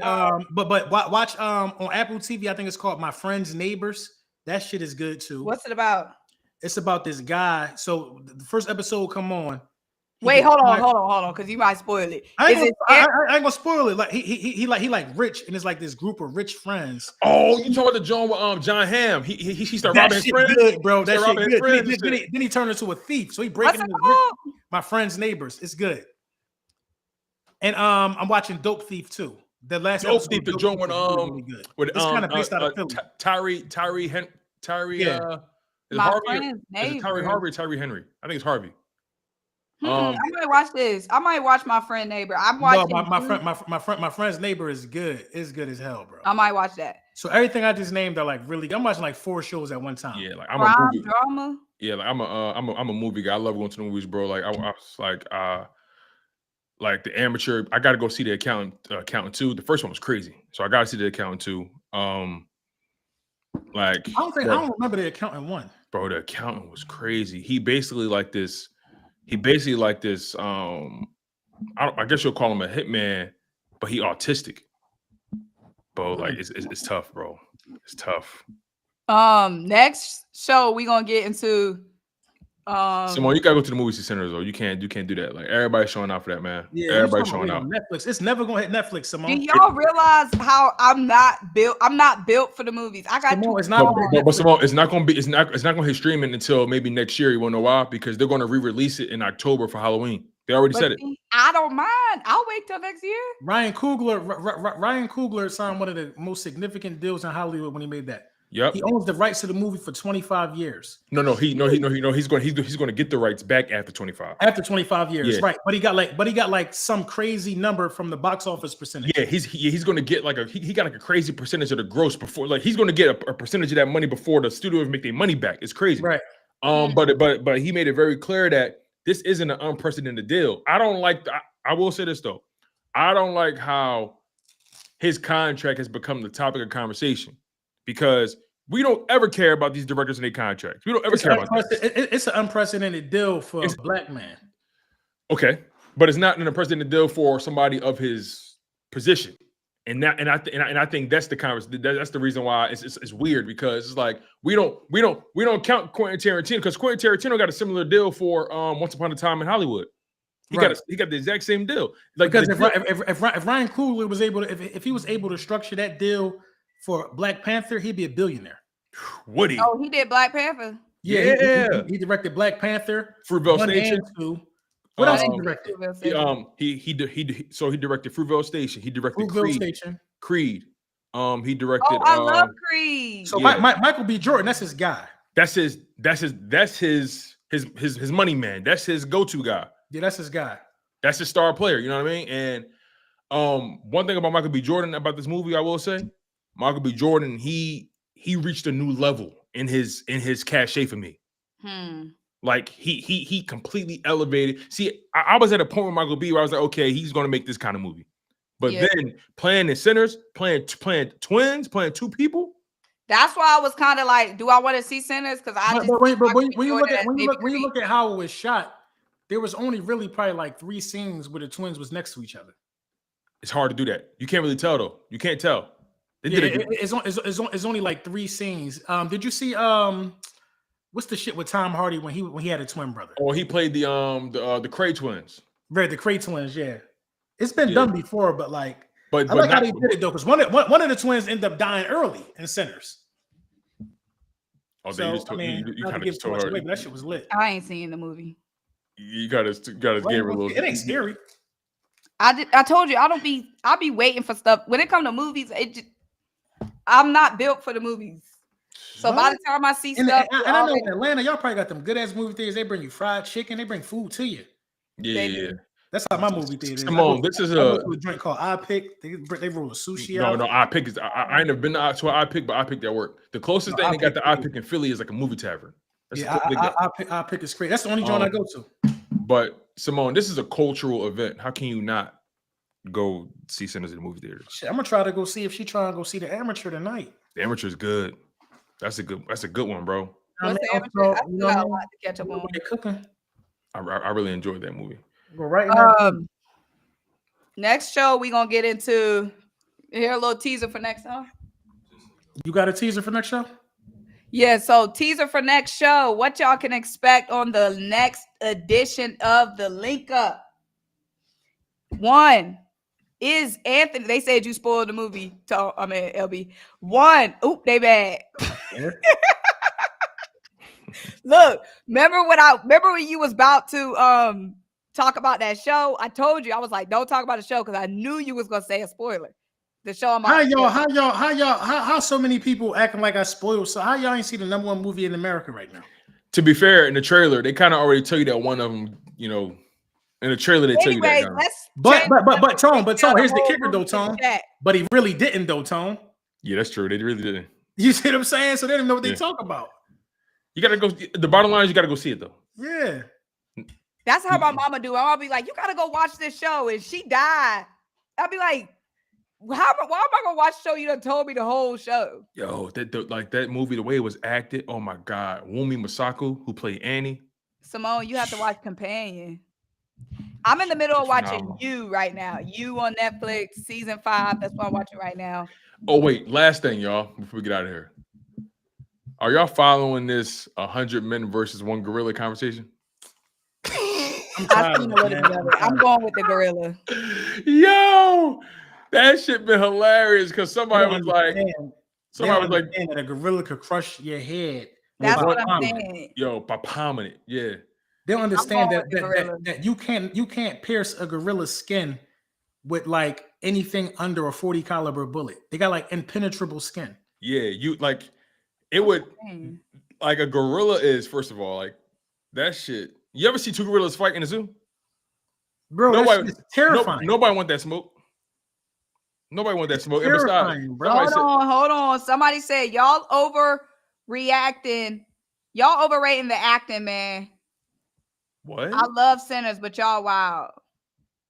But watch on Apple TV. I think it's called My Friend's Neighbors. That shit is good too. What's it about? It's about this guy. So the first episode come on. Wait, hold on, because you might spoil it. I ain't gonna spoil it. Like he like rich, and it's like this group of rich friends. Oh, you talking about the John with John Hamm? He started robbing his friends. Good, bro. That shit good. Then he turned into a thief. So he breaking into My Friend's Neighbors. It's good. And I'm watching Dope Thief too. The last Dope Thief, the joint with it's kind of based out of Philly. Tyree Henry. I think it's Harvey. I might watch this. I might watch My Friend Neighbor. I'm watching. No, my friend's neighbor is good. It's good as hell, bro. I might watch that. So everything I just named are like really. I'm watching like 4 shows at one time. Yeah, like I'm crime, a movie drama. Yeah, like I'm a movie guy. I love going to the movies, bro. Like I was like The Amateur. I got to go see The Accountant 2. The first one was crazy, so I got to see The Accountant 2. I don't remember The Accountant 1. Bro, The Accountant was crazy. He basically like this. I guess you'll call him a hitman, but he autistic. Bro, like it's tough, bro. It's tough. Next show we gonna get into. Symone, you gotta go to the movie center though. You can't do that. Like everybody's showing out for that, man. Yeah, everybody's showing out. Netflix. It's never gonna hit Netflix, Symone. Do y'all realize how I'm not built for the movies? I got Symone, Symone, it's not gonna hit streaming until maybe next year. You wanna know why? Because they're gonna re-release it in October for Halloween. They already said it. I don't mind. I'll wait till next year. Ryan Coogler signed one of the most significant deals in Hollywood when he made that. Yep. He owns the rights to the movie for 25 years. He's going to get the rights back after 25. After 25 years, yeah. Right? But he got like some crazy number from the box office percentage. Yeah, he's going to get like he got like a crazy percentage of the gross before, like he's going to get a percentage of that money before the studios make their money back. It's crazy, right? But he made it very clear that this isn't an unprecedented deal. I will say this though, I don't like how his contract has become the topic of conversation. Because we don't ever care about these directors and their contracts. We don't ever care about that. It's an unprecedented deal for a black man. Okay, but it's not an unprecedented deal for somebody of his position. And I think that's the conversation. That's the reason why it's weird, because it's like we don't count Quentin Tarantino, because Quentin Tarantino got a similar deal for Once Upon a Time in Hollywood. He got the exact same deal. Like, because if Ryan Coogler was able to, if he was able to structure that deal for Black Panther, he'd be a billionaire. Would he? Oh, he did Black Panther. Yeah. He directed Black Panther. Fruitvale Station. What else he directed? He directed Fruitvale Station. He directed Creed. He directed. I love Creed. So Michael B. Jordan, that's his guy. That's his money man. That's his go-to guy. Yeah, that's his guy. That's his star player. You know what I mean? And one thing about Michael B. Jordan about this movie, I will say, Michael B. Jordan, he reached a new level in his cachet for me. Like he completely elevated. See, I was at a point with Michael B. where I was like, okay, he's going to make this kind of movie. But then playing in Sinners, playing twins, playing two people. That's why I was kind of like, do I want to see Sinners? Because when you look at how it was shot, there was only really probably like 3 scenes where the twins was next to each other. It's hard to do that. You can't really tell though. You can't tell. It's only like 3 scenes. Did you see what's the shit with Tom Hardy when he had a twin brother? Oh, he played the Cray twins. Right, the Cray twins. Yeah, it's been done before, but I like how they did it though, because one of the twins ended up dying early in Sinners. Oh, so, you kind of just told her. But that shit was lit. I ain't seen the movie. You gotta give her a little. It ain't scary. I told you I'll be waiting for stuff. When it comes to movies, I'm not built for the movies. So by the time I see stuff, and I know in Atlanta, y'all probably got them good ass movie theaters. They bring you fried chicken. They bring food to you. Yeah. That's how my movie theater is. Symone, this is a drink called I Pick. They roll a sushi. No, I Pick is. I ain't never been to an I Pick, but I Pick that work. The closest thing they got to I Pick in Philly is like a movie tavern. I Pick is great. That's the only joint I go to. But Symone, this is a cultural event. How can you not go see Sinners in the movie theater? Shit, I'm gonna try to go see if she trying to go see The Amateur tonight. The Amateur is good. That's a good one, bro. What's The Amateur? I still got a lot to catch up on. Cooking. I really enjoyed that movie. Go right now. Next show we gonna get into. Here a little teaser for next time. You got a teaser for next show? Yeah, so teaser for next show. What y'all can expect on the next edition of the Linc Up. 1 is Anthony. They said you spoiled the movie. LB. 1. Oop, they bad. Yeah. Look, remember when you was about to talk about that show? I told you, I was like, don't talk about the show because I knew you was gonna say a spoiler. The show How so many people acting like I spoiled? So how y'all ain't see the #1 movie in America right now? To be fair, in the trailer, they kind of already tell you that one of them, you know, in the trailer they tell you that. But Tone, here's the kicker though, Tone. But he really didn't though, Tone. Yeah, that's true. They really didn't. You see what I'm saying? So they didn't know what they talk about. You gotta go. The bottom line is you gotta go see it though. Yeah. That's how my mama do. I'll be like, you gotta go watch this show, and she died. I'll be like, why am I gonna watch a show you done told me the whole show? Yo, that movie, the way it was acted, oh my God. Wumi Masako, who played Annie. Symone, you have to watch Companion. I'm in the middle of watching You right now. You on Netflix, season 5. That's what I'm watching right now. Oh, wait, last thing, y'all, before we get out of here. Are y'all following this 100 men versus 1 gorilla conversation? I've seen a little bit of it. I'm going with the gorilla. Yo, that shit been hilarious because somebody was like that a gorilla could crush your head. That's what I'm saying. Yo, by palming it, yeah. They don't understand that you can't pierce a gorilla's skin with like anything under a 40 caliber bullet. They got like impenetrable skin. Yeah, you like it would like a gorilla is, first of all, like that shit. You ever see 2 gorillas fight in a zoo? Bro, that's terrifying. Nobody want that smoke. Nobody want that smoke. Terrifying, bro. Hold on. Somebody said y'all overreacting. Y'all overrating the acting, man. What? I love Sinners, but y'all wild.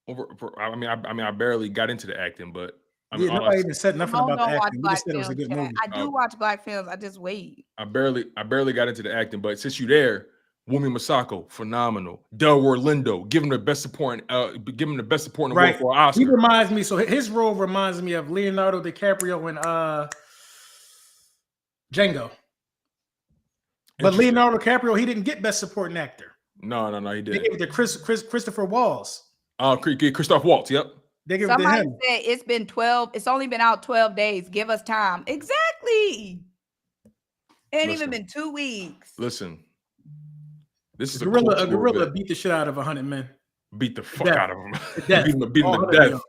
I barely got into the acting, but nobody even said nothing about the acting. We just said it was a good movie. I do watch black films. I just wait. I barely got into the acting, but since you're there, Wumi Masako, phenomenal. Delroy Lindo, give him the best support in the world for Oscar. He reminds me. So his role reminds me of Leonardo DiCaprio in Django. But Leonardo DiCaprio, he didn't get best supporting actor. No, he didn't. They gave it to Christopher Waltz. Christoph Waltz. Yep. They give Somebody it to him. Said it's been 12. It's only been out 12 days. Give us time. Exactly. It ain't even been 2 weeks. Listen. This is a gorilla beat the shit out of 100 men. Beat the fuck out of them. Beat them to death.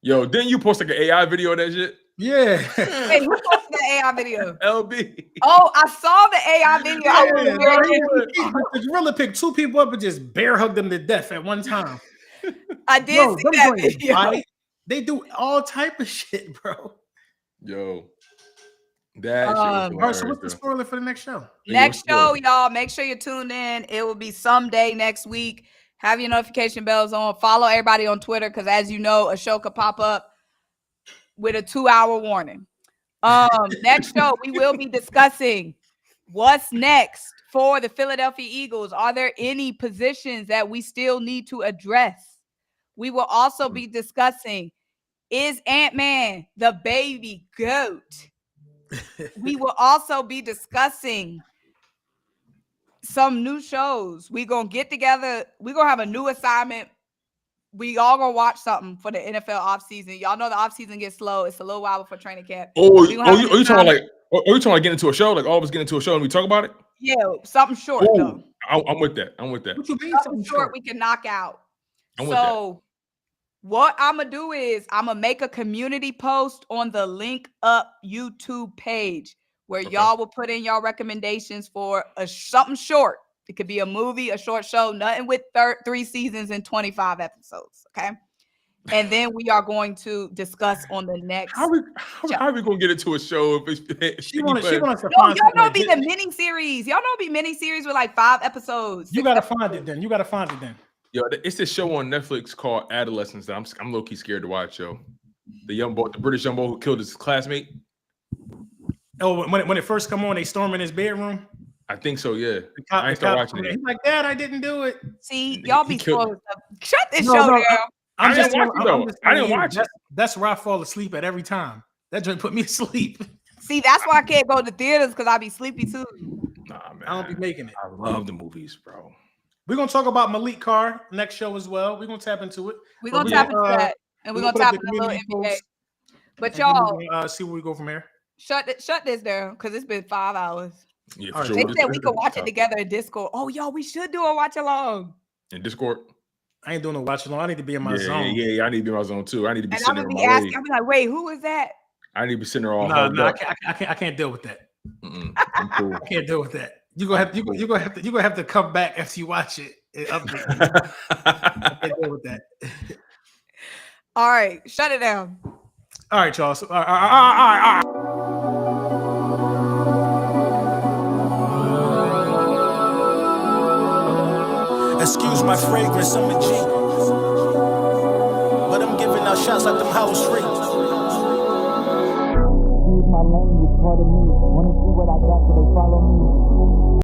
Yo, didn't you post like an AI video of that shit? Yeah. Hey, who posted that AI video? LB. Oh, I saw the AI video. I was very The gorilla picked 2 people up and just bear hugged them to death at one time. I did see that video. Right? They do all type of shit, bro. Yo. That shit was All right, hilarious, so what's the spoiler for the next show? Next show, y'all, make sure you're tuned in. It will be someday next week. Have your notification bells on. Follow everybody on Twitter because, as you know, a show could pop up with a 2-hour warning. Next show, we will be discussing what's next for the Philadelphia Eagles. Are there any positions that we still need to address? We will also be discussing, is Ant-Man the baby goat? We will also be discussing some new shows. We're going to get together. We're going to have a new assignment. We all going to watch something for the NFL offseason. Y'all know the offseason gets slow. It's a little while before training camp. Oh, you talking like get into a show? Like all of us get into a show and we talk about it? Yeah, something short though. I'm with that. I'm with that. What you mean Something short we can knock out. I'm with that. What I'm going to do is I'm going to make a community post on the Linc Up YouTube page where y'all will put in y'all recommendations for something short. It could be a movie, a short show, nothing with 3 seasons and 25 episodes, okay? And then we are going to discuss on the next. How are we going to get into a show? If She wants to y'all know it'd be the mini series. Y'all know it'd be mini series with like 5 episodes. You got to find it then. Yo, it's this show on Netflix called Adolescence that I'm low-key scared to watch, yo. The young boy, the British young boy who killed his classmate. Oh, when it first come on, they storm in his bedroom. I think so, yeah. I ain't start watching it. He's like, Dad, I didn't do it. See, y'all be spoiling stuff. Shut this show down. I didn't watch it. That's where I fall asleep at every time. That joint put me to sleep. See, that's why I can't go to theaters because I be sleepy too. Nah, man. I don't be making it. I love the movies, bro. We're gonna talk about Malik Carr next show as well. We're gonna tap into it. We're gonna tap into that, and we're gonna tap into a little NBA. But y'all, see where we go from here. Shut this down because it's been 5 hours. Yeah, for sure. They said we could watch it together in Discord. Oh, y'all, we should do a watch along. In Discord? I ain't doing no watch along. I need to be in my zone. Yeah, I need to be in my zone too. I need to be sitting there. And I'm be like, wait, who is that? I need to be sitting there all No, I can't deal with that. I'm cool. I can't deal with that. You gonna have to come back after you watch it and update me. I can't deal with that. All right, shut it down. All right, y'all. So, all right. Excuse my fragrance, I'm a G. But I'm giving out shots like them hollow streets. Use my language, pardon me. Wanna see what I got so they follow me.